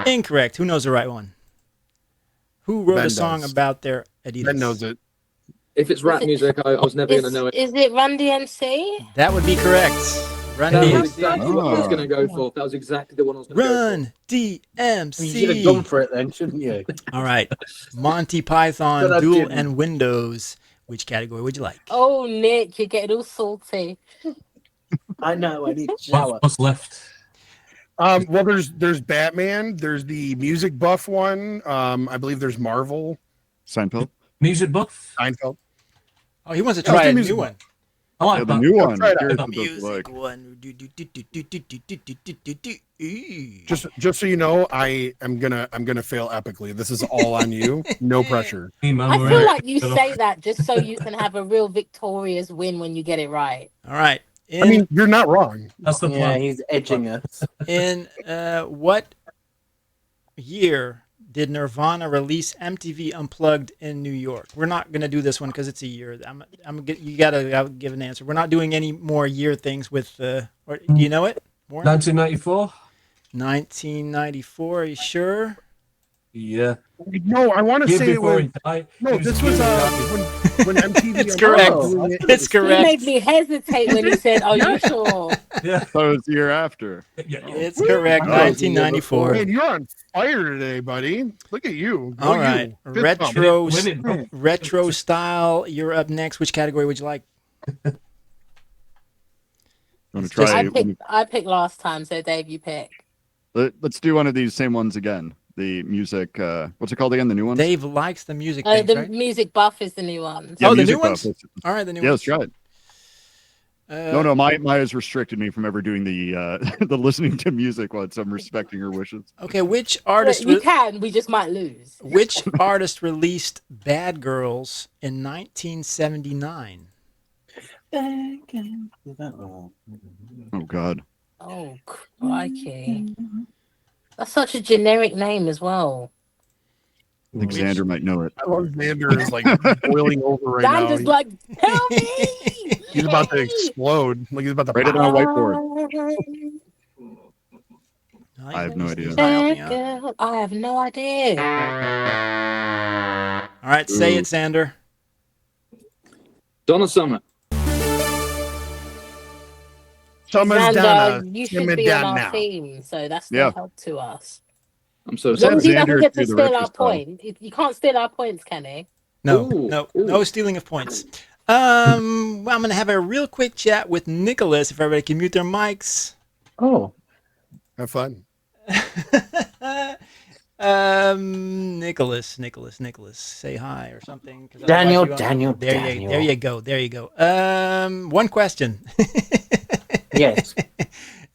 A: incorrect. Who knows the right one? Who wrote
G: Ben
A: a song
G: does.
A: about their Adidas?
G: Ben knows it.
T: If it's rap music, I was never going to know it.
V: Is it Run DMC?
A: That would be correct. Run
T: That was
A: DMC.
T: exactly what I was going to go for. That was exactly the one I was going to go
A: Run
R: You should have
A: DMC.
R: gone for it then, shouldn't you?
A: All right. Monty Python,
R: But I
A: Duel,
R: didn't.
A: and Windows. Which category would you like?
V: Oh, Nick, you're getting all salty.
R: I know, I need to shower.
U: What's left?
G: Well, there's Batman. There's the music buff one. I believe there's Marvel.
W: Seinfeld.
U: Music buff?
G: Seinfeld.
A: Oh, he wants to
G: Let's
A: try
G: do
A: a
G: music
A: new
G: buff.
A: one.
U: I like
W: Yeah, the
U: that.
W: new one.
G: try it out.
W: Here's what it
A: Music
W: looks like.
A: one.
G: Just so you know, I'm gonna fail epically. This is all on you. No pressure.
U: Hey, man,
V: I
U: we're
V: feel
U: in.
V: like you say that just so you can have a real victorious win when you get it right.
A: All right.
G: I mean, you're not wrong.
U: That's the
R: Yeah,
U: plan.
R: he's edging us.
A: In what year did Nirvana release MTV Unplugged in New York? We're not gonna do this one because it's a year. You gotta give an answer. We're not doing any more year things with. Do you know it? Warren?
U: 1994?
A: 1994. Are you sure?
U: Yeah.
G: No, I want to
U: Year
G: say it
U: before
G: was.
U: he died.
G: No,
U: He
G: this was
U: really happy.
G: when MTV.
A: It's correct.
G: Unplugged was doing it.
A: It's
V: He
A: correct.
V: made me hesitate when he said, "Are you sure?"
U: Yeah.
W: That was the year after.
A: It's correct.
G: Wow.
A: 1994.
G: Man, you're on fire today, buddy. Look at you. Go
A: All right.
G: you. Fist bump.
A: Retro style. You're up next. Which category would you like?
W: You want to try?
V: I picked last time, so Dave, you pick.
W: Let's do one of these same ones again. The music. What's it called again? The new one.
A: Dave likes the music.
V: Oh,
A: things,
V: the
A: right?
V: music buff is the new one.
W: Yeah,
A: Oh, the
W: music
A: new
W: buff.
A: ones? All right, the new
W: Yeah,
A: ones.
W: let's try it. No, Maya's restricted me from ever doing the the listening to music once. I'm respecting her wishes.
A: Okay, which artist?
V: You can. We just might lose.
A: Which artist released "Bad Girls" in 1979?
W: Oh God.
V: Oh, crikey. That's such a generic name as well.
W: I think Xander might know it.
G: I love Xander is like boiling over right now.
V: Xander's like, tell me.
G: He's about to explode. Like he's about to
W: Write it on a whiteboard.
A: I
W: have no idea.
V: Bad girl. I have no idea.
A: All right, say it, Xander.
T: Donna Summer.
G: Summer's
V: Xander,
G: Donna.
V: you
G: Tim
V: should
G: and
V: be on
G: Dan
V: our
G: now.
V: team, so that's
W: Yeah.
V: no help to us.
T: I'm so
V: As
T: sorry.
V: long as he doesn't
W: Xander
V: get to
W: do the
V: steal our
W: retro style.
V: point. You can't steal our points, can he?
A: No,
T: Ooh,
A: no stealing of points. I'm gonna have a real quick chat with Nicholas. If everybody can mute their mics.
R: Oh,
G: have fun.
A: Nicholas, say hi or something. 'cause
R: Daniel,
A: otherwise there you go. One question.
R: yes.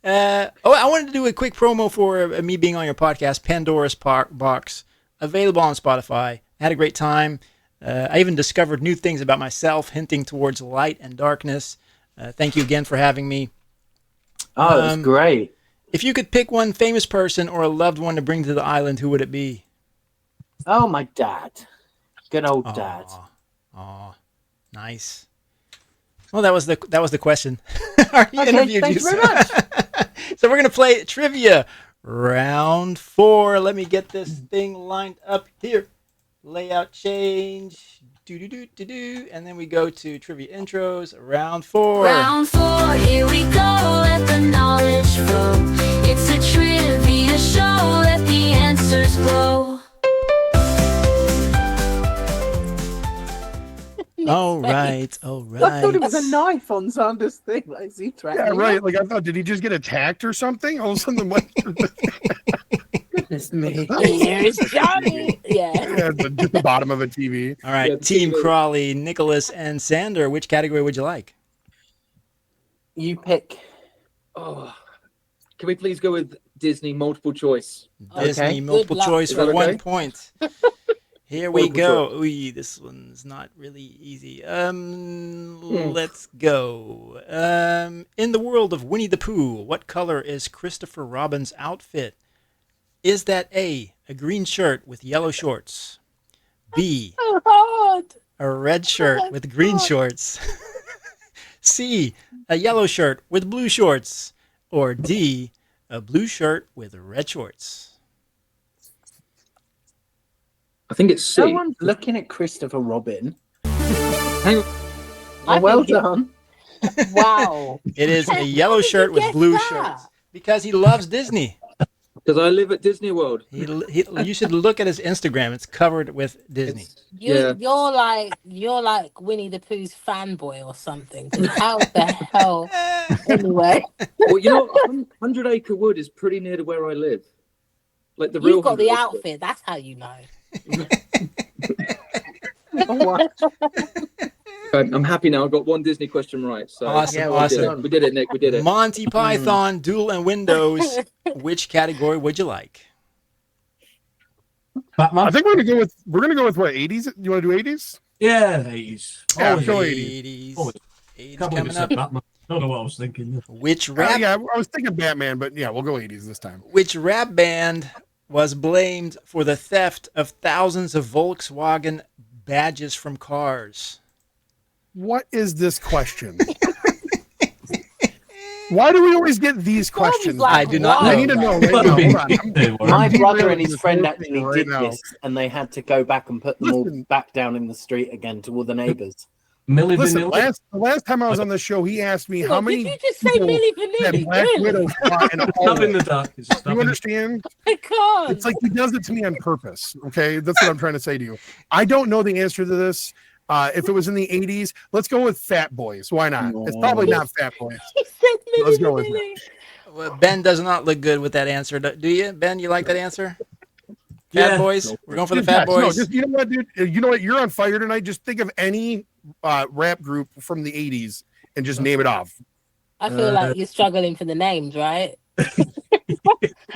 A: I wanted to do a quick promo for me being on your podcast, Pandora's Box, available on Spotify. I had a great time. I even discovered new things about myself, hinting towards light and darkness. Thank you again for having me.
R: Oh, that's great.
A: If you could pick one famous person or a loved one to bring to the island, who would it be?
R: Oh, my dad. Good old dad.
A: Aw, nice. Well, that was the question. Our interview
R: thank you
A: juice.
R: very much.
A: So we're gonna play trivia round 4. Let me get this thing lined up here. Layout change. Do. And then we go to trivia intros. Round 4.
B: Round 4, here we go, let the knowledge flow. It's a trivia show, let the answers flow.
A: All right.
H: I thought it was a knife on Xander's thing. Like, is he threatening?
G: Yeah, right. Like I thought, did he just get attacked or something? All of a sudden,
R: Goodness me.
V: Here's Johnny. Yeah.
G: Just the bottom of a TV.
A: All right,
T: Yeah,
A: Team
T: TV.
A: Crawley, Nicholas, and Xander. Which category would you like?
R: You pick.
T: Oh, can we please go with Disney multiple choice?
A: Disney multiple
V: Good luck.
A: choice
T: Is
A: for
T: that
A: 1
T: okay?
A: point. Here we
T: Multiple
A: go.
T: choice.
A: Ooh, this one's not really easy. Let's go. In the world of Winnie the Pooh, what color is Christopher Robin's outfit? Is that A, a green shirt with yellow shorts? B,
V: So hard.
A: a red shirt with green shorts? C, a yellow shirt with blue shorts? Or D, a blue shirt with red shorts?
T: I think it's C.
R: No one's looking at Christopher Robin.
T: Hang on.
R: Oh, well done.
V: Wow.
A: It is a yellow shirt with
V: guess
A: blue
V: that?
A: shorts because he loves Disney.
T: Because I live at Disney World.
A: You should look at his Instagram. It's covered with Disney.
V: You're like Winnie the Pooh's fanboy or something. 'Cause how the hell? Anyway,
T: Well, you know, 100 Acre Wood is pretty near to where I live. Like the real.
V: you've got the
T: 100 Acre.
V: outfit. That's how you know.
T: I'm happy now. I got one Disney question right. So
A: Awesome,
T: we did it.
A: awesome.
T: We did it, Nick. We did it.
A: Monty Python, Duel, and Windows. Which category would you like?
U: Batman.
G: I think we're gonna go with what, 80s? You want to do 80s?
U: Yeah, 80s.
G: Yeah,
U: Always
G: go
A: 80s.
U: 80s.
A: 80s
U: Can't believe you
A: coming
U: said
A: up.
U: Batman. I don't know what I was thinking.
A: Which rap?
G: Yeah, I was thinking Batman, but yeah, we'll go 80s this time.
A: Which rap band was blamed for the theft of thousands of Volkswagen badges from cars?
G: What is this question? Why do we always get these questions?
A: I do not
G: I
A: know.
G: need to know right now. Hold on.
R: My
G: I'm
R: brother and his
G: this
R: friend
G: whole thing
R: actually
G: right
R: did
G: now.
R: this, and they had to go back and put them all
G: Listen.
R: back down in the street again to all the neighbours.
U: Milli
G: Listen,
U: Vanilli.
G: the last time I was on the show, he asked me how
V: Look,
G: many
V: did you just say
G: people
V: Milli Vanilli?
G: that Black
V: Really?
G: Widow fought in a
U: Stab
G: hallway.
U: in the dark. It's a stab
G: You
U: in the-
G: understand?
V: I can't.
G: It's like he does it to me on purpose. Okay, that's what I'm trying to say to you. I don't know the answer to this. If it was in the 80s, let's go with Fat Boys. Why not? It's probably not Fat Boys.
V: He said
G: Let's
V: Milli
G: go with it.
V: Vanilli.
A: Well, Ben does not look good with that answer. Do you, Ben? You like that answer?
U: Yeah.
A: Fat Boys? We're going for the
G: Dude,
A: Fat
G: yes, no,
A: Boys?
G: just, you know what, dude? You know what? You're on fire tonight. Just think of any rap group from the 80s and just name it off.
V: I feel like you're struggling for the names, right?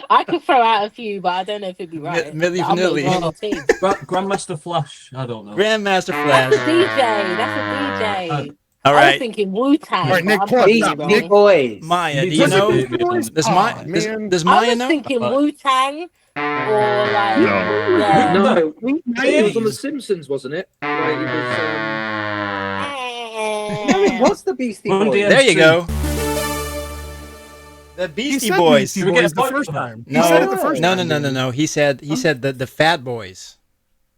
V: I could throw out a few, but I don't know if it'd be right.
A: Milli
V: I'll make
A: Vanilli.
V: one or two.
U: Grandmaster Flash. I don't know.
A: Grandmaster
V: That's a
A: Flash.
V: DJ. That's a DJ.
A: All
V: I was
A: right.
V: thinking Wu-Tang.
G: All right, Nick,
V: but I'm
G: pull up,
V: probably
G: stop.
V: wrong.
R: Big boys.
A: Maya, do
U: He
A: you
U: does
A: know?
U: it, man.
A: Does
G: Aw,
A: Maya,
G: man.
A: does
V: I
A: Maya
V: was
A: know?
V: thinking Wu-Tang or like
W: No.
V: yeah.
T: No, it was on The
G: 90s.
T: Simpsons, wasn't it? Like it was.
R: No, it was the Beastie
U: Run
R: Boys.
U: DMC.
A: There you go. The
G: He
A: Beastie
G: said
A: Boys.
G: Beastie
U: Did we get
G: Boys
U: a
G: the
U: point
G: first
U: for that?
G: time. He
A: No,
G: said it the first
A: no,
G: time.
A: no. He said the Fat Boys.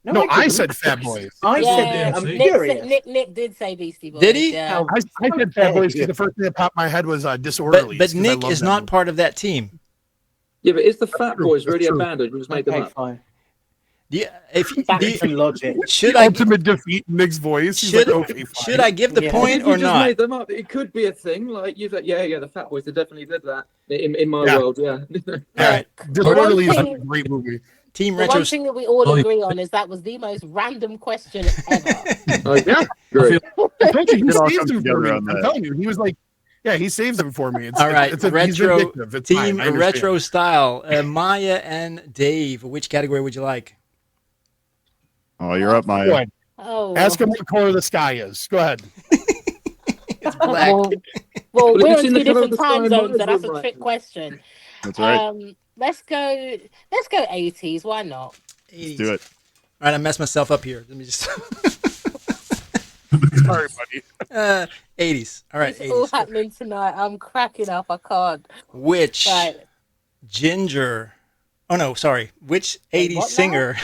G: No, I
R: didn't.
G: said Fat Boys.
R: I
V: Yeah,
R: said, I'm
U: Nick
R: curious.
V: Nick did say Beastie Boys.
A: Did he?
V: Yeah.
G: I said Fat Boys because the first thing that popped in my head was Disorderly.
A: But Nick is not part of that team.
T: Yeah, but is the Fat
G: True,
T: Boys really
G: that's
T: a
G: true.
T: band or you just made them
R: Okay,
T: up?
R: fine.
A: Yeah, if do
R: Facts and
A: you,
R: logic.
A: should
G: the
A: I
G: ultimate defeat in Nick's voice. He's
A: should
G: like, okay, fine.
A: should I give the
R: Yeah.
A: point
T: If you
A: or
T: just
A: not?
T: made them up, it could be a thing. Like you've like, yeah, the Fat Boys, they definitely did that in my
G: Yeah.
T: world. Yeah.
A: All right,
G: Disorderly is
V: One
G: a
V: thing-
G: great movie.
A: Team
V: The
A: Retro.
V: one thing that we all agree on is that was the most random question ever.
G: Yeah,
T: Great.
G: I told you, he
W: It all
G: saves
W: comes
G: them for
W: together
G: me.
W: on
G: I'm
W: that.
G: telling you, he was like, yeah, he saves them for me. It's,
A: All right,
G: he's
A: retro
G: vindictive. It's
A: team
G: fine, I understand.
A: retro style. Maya and Dave. Which category would you like?
W: Oh, you're up,
G: Go
W: Maya.
G: ahead.
V: Oh,
G: Ask him what color the sky is. Go ahead.
A: It's black.
V: well,
T: Well,
V: we're
T: you've
V: on
T: seen
V: two
T: the colour of
V: different
T: the sky
V: time
T: in
V: zones,
T: my
V: so that's
T: room
V: a
T: right
V: trick
T: now.
V: question.
W: That's right.
V: Let's go 80s. Why not?
W: Let's do it.
A: All right, I messed myself up here. Let me just.
I: Sorry, buddy.
A: 80s. All right,
V: It's all
A: 80s.
V: happening tonight. I'm cracking up. I can't.
A: Which
V: Right.
A: ginger? Oh no, sorry. Which
R: Wait,
A: 80s
R: what now?
A: singer?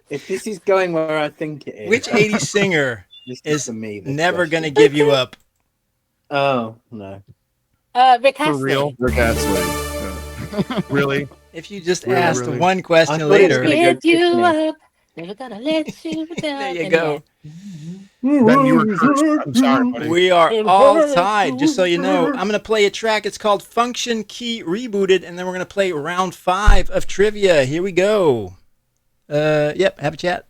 R: If this is going where I think it is,
A: Which 80s singer
R: this
A: is
R: for me, this
A: never
R: question.
A: gonna give you up?
R: Oh no.
V: Rick
I: For
V: Astley.
I: real?
W: Rick Astley.
I: Really?
A: If you just
W: Really,
A: asked
W: really?
A: one question
R: I thought
A: later,
R: it was gonna
V: Give you
R: Tiffany.
V: up. Never gonna let you down.
A: there you
V: Anyway.
A: go.
I: Ben, you were cursed. I'm sorry, buddy.
A: We are all tied, just so you know. I'm going to play a track. It's called Function Key Rebooted, and then we're going to play round 5 of trivia. Here we go. Yep, have a chat.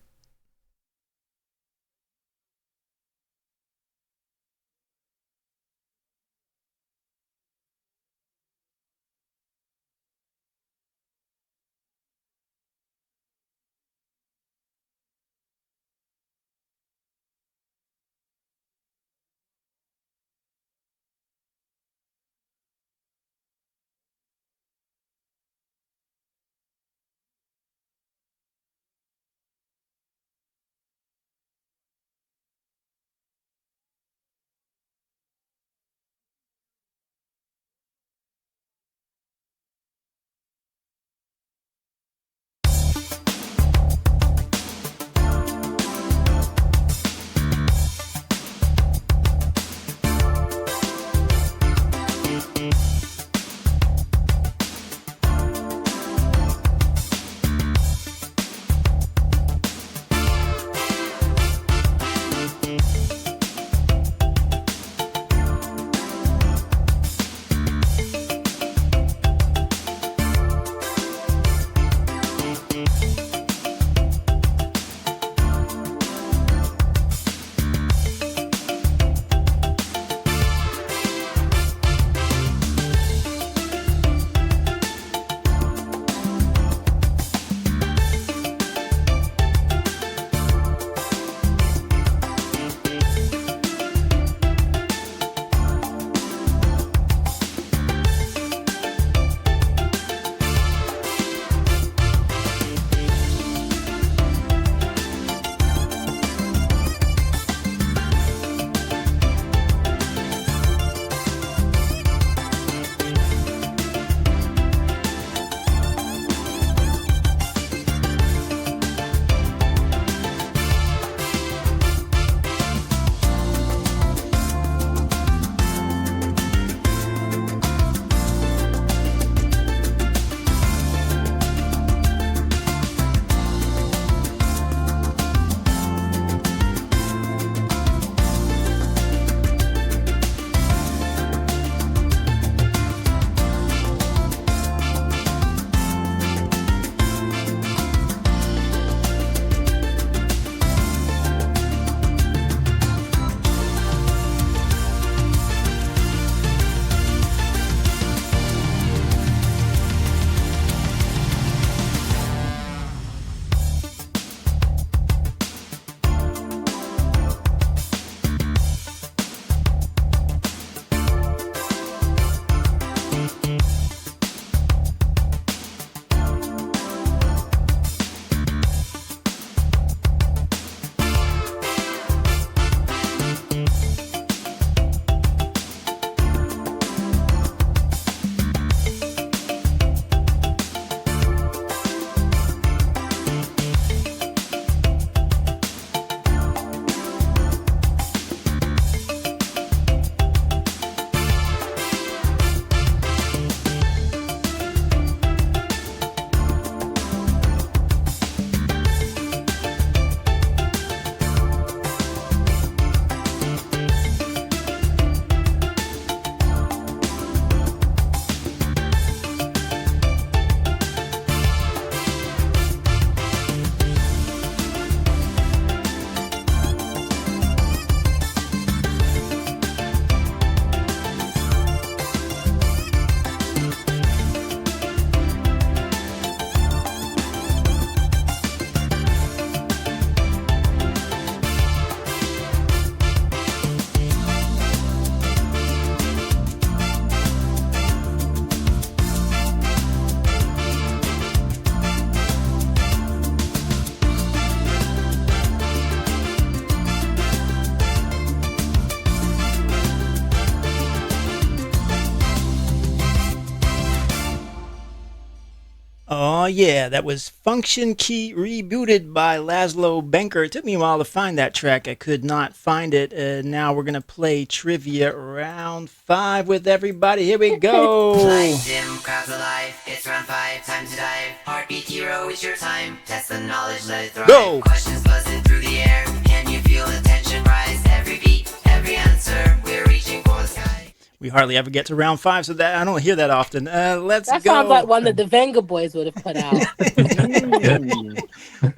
A: yeah, that was Function Key Rebooted by Laszlo Benker. It took me a while to find that track. I could not find it. Now we're going to play Trivia Round 5 with everybody. Here we go.
J: Life dim, crowds alive. It's round 5, time to dive. Heartbeat hero, it's your time. Test the knowledge, let it thrive.
A: Go.
J: Questions buzzing through the air. Can you feel the tension rise? Every beat, every answer. We're reaching for the sky.
A: We hardly ever get to round 5, so that I don't hear that often. Let's
V: That
A: go.
V: sounds like one that the Venga Boys would have put out.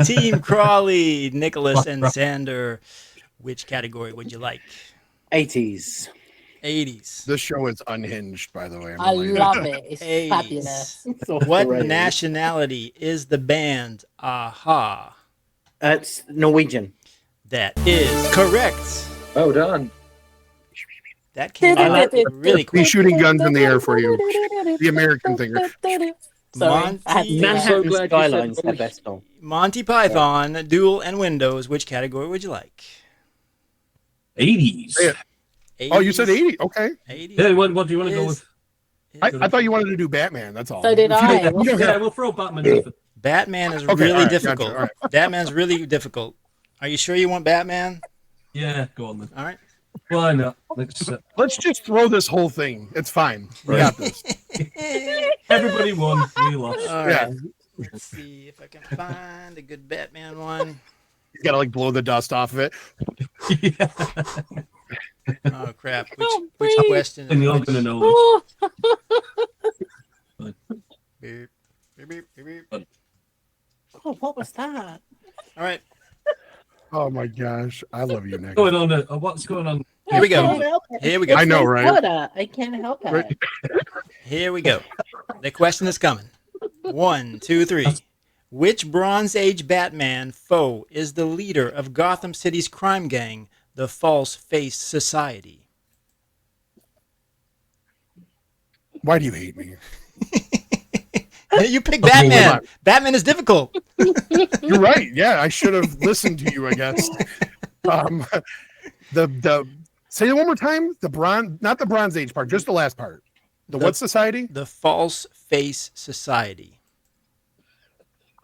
A: Team Crawley, Nicholas, and Xander. Which category would you like?
K: 80s.
A: 80s.
I: This show is unhinged, by the way.
V: I love it. It's fabulous.
A: What nationality is the band Aha?
K: It's Norwegian.
A: That is correct.
T: Well done.
A: That came out really quick.
I: He's shooting guns in the air for you. The American thing.
V: Sorry,
K: Manhattan
T: glad you
K: Skyline's
T: said
K: the best song.
A: Monty Python, Duel, and Windows. Which category would you like?
U: 80s.
I: Oh, you said 80? Okay.
A: 80s.
U: Yeah, what do you want to go with?
I: I thought you wanted to do Batman. That's all.
V: So did I.
U: Yeah, we'll throw Batman in.
A: Batman is
I: Okay,
A: really
I: all right,
A: difficult.
I: gotcha, all right.
A: Batman's really difficult. Are you sure you want Batman?
U: Yeah, go on then.
A: All right.
U: Why not?
I: Let's just throw this whole thing. It's fine. We got this.
U: Everybody won. We lost.
A: All right. Let's see if I can find a good Batman one.
I: You gotta like blow the dust off of it.
A: Oh crap! Which question?
U: And you're gonna know.
A: Beep, beep, beep, beep, beep.
V: Oh, what was that?
A: All right.
I: Oh my gosh, I love you, Nick.
U: Going on? What's going on?
A: Here we go. Here we go.
I: I know, right?
V: I can't help it.
I: Right.
A: Here we go. The question is coming. 1, 2, 3. Which Bronze Age Batman foe is the leader of Gotham City's crime gang, the False Face Society?
I: Why do you hate me?
A: You pick Batman. Batman is difficult.
I: You're right. Yeah, I should have listened to you, I guess. The say it one more time. Not the Bronze Age part, just the last part. The what society?
A: The False Face Society.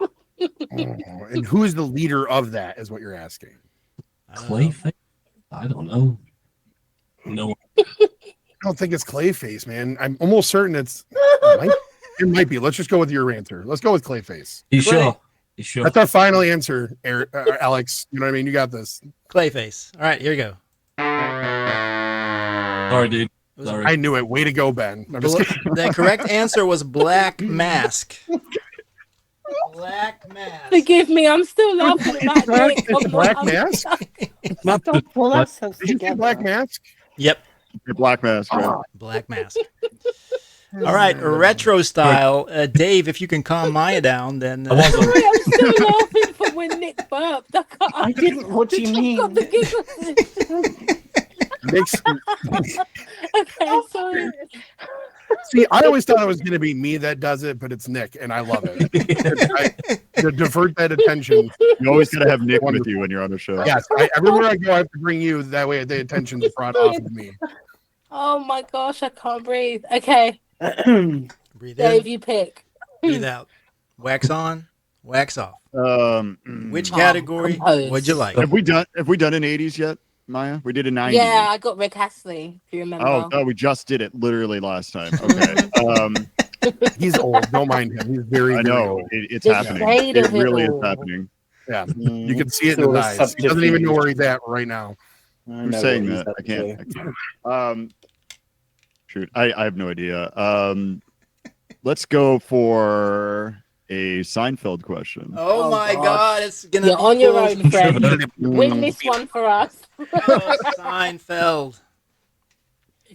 I: Oh, and who is the leader of that? Is what you're asking.
U: Clayface? I don't know. No.
I: I don't think it's Clayface, man. I'm almost certain it might be. Let's just go with your answer. Let's go with Clayface.
U: You sure? You sure?
I: That's our final answer, Alex. You know what I mean? You got this.
A: Clayface. All right, here we go.
U: Sorry, dude. Sorry.
I: I knew it. Way to go, Ben. I'm just kidding.
A: The correct answer was Black Mask. Black Mask.
V: Forgive me, I'm still laughing about it.
I: It's Black Mask?
K: Not the pull ourselves
I: Did you say Black Mask?
A: Yep.
W: Black Mask. Right?
A: Black Mask. All right, retro style. Dave, if you can calm Mayah down, then.
V: Sorry, I'm still laughing for when Nick burped.
K: I didn't. What do you mean?
V: Got the giggles. Okay, sorry.
I: See, I always thought it was going to be me that does it, but it's Nick, and I love it. To divert that attention.
W: You always got to have Nick with you when you're on the show.
I: Yes, everywhere I go, I have to bring you. That way, the attention's brought off of me.
V: Oh my gosh, I can't breathe. Okay.
A: Breathe
V: Dave,
A: in,
V: you pick.
A: breathe out. Wax on, wax off. Which
V: Oh,
A: category
V: compose.
A: would you like?
W: Have we done in 80s yet, Maya? We did a 90s.
V: Yeah, I got Rick Astley, if you remember.
W: Oh, we just did it literally last time. Okay.
I: He's old. Don't mind him. He's very.
W: I know it's happening. It really is happening.
I: Yeah, you can see it in his eyes. He doesn't even know where he's at right now.
W: Who's saying that? I can't. Shoot, I have no idea. Let's go for a Seinfeld question.
A: Oh my God, it's gonna.
V: You're
A: be
V: on your
A: close.
V: own, friend. Win this one for us.
A: Oh, Seinfeld.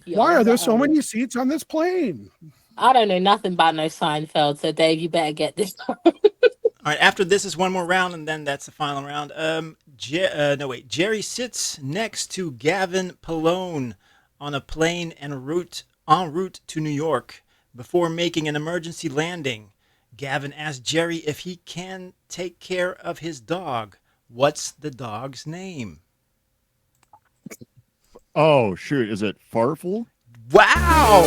I: Why are there so many seats on this plane?
V: I don't know nothing about no Seinfeld, so Dave, you better get this one.
A: All right, after this is one more round, and then that's the final round. Jerry sits next to Gavin Pallone on a plane en route to New York. Before making an emergency landing, Gavin asks Jerry if he can take care of his dog. What's the dog's name?
W: Oh shoot, is it Farfel?
A: Wow,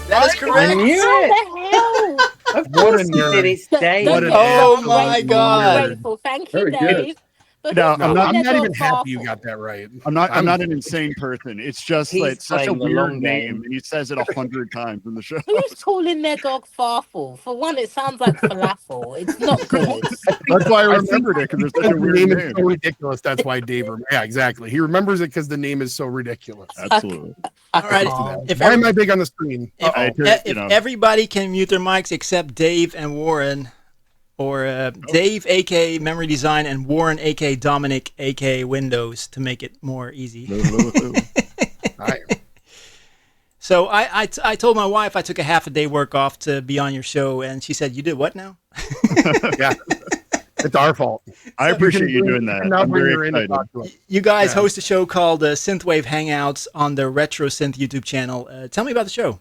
A: that is correct.
V: How the hell?
I: What a nerd.
K: It's Dave.
I: What an
A: Oh
I: absolute
A: my God.
V: Grateful. Thank you,
T: Very good.
V: Dave. But
W: No,
V: who's
W: I'm
V: calling
W: not-
I: I'm
V: their
I: not even
V: dog
I: happy you
V: Farfel?
I: got that right.
W: I'm not an insane person. It's just
K: He's
W: like it's such a
K: playing the
W: weird
K: long
W: name,
K: game.
W: and he says it 100 times in the show.
V: Who's calling their dog Farfel? For one, it sounds like falafel. It's not good.
W: That's why I
I: I think
W: remembered it because it's such
I: because
W: a
I: the
W: weird
I: name
W: name.
I: is so ridiculous. That's why Dave. Yeah, exactly. He remembers it because the name is so ridiculous.
W: Absolutely.
A: All right. If,
I: Why am I big on the screen?
A: if,
W: I
A: if,
W: just, you know.
A: everybody can mute their mics except Dave and Warren, or Dave, aka Memory Design, and Warren, aka Dominic, aka Windows, to make it more easy. So I told my wife I took a half a day work off to be on your show, and she said, "You did what now?"
I: Yeah, it's our fault.
W: I appreciate you doing that.
I: Now
W: I'm
I: bring
W: very
I: her in to
W: excited.
I: talk to us.
A: You guys
I: Yeah.
A: host a show called Synthwave Hangouts on the Retro Synth YouTube channel. Tell me about the show.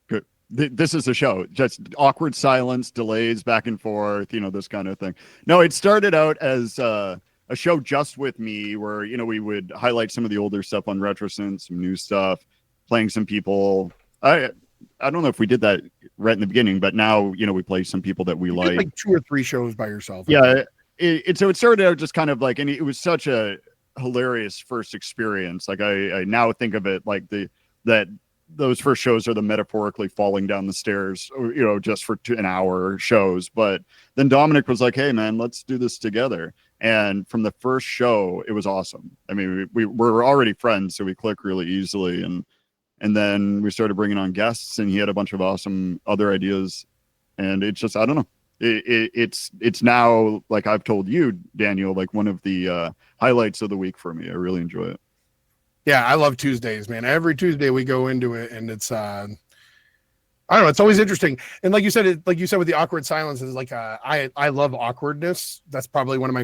W: Good. This is the show. Just awkward silence, delays, back and forth, this kind of thing. No, it started out as a show just with me where, we would highlight some of the older stuff on RetroSynth, some new stuff, playing some people. I don't know if we did that right in the beginning, but now, we play some people that we
I: You
W: like.
I: did like 2 or 3 shows by yourself.
W: Yeah. So it started out just kind of like, and it was such a hilarious first experience. Like I now think of it like that those first shows are the metaphorically falling down the stairs, just for an hour shows. But then Dominic was like, "Hey man, let's do this together." And from the first show, it was awesome. I mean, we were already friends, so we click really easily. And then we started bringing on guests, and he had a bunch of awesome other ideas. And it's just, I don't know. It's now, like I've told you, Daniel, like one of the highlights of the week for me. I really enjoy it.
I: Yeah, I love Tuesdays, man. Every Tuesday we go into it, and it's I don't know, it's always interesting. And like you said with the awkward silences, like I love awkwardness. That's probably one of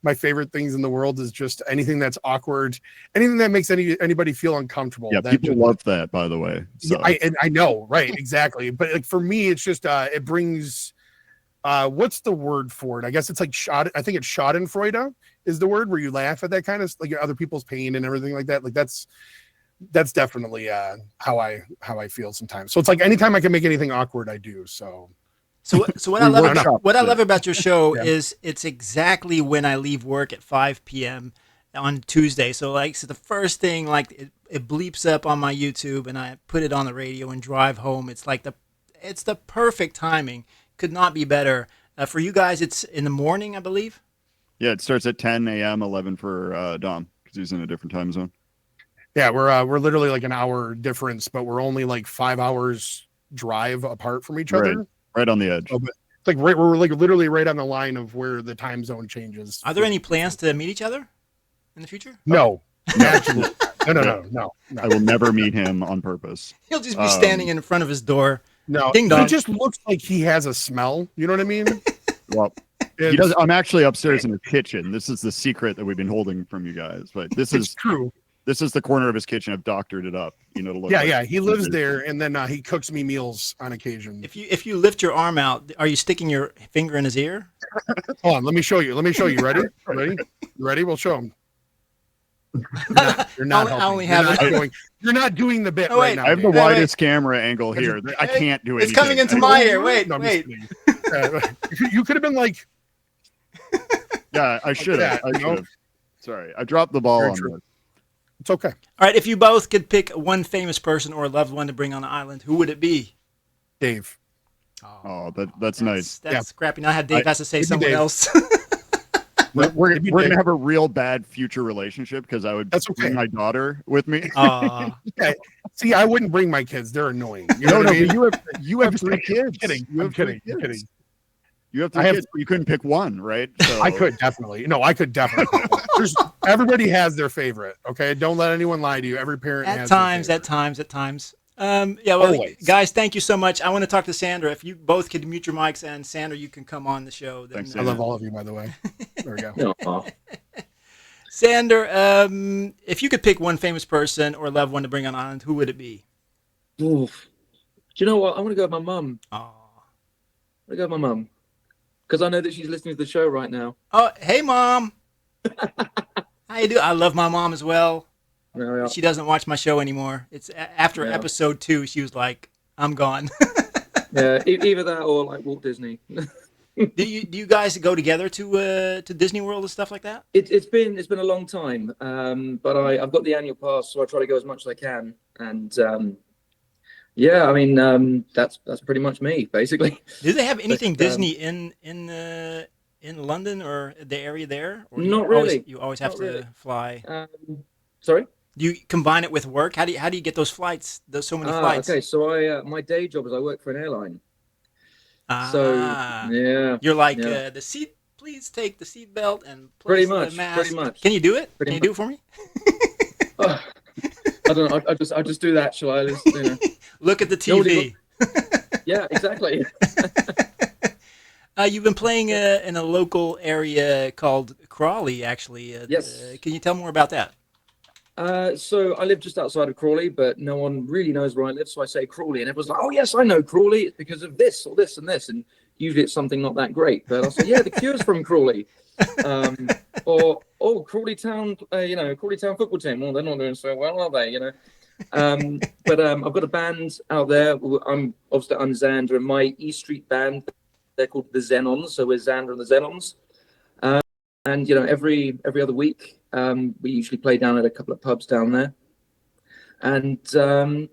I: my favorite things in the world is just anything that's awkward, anything that makes anybody feel uncomfortable.
W: Yeah, people love that, by the way. So.
I: Yeah, I know, right? Exactly. But like for me, it's just it brings what's the word for it? I guess it's like I think it's Schadenfreude is the word, where you laugh at that kind of like other people's pain and everything like that. Like that's definitely how I feel sometimes. So it's like anytime I can make anything awkward, I do. So
A: what I love about your show is it's exactly when I leave work at 5 p.m. on Tuesday. So the first thing, like it bleeps up on my YouTube, and I put it on the radio and drive home. It's like it's the perfect timing. Could not be better. For you guys, it's in the morning, I believe.
W: Yeah, it starts at 10 a.m., 11 for Dom, because he's in a different time zone.
I: Yeah, we're literally like an hour difference, but we're only like 5 hours drive apart from each other.
W: Right on the edge.
I: So, but it's like we're like literally right on the line of where the time zone changes.
A: Are there any plans to meet each other in the future?
I: No, naturally. No.
W: I will never meet him on purpose.
A: He'll just be standing in front of his door.
I: No,
A: ding dong.
I: It just looks like he has a smell. You know what I mean?
W: Well, he does. I'm actually upstairs in his kitchen. This is the secret that we've been holding from you guys. But this is
I: true.
W: This is the corner of his kitchen. I've doctored it up, to look.
I: Yeah. He lives there, and then he cooks me meals on occasion.
A: If you lift your arm out, are you sticking your finger in his ear?
I: Hold on, let me show you. Ready? You ready? We'll show him. You're not helping. You're not doing the bit right now.
W: I have the widest camera angle here. I can't do anything.
A: It's coming into my ear. Wait.
I: You could have been like.
W: Yeah, I should have. Sorry, I dropped the ball on this.
I: It's okay.
A: All right, if you both could pick one famous person or a loved one to bring on the island, who would it be?
I: Dave.
W: Oh, that's nice.
A: That's scrappy. Now I had Dave has to say someone else.
W: We're gonna have a real bad future relationship because I would bring my daughter with me.
I: Okay. See, I wouldn't bring my kids. They're annoying. You know what I mean?
W: You have 3 kids.
I: I'm kidding.
W: You have 3 kids, but you couldn't pick one, right? So.
I: I could definitely. No, I could definitely. Everybody has their favorite. Okay, don't let anyone lie to you. Every parent has
A: at times. Guys, thank you so much. I want to talk to Sandra. If you both could mute your mics, and Sandra, you can come on the show. Then,
I: Thanks. I love all of you, by the way. There we go.
A: Xander, if you could pick one famous person or loved one to bring on island, who would it be?
T: Oof. Do you know what? I'm going to go with my mum.
A: Oh.
T: I'm going to go with my mum. Because I know that she's listening to the show right now.
A: Oh, hey, Mom. How you doing? I love my mom as well.
T: Yeah.
A: She doesn't watch my show anymore. It's after episode 2, she was like, I'm gone.
T: Yeah, either that or like Walt Disney.
A: Do you guys go together to Disney World and stuff like that?
T: It's been a long time, but I've got the annual pass, so I try to go as much as I can. And yeah, I mean that's pretty much me basically.
A: Do they have anything
T: But,
A: Disney in London or the area there? Or
T: Not
A: you always,
T: really.
A: you always have
T: Not
A: to
T: really.
A: fly.
T: Sorry.
A: Do you combine it with work? How do you get those flights? Those so many flights.
T: Okay, so I my day job is I work for an airline.
A: Ah,
T: So yeah,
A: you're like
T: yeah.
A: the seat. Please take the seat belt and
T: Pretty
A: place
T: much,
A: the mask.
T: pretty much.
A: Can you do it?
T: Pretty
A: Can you do it for me?
T: I don't know. I just do that. Shall I? Just, you know.
A: Look at the
T: Nobody
A: TV.
T: Yeah, exactly.
A: You've been playing in a local area called Crawley, actually.
T: Yes.
A: Can you tell more about that?
T: So I live just outside of Crawley, but no one really knows where I live. So I say Crawley, and everyone's like, "Oh yes, I know Crawley. It's because of this or this and this." And usually it's something not that great. But I'll say, "Yeah, the Cure's from Crawley," or "Oh, Crawley Town, Crawley Town football team. Well, they're not doing so well, are they? You know." But I've got a band out there. I'm Xander, and my E Street band. They're called the Xenons. So we're Xander and the Xenons. And every other week. We usually play down at a couple of pubs down there, and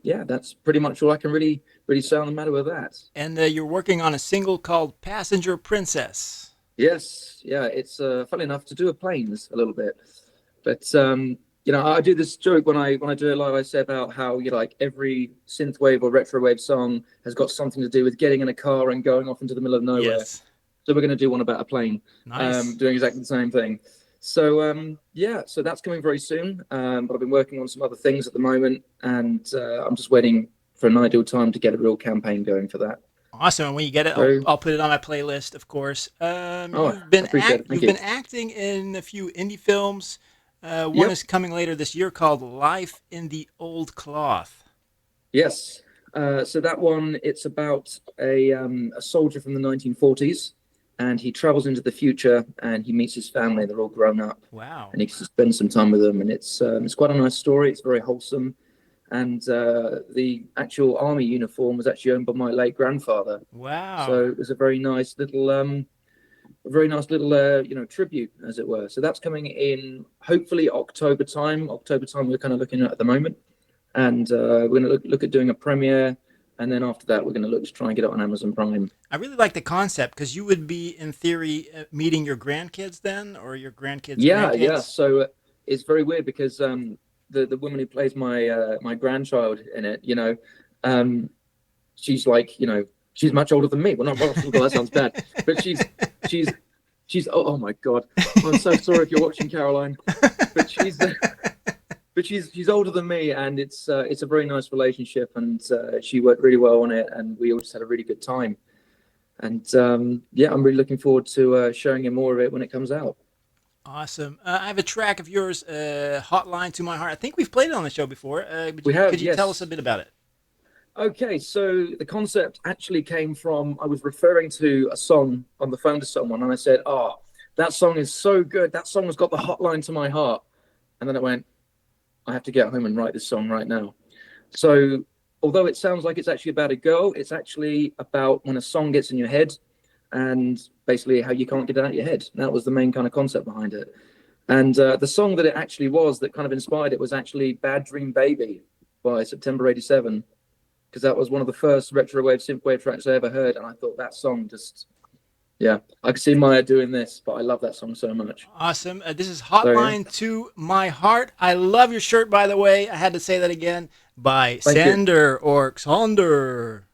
T: yeah, that's pretty much all I can really say on the matter with that.
A: And you're working on a single called "Passenger Princess."
T: Yes, yeah, it's fun enough to do with planes a little bit, but I do this joke when I do it live. I say about how like every synthwave or retrowave song has got something to do with getting in a car and going off into the middle of nowhere.
A: Yes.
T: So we're going to do one about a plane,
A: Nice.
T: doing exactly the same thing. So yeah, so that's coming very soon. But I've been working on some other things at the moment, and I'm just waiting for an ideal time to get a real campaign going for that.
A: Awesome. And when you get it,
T: So-
A: I'll put it on my playlist, of course.
T: I
A: You've been
T: appreciate it. Thank
A: you've
T: you.
A: been acting in a few indie films. One
T: Yep.
A: is coming later this year called "Life in the Old Cloth."
T: Yes. So that one, it's about a soldier from the 1940s, and he travels into the future, and he meets his family. They're all grown up.
A: Wow.
T: And he gets to spend some time with them, and it's quite a nice story. It's very wholesome, and the actual army uniform was actually owned by my late grandfather.
A: Wow.
T: So it was a very nice little tribute, as it were. So that's coming in hopefully October time. We're kind of looking at the moment, and we're going to look at doing a premiere. And then after that, we're going to look to try and get it on Amazon Prime.
A: I really like the concept because you would be, in theory, meeting your grandkids then, or your grandkids'
T: Yeah,
A: grandkids?
T: yeah. So it's very weird because the woman who plays my grandchild in it, she's like, she's much older than me. Well, not that sounds bad, but she's oh my God, I'm so sorry if you're watching, Caroline, but she's older than me, and it's a very nice relationship, and she worked really well on it, and we all just had a really good time. And yeah, I'm really looking forward to showing you more of it when it comes out.
A: Awesome. I have a track of yours, "Hotline to My Heart." I think we've played it on the show before.
T: We have,
A: Could you
T: yes.
A: tell us a bit about it?
T: Okay, so the concept actually came from, I was referring to a song on the phone to someone, and I said, "Oh, that song is so good. That song has got the hotline to my heart." And then it went, I have to get home and write this song right now. So although it sounds like it's actually about a girl, it's actually about when a song gets in your head and basically how you can't get it out of your head. That was the main kind of concept behind it. And the song that it actually was that kind of inspired it was actually "Bad Dream Baby" by September '87, because that was one of the first retrowave synthwave tracks I ever heard. And I thought that song just, yeah, I could see Mayah doing this, but I love that song so much.
A: Awesome. This is "Hotline to My Heart." I love your shirt, by the way. I had to say that again. By
T: Thank you.
A: Xander or Xander.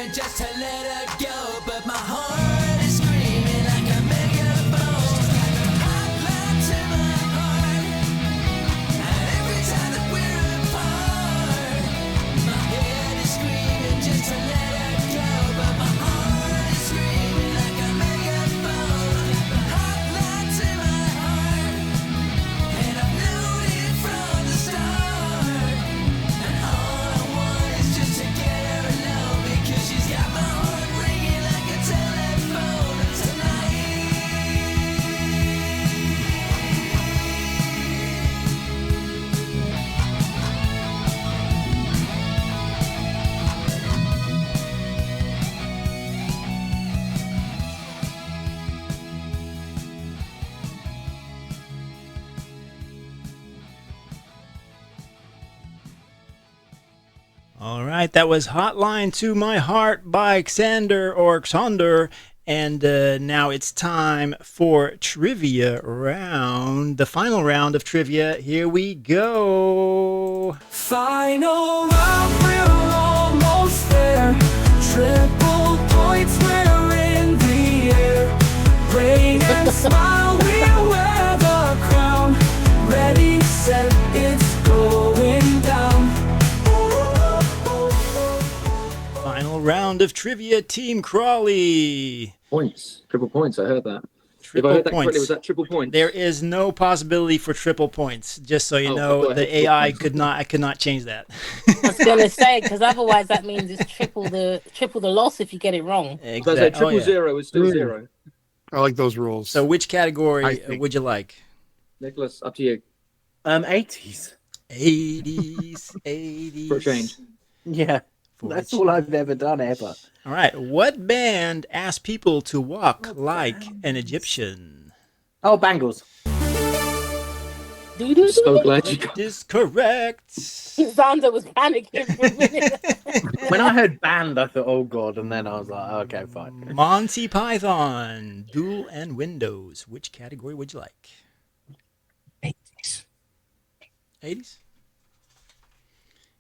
C: screaming just to let her go, but my heart is screaming like a megaphone. Hotline to my heart, and every time that we're apart, my head is screaming just to let her go, but my heart is screaming like a megaphone. Hotline to my heart, and I've known it from the start, and all I want is just to get her alone, because she's got my heart ringing like a telephone tonight.
A: All right, that was Hotline to My Heart by Xander or Xander. And now it's time for trivia round, the final round of trivia. Here we go.
C: Final round, we're almost there. Triple points, we're in the air. Rain and smile, we wear the crown. Ready, set, it's going down.
A: Final round of trivia, Team Crawley.
T: Points. Triple points. I heard that.
A: Triple
T: if I heard that
A: points.
T: correctly, was that triple points?
A: There is no possibility for triple points. Just so you
T: Oh,
A: know,
T: go ahead.
A: the AI could not. I could not change that.
V: I was gonna say, because otherwise that means it's triple the loss if you get it wrong.
T: I was gonna say triple zero is still
I: Mm.
T: zero.
I: I like those rules.
A: So, which category would you like?
T: Nicholas, up to you.
R: 80s.
A: 80s, 80s.
T: For a change.
R: Yeah, that's all I've ever done ever.
A: All right. What band asked people to walk like an Egyptian?
R: Oh, Bangles.
T: So glad you got
A: That is correct.
V: Xander was panicking for a minute.
R: When I heard band, I thought, oh god, and then I was like, okay, fine.
A: Monty Python, Duel and WinDose. Which category would you like?
U: 80s.
A: 80s?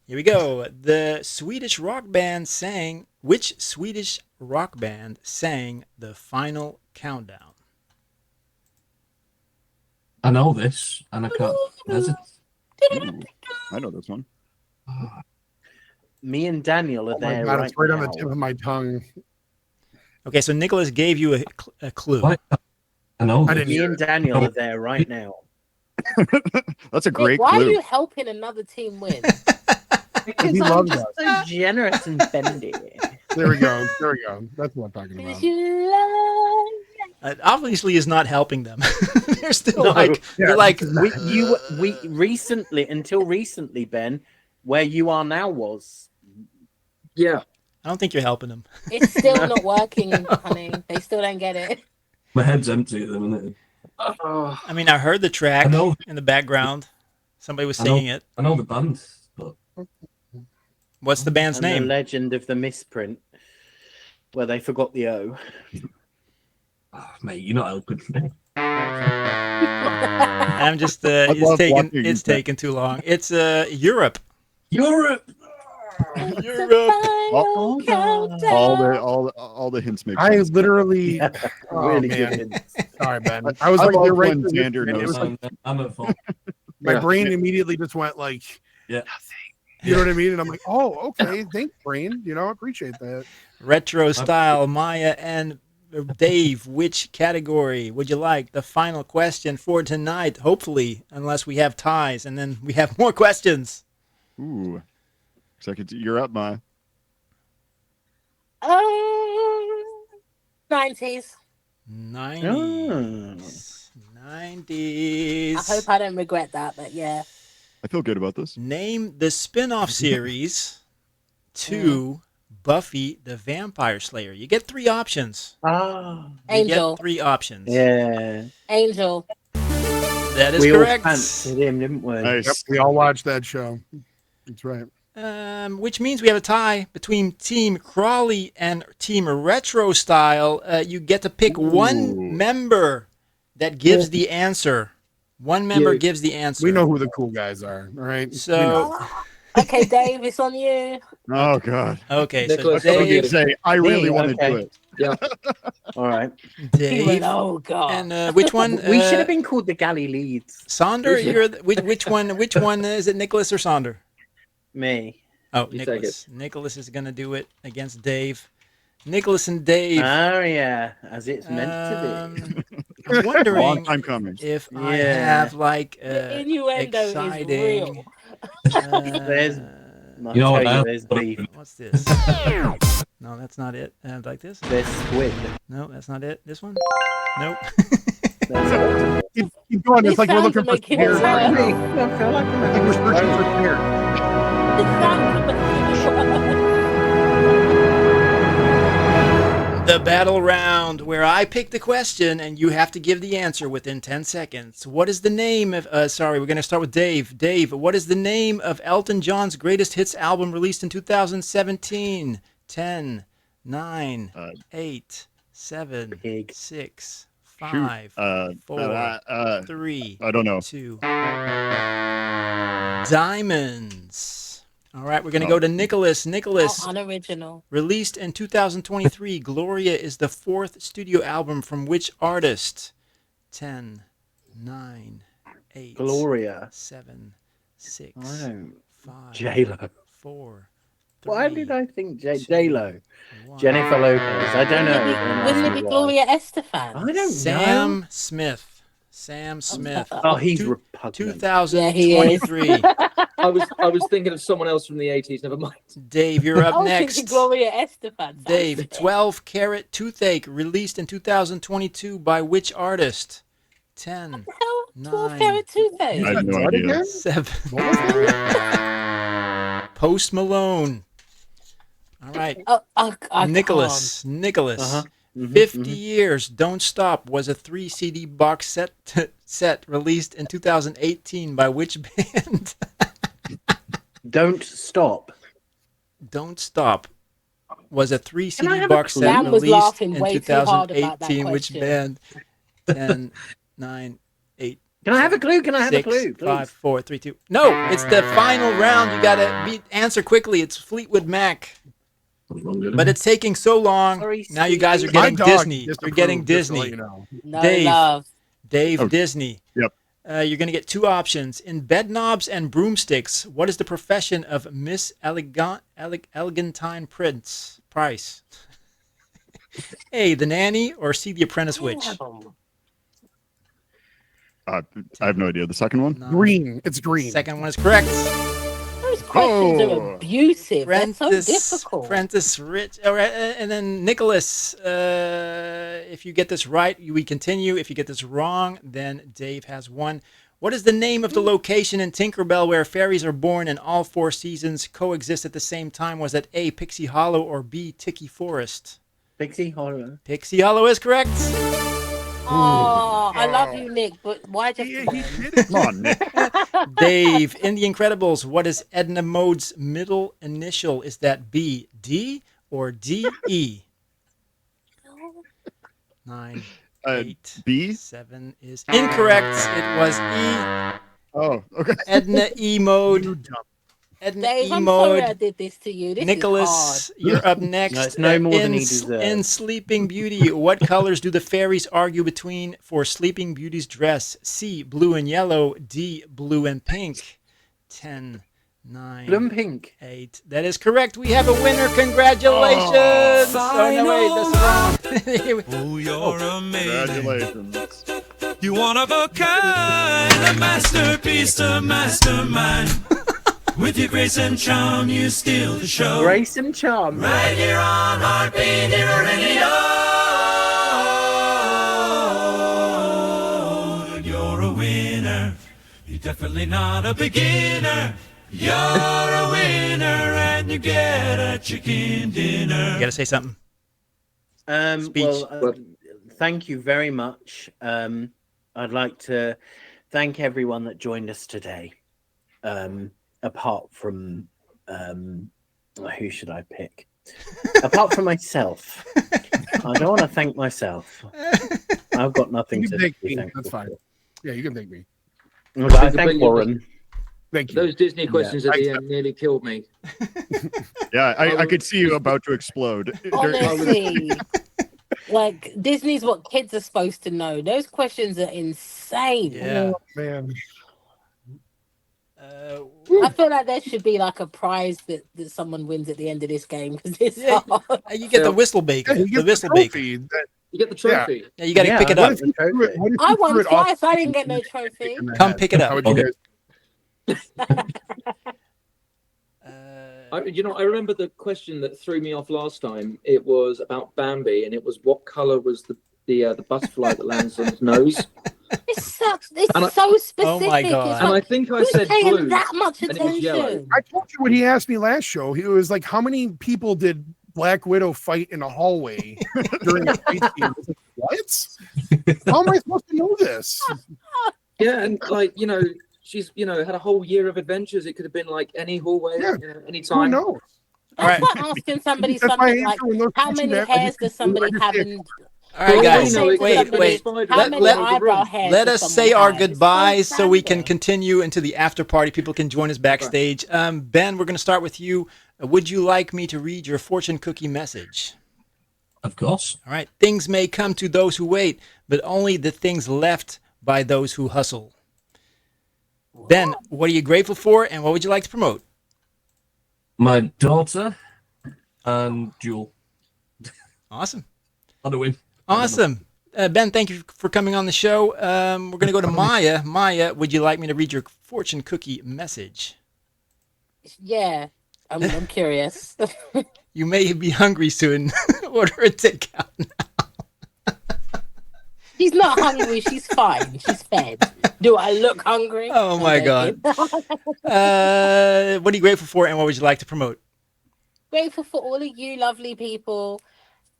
A: Here we go. The Swedish rock band sang. Which Swedish rock band sang the final countdown?
U: I know this, and I can't. Is it?
W: Ooh, I know this one.
R: Me and Daniel are
I: Oh my
R: there
I: God,
R: right
I: it's right
R: now.
I: on the tip of my tongue.
A: Okay, so Nicholas gave you a clue.
U: What? I know.
I: I
U: this.
I: didn't
R: Me
I: hear
R: and
I: it.
R: Daniel are there right now.
W: That's a
V: Wait,
W: great
V: why are
W: clue.
V: you helping another team win?
R: Because
I: He
R: I'm
I: loves
R: just so generous and bendy.
I: There we go. There we go. That's what I'm talking about.
V: Because you love
A: Obviously, is not helping them. They're still
R: No,
A: like,
I: yeah,
A: they're like,
R: we recently, until recently, Ben, where you are now was.
T: Yeah.
A: I don't think you're helping them.
V: It's still not working, honey. They still don't get it.
U: My head's empty at the minute.
T: Oh,
A: I mean, I heard the track
U: I know.
A: in the background. Somebody was
U: I know-
A: singing it.
U: I know the band, but
A: What's the band's
R: And the
A: name?
R: legend of the misprint, where they forgot the O.
U: mate, you're not helping me.
A: I'm just,
W: love watching
A: it's
W: that.
A: taking too long. It's Europe.
U: Europe.
A: Europe.
W: All the hints make
I: I
W: sense.
I: literally. Oh,
R: Really
I: man.
R: good.
I: Sorry, Ben. I was
W: I
I: like,
W: love
I: you're right.
W: when
I: for
W: Xander
I: this, man. It
W: knows
I: was like,
U: I'm at fault.
I: my
T: Yeah.
I: brain immediately just went like,
U: Yeah.
I: you know what I mean? And I'm like, oh, okay. Thanks, brain. You know, I appreciate that.
A: Retro style, Maya and Dave, which category would you like? The final question for tonight, hopefully, unless we have ties, and then we have more questions.
W: Ooh. So you're up, Maya.
V: 90s.
A: 90s. 90s.
V: I hope I don't regret that, but yeah.
W: I feel good about this.
A: Name the spin-off series to Buffy the Vampire Slayer. You get three options.
R: Ah,
A: You
V: Angel.
A: get three options.
R: yeah.
V: Angel.
A: That is
R: We
A: correct.
R: all fancied him, didn't we?
W: Nice.
I: Yep, we all watched that show. That's right.
A: Which means we have a tie between Team Crawley and Team Retro Style. You get to pick one member that gives the answer. One member
I: Yeah.
A: gives the answer.
I: We know who the cool guys are. All right.
A: So
V: Okay, Dave, it's on you.
W: Oh God.
A: Okay,
W: Nicholas,
A: so
W: I
A: Dave,
W: say I really want to do
R: okay.
W: it.
T: Yeah.
R: All right.
A: Dave,
V: Oh God.
A: and which one?
R: We should have been called the Galley Leads.
A: Sonder. Which one? Which one is it? Nicholas or Sonder?
R: Me.
A: Oh,
T: You take
A: Nicholas. Nicholas is gonna do it against Dave. Nicholas and Dave.
R: Oh yeah, as it's meant to
A: I'm wondering
W: Long time coming.
A: if I
R: Yeah.
A: have like
V: The innuendo is
A: exciting.
V: real.
R: be. There's,
U: You know what?
R: there's beef.
A: What's this? No, that's not it. Like this?
R: There's squid.
A: No, that's not it. This one? Nope.
I: Keep going. It's
V: This
I: like we're
V: sounds
I: looking for
V: like it
I: snares.
V: was,
I: right now.
R: I feel like I'm
I: Like we're searching for snares.
A: The battle round where I pick the question and you have to give the answer within 10 seconds. What is the name of, sorry, we're going to start with Dave. Dave, what is the name of Elton John's greatest hits album released in 2017? 10, 9, 8, 7, 6, 5, 4, 3,
W: I don't know.
A: 2. Diamonds. All right, we're going to go to Nicholas. Nicholas.
V: Unoriginal.
A: Released in 2023, Gloria is the 4th studio album from which artist? 10, 9, 8,
R: Gloria.
A: 7, 6,
R: I don't.
A: 5,
R: J-Lo.
A: 4, 3.
R: Why did I think J-Lo? Jennifer Lopez. I don't know.
V: Wouldn't it be Gloria Estefan?
R: I don't know.
A: Sam Smith. Sam Smith.
R: Oh, he's repugnant.
A: 2023.
T: I was thinking of someone else from the 80s. Never mind.
A: Dave, you're
V: I
A: up
V: was
A: next.
V: thinking Gloria Estefan.
A: Dave, 12 Carat Toothache, released in 2022 by which artist? 10,
V: 12
A: 9,
V: Carat Toothache.
W: I have no idea.
A: 7. Post Malone. All right.
V: I
A: Nicholas. Nicholas.
R: Uh-huh.
A: 50 Years, Don't Stop was a 3 CD box set released in 2018 by which band?
R: Don't Stop.
A: Don't Stop was a 3
R: I
A: CD
R: have a
A: box
R: clue?
A: set
V: Dan was
A: released
V: laughing
A: in
V: way too hard about that
A: 2018. Which
V: question.
A: band? 10, 9, 8.
R: Can I have a clue? Can I have
A: 6,
R: a clue? Please.
A: 5, 4, 3, 2. No, it's the final round. You got to answer quickly. It's Fleetwood Mac. But it's taking so long.
V: Sorry,
A: Now you guys are
I: My
A: getting
I: dog
A: Disney.
I: disapproved,
A: You're getting
I: just to let
A: Disney.
I: you know.
V: No
A: Dave.
V: love.
A: Dave,
W: Oh,
A: Disney.
W: Yep.
A: You're going to get 2 options. In Bed Knobs and Broomsticks, what is the profession of Miss Elegantine Price? A, the nanny, or C, the apprentice witch?
W: I have no idea. The second one?
I: Green. It's green.
A: Second one is correct.
V: Those questions are abusive. They're so
A: Prentice
V: difficult.
A: Rich. All right, and then Nicholas, if you get this right, we continue. If you get this wrong, then Dave has one. What is the name of the location in Tinkerbell where fairies are born and all 4 seasons coexist at the same time? Was it A, Pixie Hollow, or B, Tiki Forest?
R: Pixie Hollow.
A: Pixie Hollow is correct.
V: Oh, I love you, Nick, but why'd you have to
W: Come on, Nick.
A: Dave, in The Incredibles, what is Edna Mode's middle initial? Is that B, D, or D, E? 9, 8,
W: B?
A: 7 is incorrect. It was E.
W: Oh, okay.
A: Edna E Mode. Edna
V: Dave,
A: E
V: I'm sorry I
A: Mode.
V: did this to you. This
A: Nicholas, you're up next.
R: No, it's no more than he
A: in
R: deserves.
A: Sleeping Beauty, what colors do the fairies argue between for Sleeping Beauty's dress? C, blue and yellow. D, blue and pink. 10, 9,
R: Blue and pink.
A: 8. That is correct. We have a winner. Congratulations. Oh, no, wait, that's wrong.
Q: Oh, you're amazing.
W: Congratulations.
Q: You one of a kind, a masterpiece, a mastermind. With your grace and charm, you steal the show.
R: Grace and charm.
Q: Right here on HeartBeatHero Radio. You're a winner. You're definitely not a beginner. You're a winner, and you get a chicken dinner.
A: You got to say something. Speech.
R: Well, thank you very much. I'd like to thank everyone that joined us today. Apart from who should I pick? Apart from myself, I don't want to thank myself. I've got nothing
I: You
R: to
I: can thank
R: be
I: me.
R: thankful
I: That's fine.
R: for.
I: Yeah, you can thank me.
R: I thank Warren.
I: Thank you.
T: Those Disney questions at the end nearly killed me.
W: Yeah, I could see you about to explode.
V: Honestly, like Disney's what kids are supposed to know. Those questions are insane.
A: Yeah.
I: Oh, man.
V: I feel like there should be like a prize that someone wins at the end of this game because it's hard.
A: You get the whistle baker.
I: Yeah, you
A: the
I: get
A: whistle
I: the
A: baker.
I: trophy.
T: You get the trophy.
A: Yeah, you got to pick it up.
V: I won twice. I didn't get no trophy.
A: Come pick it up.
I: Okay.
T: I remember the question that threw me off last time. It was about Bambi, and it was what color was the butterfly that lands on his nose.
V: It's so specific.
A: Oh my God.
V: It's
T: And
V: like,
T: I think I
V: who's
T: said
V: paying
T: blue,
V: that much
T: and it was yellow.
V: attention?
I: I told you what he asked me last show. He was like, how many people did Black Widow fight in a hallway during a fight scene? I was like, what? How am I supposed to know this?
T: Yeah, and like, she's, had a whole year of adventures. It could have been like any hallway, any
I: Who
T: time.
I: knows?
V: That's like asking somebody
I: That's my
V: something like,
I: answer when those
V: how
I: questions
V: many
I: are- I
V: hairs
I: just
V: does somebody have
I: understand.
V: in...
A: All right,
V: Well,
A: guys.
V: say to
A: Wait.
V: somebody, how many eyebrow hairs
A: Let
V: does
A: us
V: someone
A: say our
V: have? It's
A: goodbyes so we can
V: standard.
A: continue into the after party. People can join us backstage. Ben, we're going to start with you. Would you like me to read your fortune cookie message?
U: Of course.
A: All right. Things may come to those who wait, but only the things left by those who hustle. Ben, what are you grateful for, and what would you like to promote?
U: My daughter and Duel.
A: Awesome.
U: On a win.
A: Awesome. Ben, thank you for coming on the show. We're going to go to Mayah. Mayah, would you like me to read your fortune cookie message?
V: Yeah, I'm curious.
A: You may be hungry soon. Order a takeout.
V: She's not hungry. She's fine. She's fed. Do I look hungry?
A: Oh, my God. What are you grateful for, and what would you like to promote?
V: Grateful for all of you lovely people.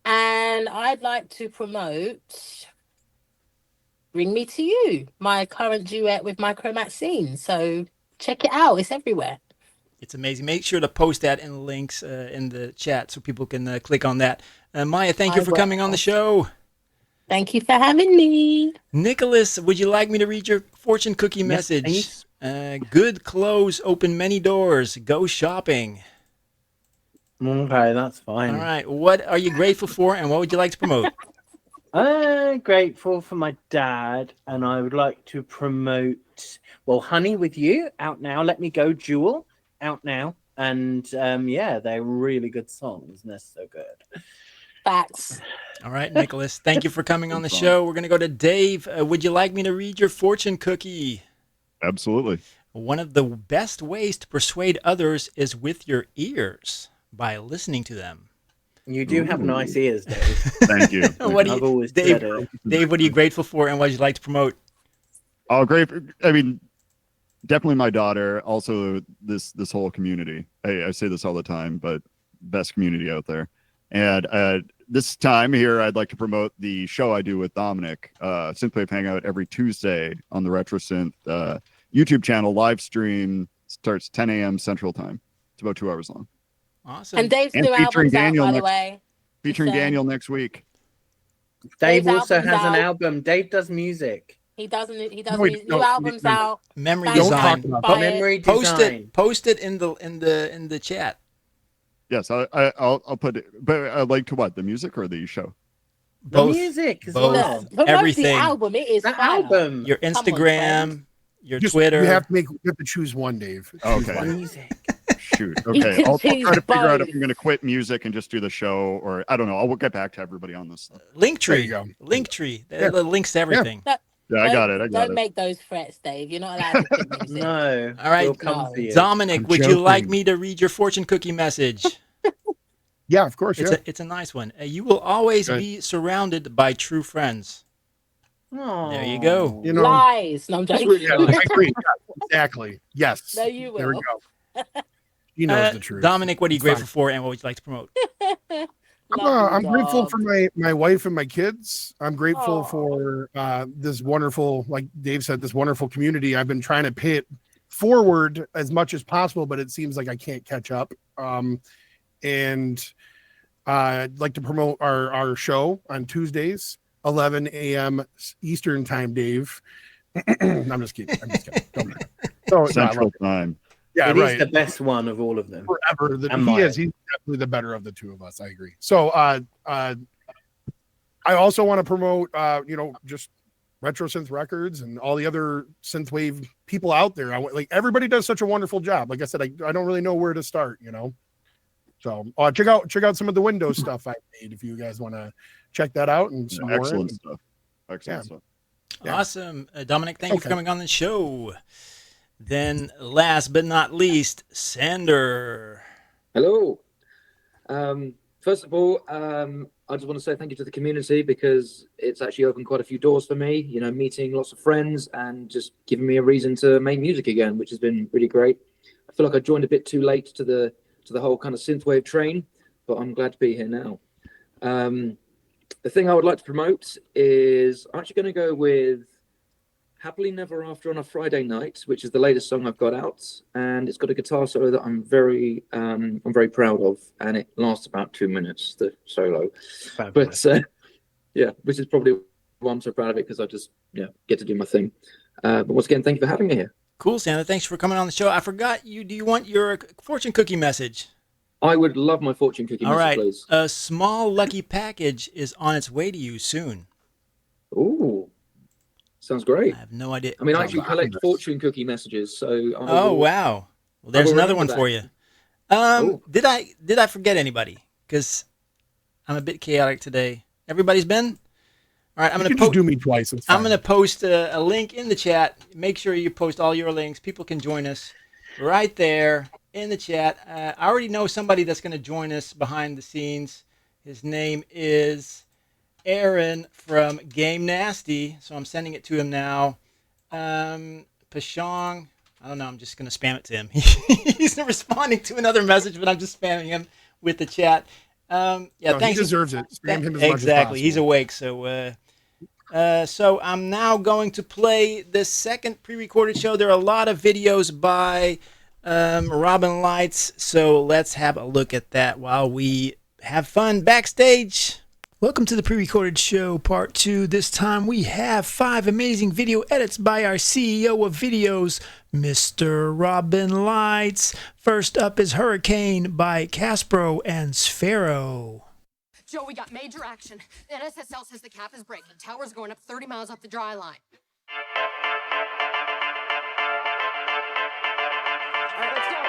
V: And I'd like to promote Bring Me to You, my current duet with Micro Maxine. So check it out. It's everywhere.
A: It's amazing. Make sure to post that in the links in the chat so people can click on that. Mayah, thank you for coming on the show.
V: Thank you for having me.
A: Nicholas, would you like me to read your fortune cookie message? Good clothes open many doors. Go shopping.
R: Okay, that's fine.
A: All right. What are you grateful for, and what would you like to promote?
R: I'm grateful for my dad, and I would like to promote, Honey with You, out now. Let Me Go, Duel, out now. And they're really good songs, and they're so good.
V: Facts.
A: All right, Nicholas, thank you for coming on the show. We're going to go to Dave. Would you like me to read your fortune cookie?
W: Absolutely.
A: One of the best ways to persuade others is with your ears, by listening to them.
R: You do have nice ears, Dave.
W: Thank you.
A: What
R: I've always
A: Dave,
R: said it.
A: Dave, what are you grateful for, and what would you like to promote?
W: Oh, great. I mean, definitely my daughter. Also, this whole community. I say this all the time, but best community out there. And this time here, I'd like to promote the show I do with Dominic, Synthwave Hangout, every Tuesday on the RetroSynth YouTube channel. Live stream starts 10 a.m. Central Time. It's about 2 hours long.
A: Awesome.
V: And Dave's new album's out, by the way.
W: Featuring Daniel next week.
R: Dave
V: Dave's
R: also
V: album's
R: has an
V: out.
R: album. Dave does music.
V: He doesn't.
W: No,
V: His new album's out.
A: Memory
V: Thanks,
A: design.
V: buy it.
R: Memory
A: Post
R: design.
A: Post it in the chat.
W: Yes, I'll put it. But like to what? The music or the show?
R: The music as
A: both.
R: well.
V: Promote
A: Everything.
V: the album. It is
R: The
V: fire.
R: album.
A: Your
V: Come on,
A: Instagram, your
I: Just-
A: Twitter.
I: You have to choose one, Dave. Choose
W: Okay.
I: one.
R: Music.
W: Shoot.
V: You
W: Okay.
V: can
W: I'll try to
V: choose
W: figure out if
V: both.
W: I'm going to quit music and just do the show, or I don't know. I'll get back to everybody on this stuff.
I: There
A: Linktree.
I: you go.
A: Linktree.
I: Yeah.
A: The links to everything.
W: Yeah, I got it. I got
V: Don't
W: it.
V: make those threats, Dave. You're not allowed to quit music.
R: No.
A: All right.
R: We'll come
V: No.
R: for you.
A: Dominic,
I: I'm
A: would you like
I: joking.
A: me to read your fortune cookie message?
I: Yeah, of course. Yeah.
A: It's a nice one. You will always
I: Good.
A: be surrounded by true friends. There you go.
I: You know,
V: Lies. No, I'm
T: That's
V: joking.
T: really
I: I
T: nice.
I: agree. Yeah, exactly. Yes.
V: No, you
I: There we
V: will.
I: go. He knows the truth.
A: Dominic, what are you
I: It's
A: grateful
I: fine.
A: for, and what would you like to promote?
I: I'm grateful
V: dog.
I: for my wife and my kids. I'm grateful for this wonderful, like Dave said, this wonderful community. I've been trying to pay it forward as much as possible, but it seems like I can't catch up. And I'd like to promote our show on Tuesdays, 11 a.m. Eastern time, Dave. I'm just kidding. Don't No,
W: Central Time.
I: Yeah,
R: It is
I: right.
R: the best one of all of them.
I: Forever.
R: And
I: He
R: Mayah.
I: is. He's definitely the better of the two of us. I agree. So, I also want to promote, just Retro Synth Records and all the other synthwave people out there. Like everybody does such a wonderful job. Like I said, I don't really know where to start. So check out some of the WinDose stuff I made if you guys want to check that out and some more.
W: Excellent stuff. Excellent stuff.
I: Yeah.
A: Awesome. Dominic, thank you for coming on the show. Then last but not least, Xander.
T: Hello. First of all, I just want to say thank you to the community because it's actually opened quite a few doors for me, meeting lots of friends and just giving me a reason to make music again, which has been really great. I feel like I joined a bit too late to the whole kind of synthwave train, but I'm glad to be here now. The thing I would like to promote is I'm actually going to go with Happily Never After on a Friday Night, which is the latest song I've got out, and it's got a guitar solo that I'm very proud of, and it lasts about 2 minutes, the solo. But which is probably why I'm so proud of it, because I just get to do my thing. But once again, thank you for having me here.
A: Cool, Xander. Thanks for coming on the show. I forgot you. Do you want your fortune cookie message?
T: I would love my fortune cookie
A: All
T: message,
A: right.
T: please.
A: A small lucky package is on its way to you soon.
T: Ooh. Sounds great.
A: I have no idea.
T: I mean, I actually collect fortune cookie messages, so.
A: Oh wow! Well, there's another one for you. Did I forget anybody? Because I'm a bit chaotic today. Everybody's been. All right, I'm gonna
I: do me twice. It's fine.
A: I'm gonna post a link in the chat. Make sure you post all your links. People can join us right there in the chat. I already know somebody that's gonna join us behind the scenes. His name is Aaron from Game Nasty, so I'm sending it to him now. Pashong, I don't know, I'm just going to spam it to him. He's responding to another message, but I'm just spamming him with the chat. Thanks.
I: He deserves it. Spam him as much as
A: exactly, he's
I: possible.
A: awake. So I'm now going to play the second pre-recorded show. There are a lot of videos by Robin Lights, so let's have a look at that while we have fun backstage. Welcome to the pre-recorded show, part 2. This time we have 5 amazing video edits by our CEO of videos, Mr. Robin Lights. First up is Hurricane by Caspro and Sphero.
L: Joe, we got major action. The NSSL says the cap is breaking. Tower's going up 30 miles up the dry line. All right, let's go.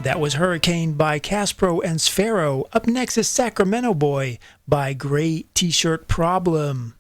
A: That was Hurricane by Caspro and Sphero. Up next is Sacramento Boy by Gray T-shirt Problem.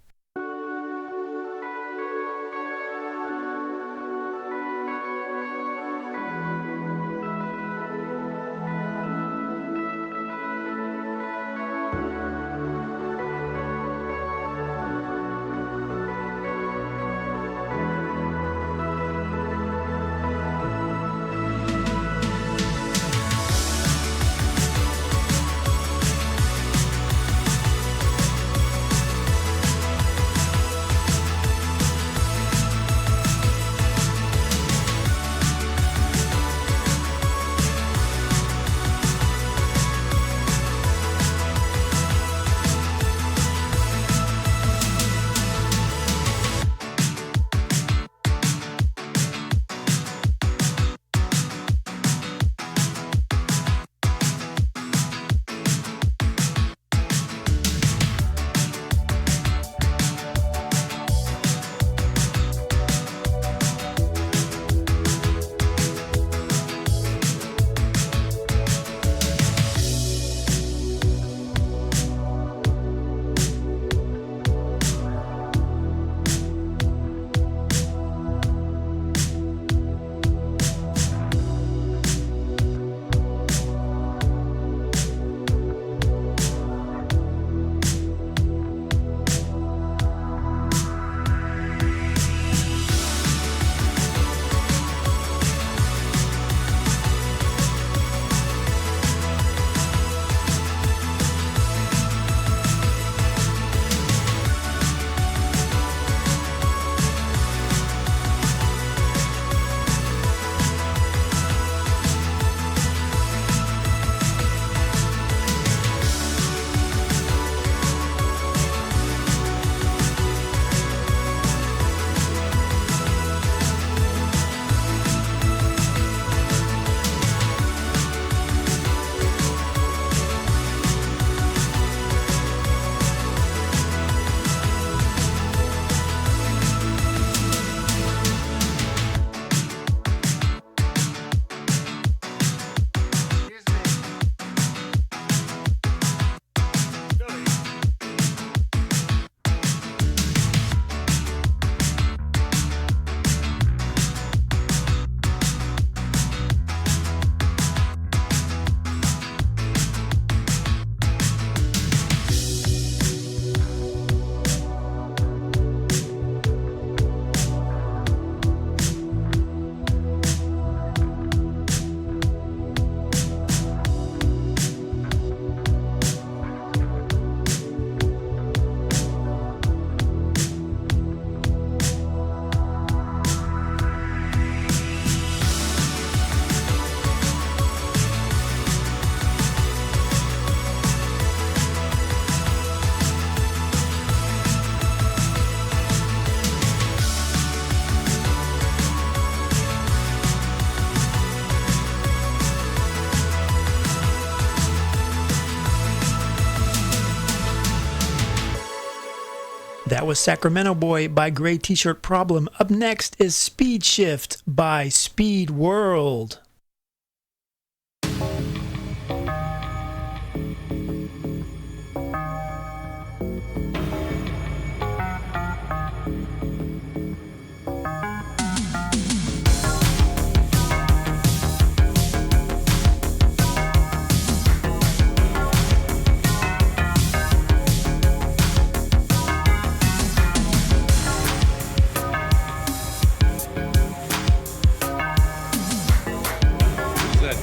A: That was Sacramento Boy by Gray T-shirt Problem. Up next is Speed Shift by Speed World.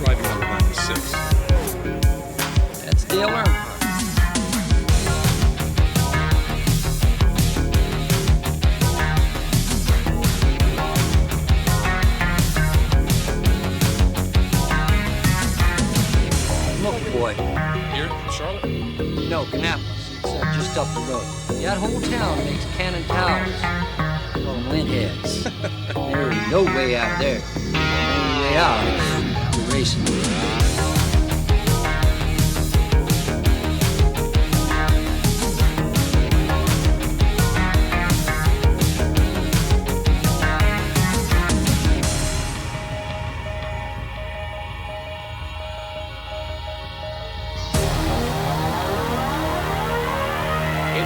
N: Driving on the 96. That's the alarm clock. Look, boy. Here, Charlotte? No, Kannapolis. It's just up the road. That whole town makes cannon towers. Call them lint heads. There's no way out of there. The only way out is racing.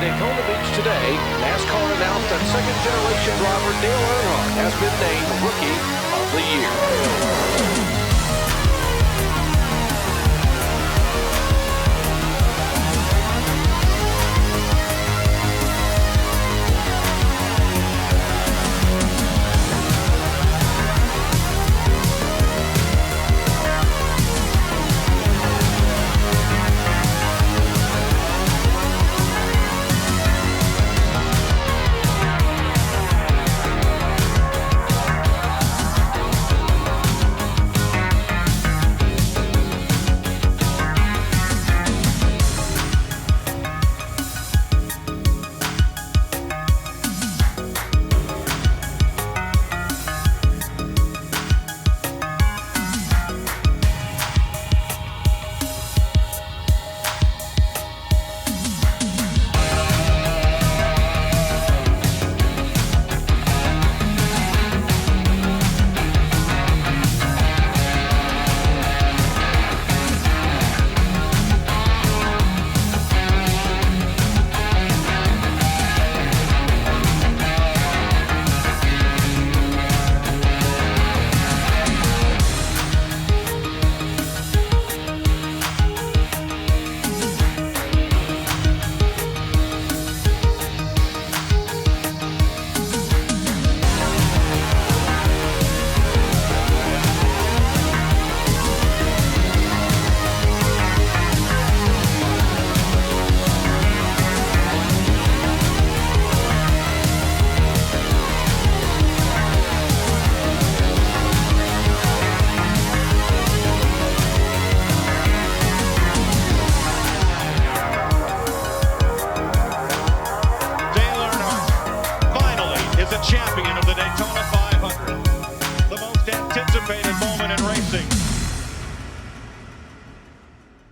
O: Daytona Beach today, NASCAR announced that second-generation driver Dale Earnhardt has been named Rookie of the Year.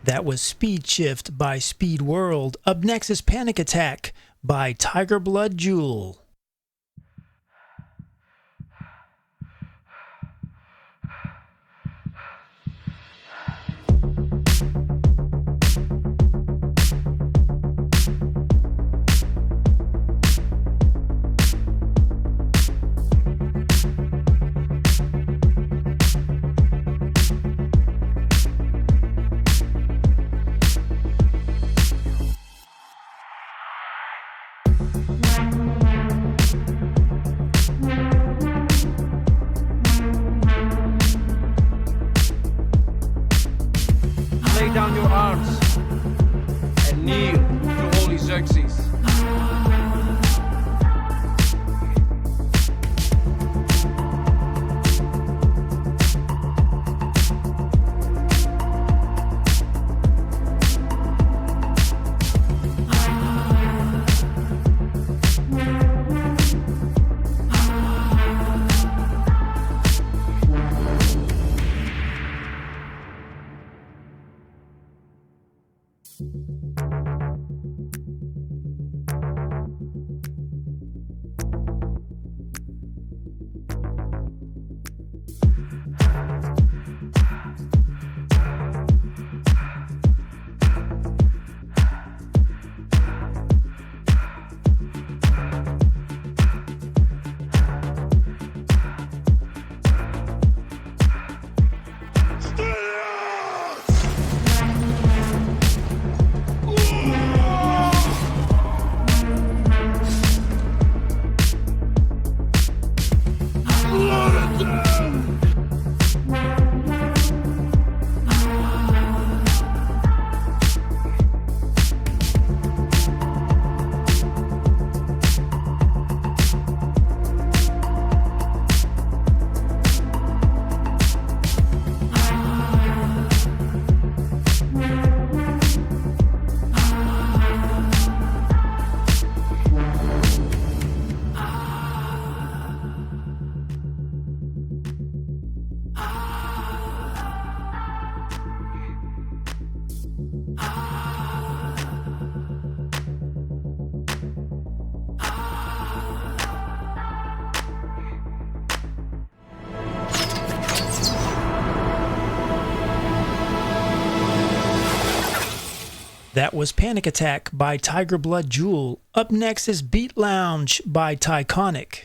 A: That was Speed Shift by Speed World. Up next is Panic Attack by Tiger Blood Jewel.
O: Lay down your arms and kneel to Holy Xerxes.
A: That was Panic Attack by Tiger Blood Jewel. Up next is Beat Lounge by Tyconic.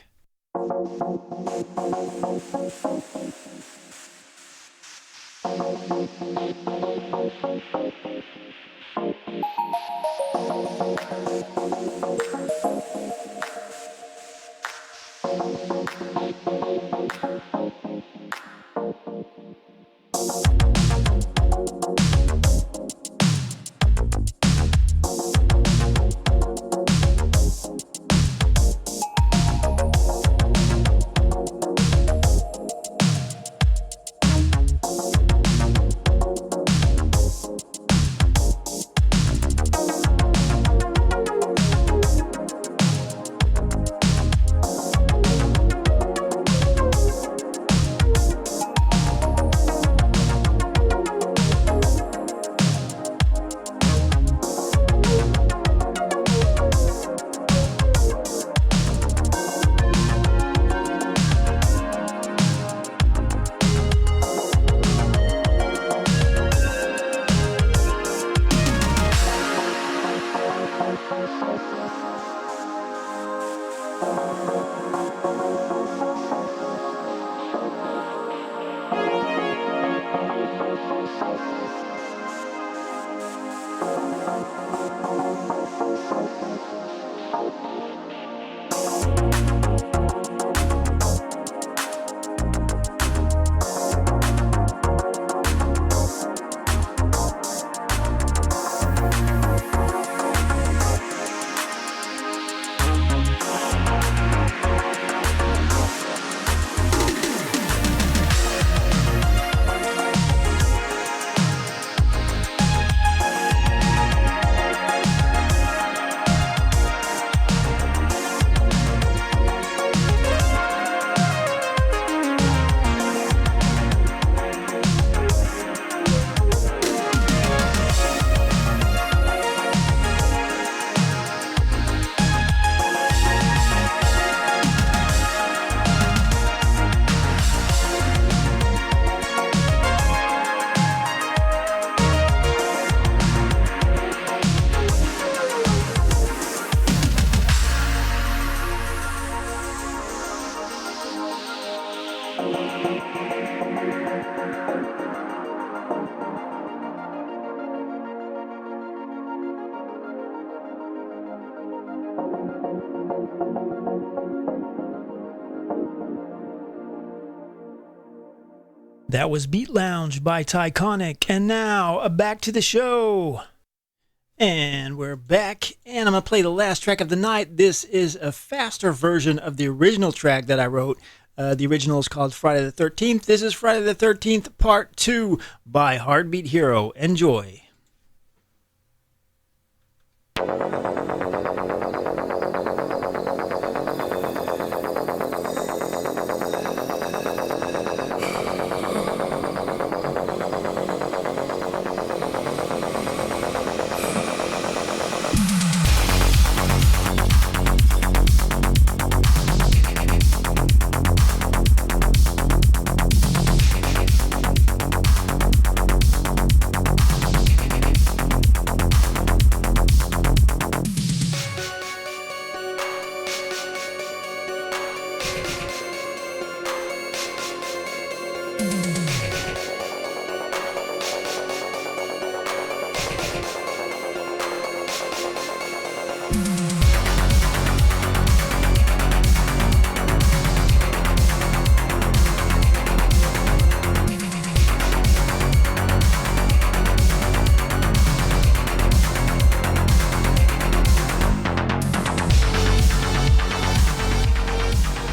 A: That was Beat Lounge by Tyconic. And now, back to the show. And we're back, and I'm going to play the last track of the night. This is a faster version of the original track that I wrote. The original is called Friday the 13th. This is Friday the 13th, Part 2 by HeartBeatHero. Enjoy.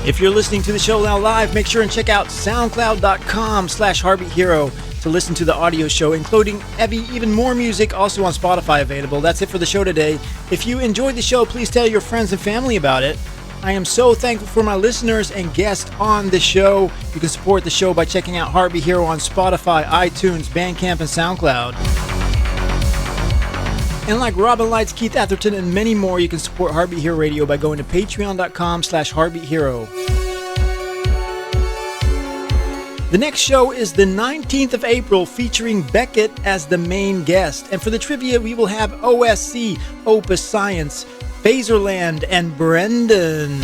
A: If you're listening to the show now live, make sure and check out soundcloud.com/HeartBeatHero to listen to the audio show, including even more music, also on Spotify available. That's it for the show today. If you enjoyed the show, please tell your friends and family about it. I am so thankful for my listeners and guests on the show. You can support the show by checking out HeartBeat Hero on Spotify, iTunes, Bandcamp, and SoundCloud. And like Robin Lights, Keith Atherton, and many more, you can support HeartBeat Hero Radio by going to patreon.com/HeartBeatHero. The next show is the 19th of April, featuring Beckett as the main guest. And for the trivia, we will have OSC, Opus Science, Phaserland, and Brendan.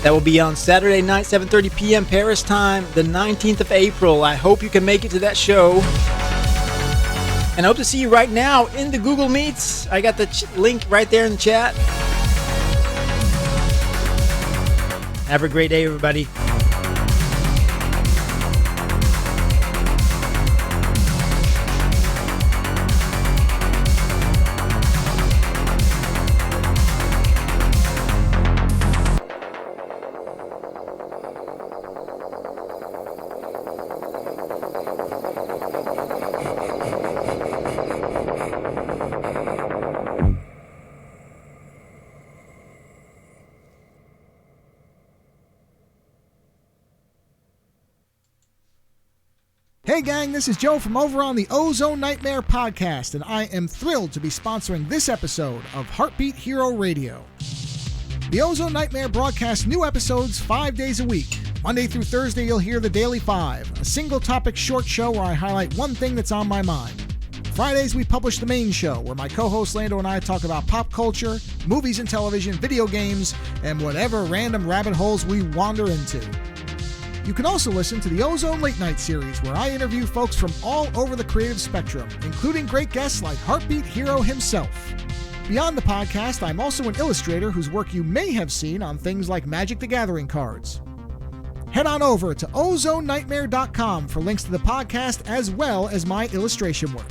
A: That will be on Saturday night, 7:30 p.m. Paris time, the 19th of April. I hope you can make it to that show. And I hope to see you right now in the Google Meets. I got the link right there in the chat. Have a great day, everybody.
M: Hey gang, this is Joe from over on the Ozone Nightmare podcast, and I am thrilled to be sponsoring this episode of HeartBeatHero Radio. The Ozone Nightmare broadcasts new episodes 5 days a week. Monday through Thursday, you'll hear the Daily Five, a single-topic short show where I highlight one thing that's on my mind. Fridays, we publish the main show, where my co-host Lando and I talk about pop culture, movies and television, video games, and whatever random rabbit holes we wander into. You can also listen to the Ozone Late Night series, where I interview folks from all over the creative spectrum, including great guests like HeartBeatHero himself. Beyond the podcast, I'm also an illustrator whose work you may have seen on things like Magic the Gathering cards. Head on over to OzoneNightmare.com for links to the podcast as well as my illustration work.